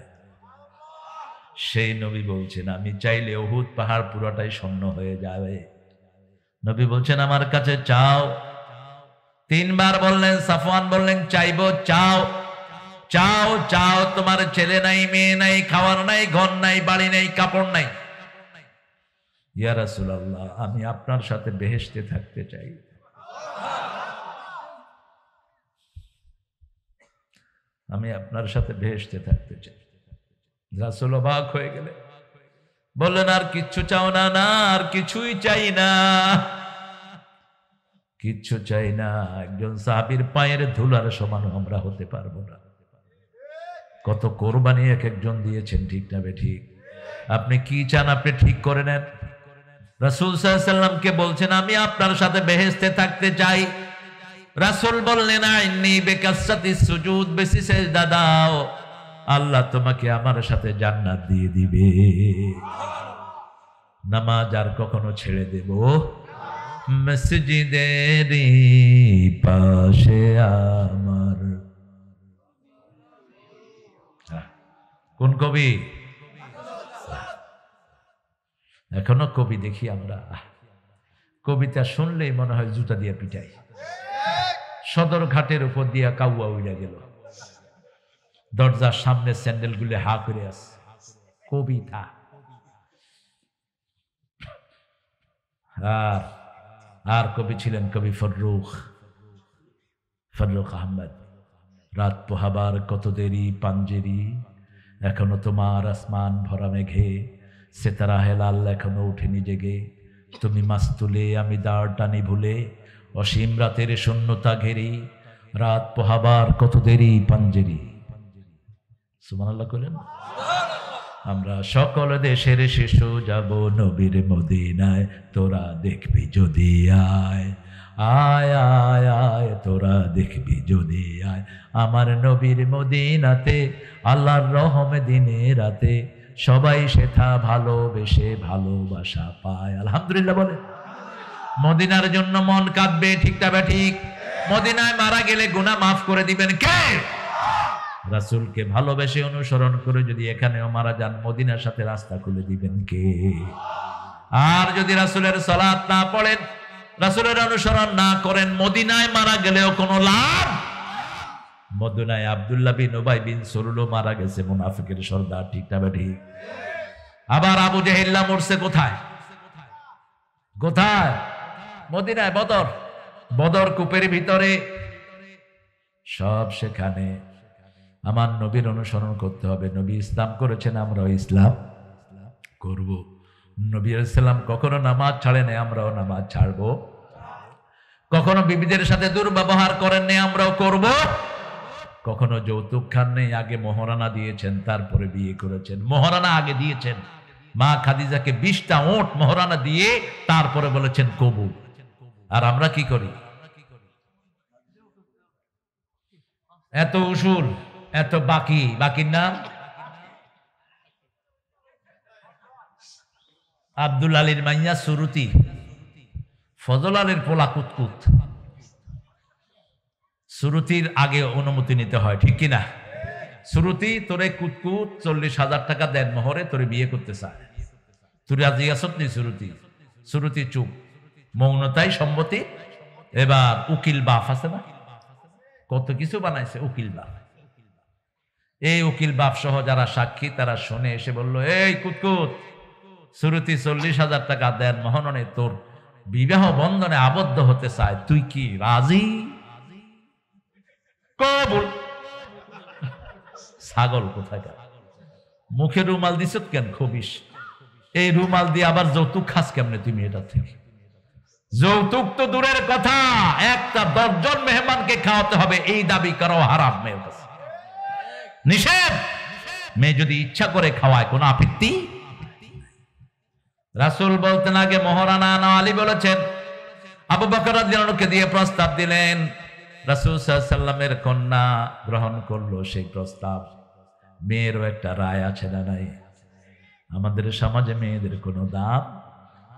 Speaker 1: সেই নবী বলছেন আমি চাইলে উহুদ পাহাড় পুরোটাই শূন্য হয়ে যাবে। নবী বলছেন আমার কাছে চাও। 3 বার বললেন। সাফওয়ান বললেন চাইবো, চাও চাও চাও। তোমার ছেলে নাই, মেয়ে নাই, খাওয়ার নাই, ঘর নাই, বাড়ি নাই, কাপড় নাই। ইয়া রাসূলুল্লাহ, আমি আপনার সাথে বেহেশতে থাকতে চাই। আমি আপনার সাথে বেহেশতে থাকতে চাই। রাসূল অবাক হয়ে গেলেন, বললেন আর কিচ্ছু চাও না? না, আর কিছুই চাই না, কিচ্ছু চাই না। একজন সাহাবীর পায়ের ধুলার সমান আমরা হতে পারবো না। কত কোরবানি এক একজন দিয়েছেন, ঠিক না ঠিক? আপনি কি চান আপনি ঠিক করে নেন। রাসূল সাল্লাল্লাহু আলাইহি ওয়াসাল্লামকে বলছেন আমি আপনার সাথে বেহেশতে থাকতে চাই। রাসূল বললেন আইন্নী বিকাসরাতিস সুজুদ, বেশি সিজদা দাও, আল্লাহ তোমাকে আমার সাথে জান্নাত দিয়ে দিবে। নামাজ আর কখনো ছেড়ে দেব? মসজিদের পাশে আমার। কোন কবি? এখনো কবি দেখি আমরা, কবিতা শুনলেই মনে হয় জুতা দিয়ে পিটাই। সদর ঘাটের উপর দিয়া কাউয়া উড়ে গেল, দরজার সামনে স্যান্ডেল গুলো হা করে আছে। কবিতা। আর কবি ছিলেন কবি ফররুখ আহমদ। রাত পোহাবার কত দেরি পাঞ্জেরি, এখনো তোমার আসমান ভরা মেঘে, সেতারা হেলাল এখনো উঠেনি জেগে, তুমি মাস্তুলে আমি দাঁড় টানি ভুলে, অসীম রাতের শূন্যতা ঘেরি, রাত পোহাবার কত দেরি পাঞ্জেরি। সুবহানাল্লাহ কইলেন। আমরা সকল দেশের শিশু যাব নবীর মদিনায়, তোরা দেখবি যদি আয় আয় আয় আয়, তোরা দেখবি যদি আয় আমার নবীর মদিনাতে, আল্লাহর রহমে দিনে রাতে সবাই সেথা ভালোবেসে ভালোবাসা পায়। আলহামদুলিল্লাহ বলে। মদিনার জন্য মন কাঁদবে, ঠিক না ঠিক? মদিনায় মারা গেলে গুনাহ মাফ করে দিবেন কে? রাসূলকে ভালোবেসে অনুসরণ করে যদি এখানেও মারা যান, মদিনার সাথে রাস্তা খুলে দিবেন কে? আর যদি রাসূলের সালাত না পড়েন, রাসূলের অনুসরণ না করেন, মদিনায় মারা গেলেও কোনো লাভ। মদিনায় আব্দুল্লাহ বিন উবাই বিন সুলুল মারা গেছে, মুনাফিকের সর্দার, ঠিক না ঠিক? আবার আবু জেহেল মরছে কোথায়? কোথায়? মদিনায়, বদর। বদর কূপের ভিতরে, সব সেখানে। আমার নবীর অনুসরণ করতে হবে। নবী ইসলাম করেছেন, আমরাও ইসলাম করব। নবী ইসলাম কখনো নামাজ ছাড়েন, আমরাও নামাজ ছাড়ব। কখনো বিবিদের সাথে দুর্ব্যবহার করেন নাই, আমরাও করব। কখনো যৌতুক খান নেই, আগে মোহরানা দিয়েছেন, তারপরে বিয়ে করেছেন। মোহরানা আগে দিয়েছেন, মা খাদিজাকে 20টা ওট মোহরানা দিয়ে তারপরে বলেছেন কবুল। আর আমরা কি করি? এত উসুল, এত বাকির নাম আব্দুল আলীর মাইয়া সুরুতি, ফজল আলীর পোলা কুতকুত। সুরুতির আগে অনুমতি নিতে হয়, ঠিক কিনা? সুরুতি তোরে কুতকুত 40,000 টাকা দেন মোহরে, তোরে বিয়ে করতে চায়। তুই রাজি আসত নি? সুরুতি সুরুতি চুপ, মৌনতাই সম্মতি। এবার উকিল বাপ আছে না, কত কিছু বানাইছে উকিল বাপ। এই উকিল বাপ সহ যারা সাক্ষী তারা শুনে এসে বলল, এই কুতকুত, সুরুতি 40,000 টাকা দেন মোহননে তোর বিবাহ বন্ধনে আবদ্ধ হতে চায়, তুই কি রাজি? কবুল। ছাগল কোথাকার, মুখে রুমাল দিছ কেন? খবিস। এই রুমাল দিয়ে আবার যৌতুক খাস কেমনে তুমি? এটা থেকে যৌতুক তো দূরের কথা, একটা 10 জন মেহমানকে খাওয়াতে হবে, এই দাবি করো হারাম, মেয়ের কাছে নিষেধ। মেয়ে যদি ইচ্ছা করে খাওয়ায়, কোনো আপত্তি। রাসূল বলতেন আগে মোহরানা আনা। আলী বলেছেন, আবু বকর রাদিয়াল্লাহু আনহুকে দিয়ে প্রস্তাব দিলেন। রাসূল সাল্লাল্লাহু আলাইহি ওয়াসাল্লামের কন্যা গ্রহণ করলো সেই প্রস্তাব। মেয়েরও একটা রায় আছে না নাই? আমাদের সমাজে মেয়েদের কোনো দাম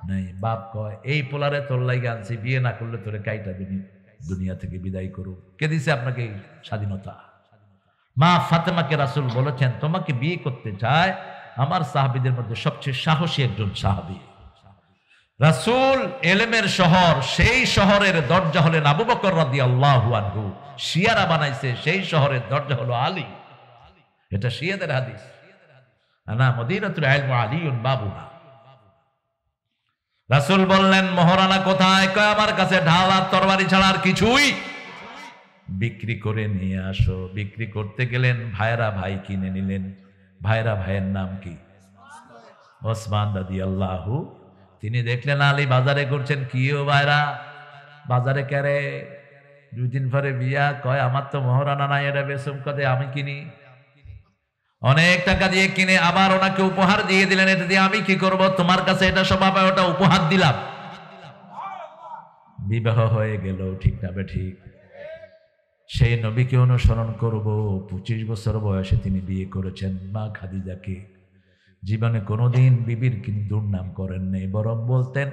Speaker 1: নাই। বাপ কয়, এই পোলারে তোর লাগে আনছি, বিয়ে না করলে তোরে কাইটা দুনিয়া থেকে বিদায় করো। কে দিছে আপনাকে এই স্বাধীনতা? মা ফাতেমাকে রাসূল বলেছেন, তোমাকে বিয়ে করতে চায় আমার সাহাবীদের মধ্যে সবচেয়ে সাহসী একজন সাহাবী। রাসূল এলেমের শহর, সেই শহরের দরজা হলেন আবু বকর রাদিয়াল্লাহু আনহু। শিয়ারা বানাইছে সেই শহরের দরজা হলো আলী। এটা শিয়াদের হাদিস। আনা মদিনাতুল ইলম আলীউন বাবুহা। রাসূল বললেন, মোহরানা কোথায়? কয়, আমার কাছে ঢাল আর তরবারি ছাড়া আর কিছুই। বিক্রি করে নিয়ে আসো। বিক্রি করতে গেলেন, ভাইরা ভাই কিনে নিলেন। ভাইরা ভাইয়ের নাম কি? ওসমান রাদিয়াল্লাহু। তিনি দেখলেন আলী বাজারে করছেন। কি ও ভাইরা, বাজারে কেরে? 2 দিন পরে বিয়া। কয়, আমার তো মোহরানা নাই, এটা বেসম কদে আমি কিনি। অনেক টাকা দিয়ে কিনে আবার ওনাকে উপহার দিয়ে দিলেন। এটা দিয়ে আমি কি করব? তোমার কাছে এটা স্বভাব, ওটা উপহার দিলাম। বিবাহ হয়ে গেল, ঠিক না ঠিক? সেই নবীকে অনুসরণ করব। 25 বছর বয়সে তিনি বিয়ে করেছেন মা খাদিজাকে। জীবনে কোনোদিন বিবির কিন্তু দুর্নাম করেন নাই, বরং বলতেন,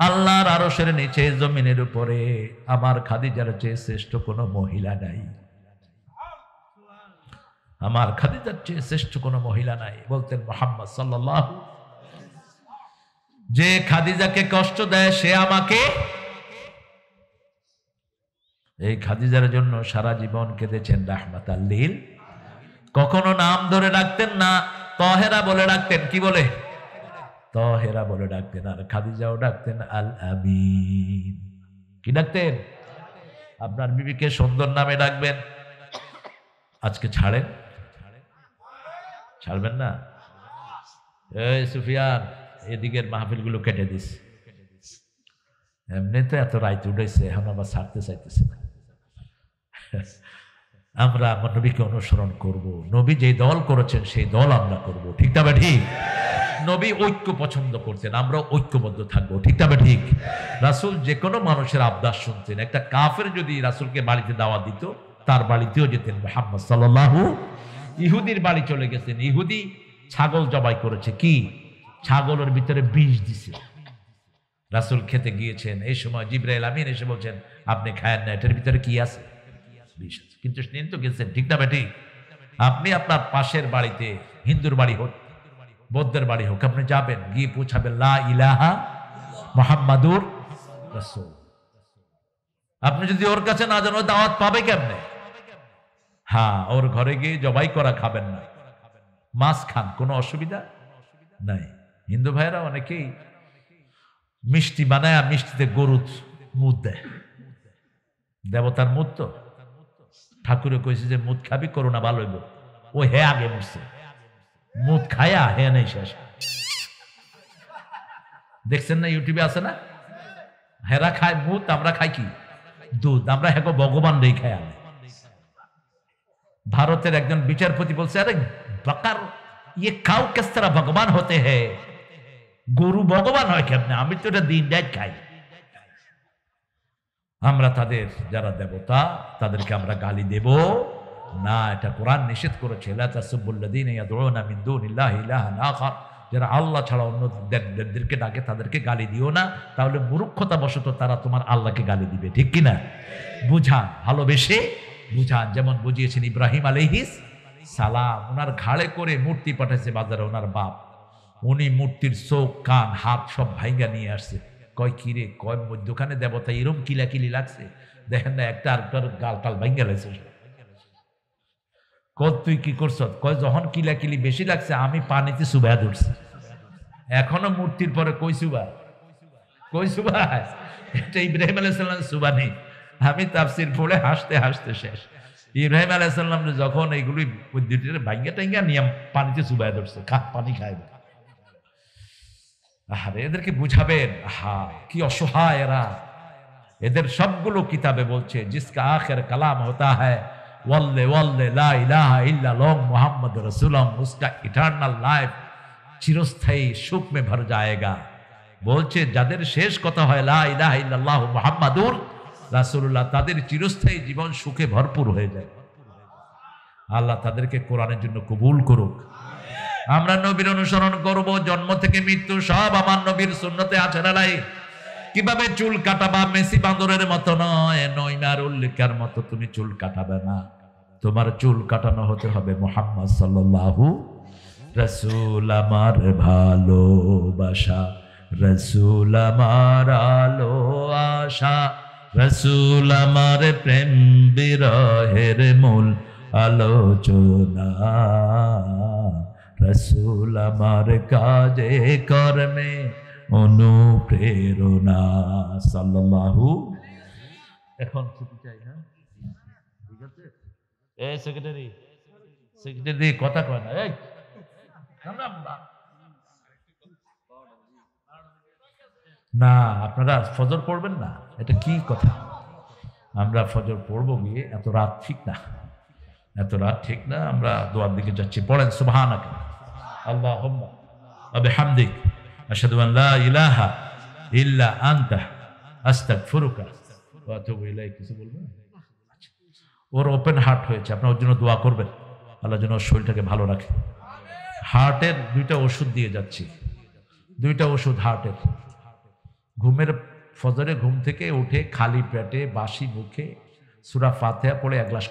Speaker 1: আল্লাহর আরশের নিচে জমিনের উপরে আমার খাদিজার চেয়ে শ্রেষ্ঠ কোনো মহিলা নাই। আমার খাদিজার চেয়ে শ্রেষ্ঠ কোনো মহিলা নাই। বলতেন মুহাম্মদ সাল্লাল্লাহু। যে খাদিজাকে কষ্ট দেয় সে আমাকে। এই খাদিজার জন্য সারা জীবন কেঁদেছেন রাহমাতাল লিল। কখনো নাম ধরে ডাকতেন না, তহেরা বলে ডাকতেন। কি বলে? তহেরা বলে ডাকতেন। আর খাদিজাও ডাকতেন আল আমিন। কি ডাকতেন? আপনার বিবিকে সুন্দর নামে ডাকবেন। আজকে ছাড়েন? ছাড়বেন না? এই সুফিয়ান, এদিকের মাহফিলগুলো কেটে দিস। এমনি তো এত রাইত উঠেছে, এখন আবার ছাড়তে চাইতেছে না। আমরা আমার নবীকে অনুসরণ করব। নবী যে দল করেছেন সেই দল আমরা করব, ঠিক না ঠিক? নবী ঐক্য পছন্দ করতেন, আমরা ঐক্যবদ্ধ থাকবো, ঠিক না ঠিক? রাসূল যে কোনো মানুষের আবদার শুনতেন। একটা কাফের যদি রাসূলকে বাড়িতে দাওয়াত দিত, তার বাড়িতেও যেতেন মুহাম্মদ সাল্লাল্লাহু। ইহুদির বাড়ি চলে গেছেন, ইহুদি ছাগল জবাই করেছে। কি? ছাগলের ভিতরে বিষ দিছে। রাসূল খেতে গিয়েছেন, এই সময় জিবরাইল আমিন এসে বলছেন, আপনি খায়েন না, এটার ভিতরে কি আছে? বিষ আছে। কিন্তু নিয়ে তো গেছেন, ঠিক না ঠিক? আপনি আপনার পাশের বাড়িতে, হিন্দুর বাড়ি হোক বৌদ্ধের বাড়ি হোক, আপনি যাবেন, গিয়ে পৌঁছাবেন লা ইলাহা মুহাম্মাদুর রাসূল। আপনি যদি ওর কাছে না যান, দাওয়াত পাবে কেমনে? হ্যাঁ, ওর ঘরে গিয়ে জবাই করা খাবেন না, মাছ খান, কোনো অসুবিধা নাই। হিন্দু ভাইরা অনেকেই মিষ্টি বানায়, মিষ্টিতে গরুর মুদ দেয়, দেবতার মুদ তো ঠাকুরে কইছে যে মুদ খাবি করোনা ভালো হইব, ও হে আগে মরছে, মুদ খায়া হে নেই শেষ। দেখছেন না ইউটিউবে আছে না, হেরা খায় মুদ, আমরা খাই কি দুধ, আমরা হ্যাঁ ভগবান রেই খাই। আমি ভারতের একজন বিচারপতি বলছে, আরে বাকার ইয়ে কাউ কিস तरह ভগবান হতে হ্যাঁ, গরু ভগবান হয় কেমনে? আমি তো এটা দিন রাত খাই। আমরা তাদের যারা দেবতা তাদেরকে আমরা গালি দেব না, এটা কোরআন নিষেধ করেছে। লা তাসুবুল্লাযীনা ইয়াদউনা মিন দুনিল্লাহি ইলাহান আখার, যারা আল্লাহ ছাড়া অন্য দেবদেরকে ডাকে তাদেরকে গালি দিও না, তাহলে মূর্খতা বশত তারা তোমার আল্লাহকে গালি দিবে, ঠিক কিনা? বুঝান, ভালোবেসে বুঝান। যেমন বুঝিয়েছেন ইব্রাহিম আলাইহিস সালাম, ওনার ঘাড়ে করে মূর্তি পাঠাইছে বাজারে ওনার বাপ, উনি মূর্তির চোখ কান হাত সব ভাইঙ্গা নিয়ে আসছে। কয় কিরে, কয় মধ্যখানে দেবতা এরম কিলাকিলি লাগছে, দেখেন না একটা আরেকটার গাল টাল ভাইঙ্গা লাগছে। কয় তুই কি করছ? কয় যখন কিলাকিলি বেশি লাগছে আমি পানিতে চুবাই ধরছি। এখনো মূর্তির পরে কই চুবাই, কই চুবাই, এটা ইব্রাহিম আলাইহিস সালাম চুবা নেই। আমি তাফসীর পড়ে হাসতে হাসতে শেষ। ইব্রাহিম আলাইহিস সালাম যখন এইগুলি দুইটারে ভাইঙ্গা টাইঙ্গা নিয়ে পানিতে চুবাই ধরছে, পানি খায়। আরে এদেরকে বুঝাবেন, হা কি অসহায় এরা। এদের সবগুলো কিতাবে বলছে জিসকা আখির কালাম होता है वल्ले वल्ले ला इलाहा इल्लल्लाह मुहम्मद रसूलुल्लाह, उसका इटर्नल लाइफ চিরস্থায়ী সুখ में भर जाएगा। বলছে যাদের শেষ কথা হয় লা ইলাহা ইল্লাল্লাহ মুহাম্মাদুর রাসূলুল্লাহ, তাদের চিরস্থায়ী জীবন সুখে ভরপুর হয়ে যায়। আল্লাহ তাদেরকে কোরআনের জন্য কবুল করুক। আমরা নবীর অনুসরণ করব, জন্ম থেকে মৃত্যু সব আমার নবীর সুন্নতে আছে না নাই? কিভাবে চুল কাটাবা? মেসি বান্দরের মতো নয়, নয়মার উল্লেখার মতো তুমি চুল কাটাবে না। তোমার চুল কাটানো হতে হবে মুহাম্মদ সাল্লাল্লাহু, রাসূল আমার ভালোবাসা, রাসূল আমার আলো আশা, রাসূল আমার প্রেম বিরহের মূল আলোচনা, রাসূল আমার কাজে কর্মে অনুপ্রেরণা সাল্লাল্লাহু। এখন ছুটি চাই, হ্যাঁ ঠিক আছে? এই সেক্রেটারি কথা কয় না, এই না আপনারা ফজর পড়বেন না, এটা কি কথা? আমরা ফজর পড়বো গিয়ে, এত রাত ঠিক না, এত রাত ঠিক না। আমরা দোয়ার দিকে যাচ্ছি, পড়েন সুবহানাকা আল্লাহুম্মা ওয়া বিহামদিক আশহাদু আন লা ইলাহা ইল্লা আনতা আস্তাগফিরুকা ওয়া আতুবু ইলাইক। কিছু বলবেন? ওর ওপেন হার্ট হয়েছে, আপনার ওর জন্য দোয়া করবেন, আল্লাহ যেন ওর শরীরটাকে ভালো রাখে। হার্টের 2টা ওষুধ দিয়ে যাচ্ছি, 2টা ওষুধ হার্টের। ঘুমের ফজরে ঘুম থেকে উঠে খালি পেটে বাসি মুখে সূরা ফাতিহা পড়ে 1 গ্লাস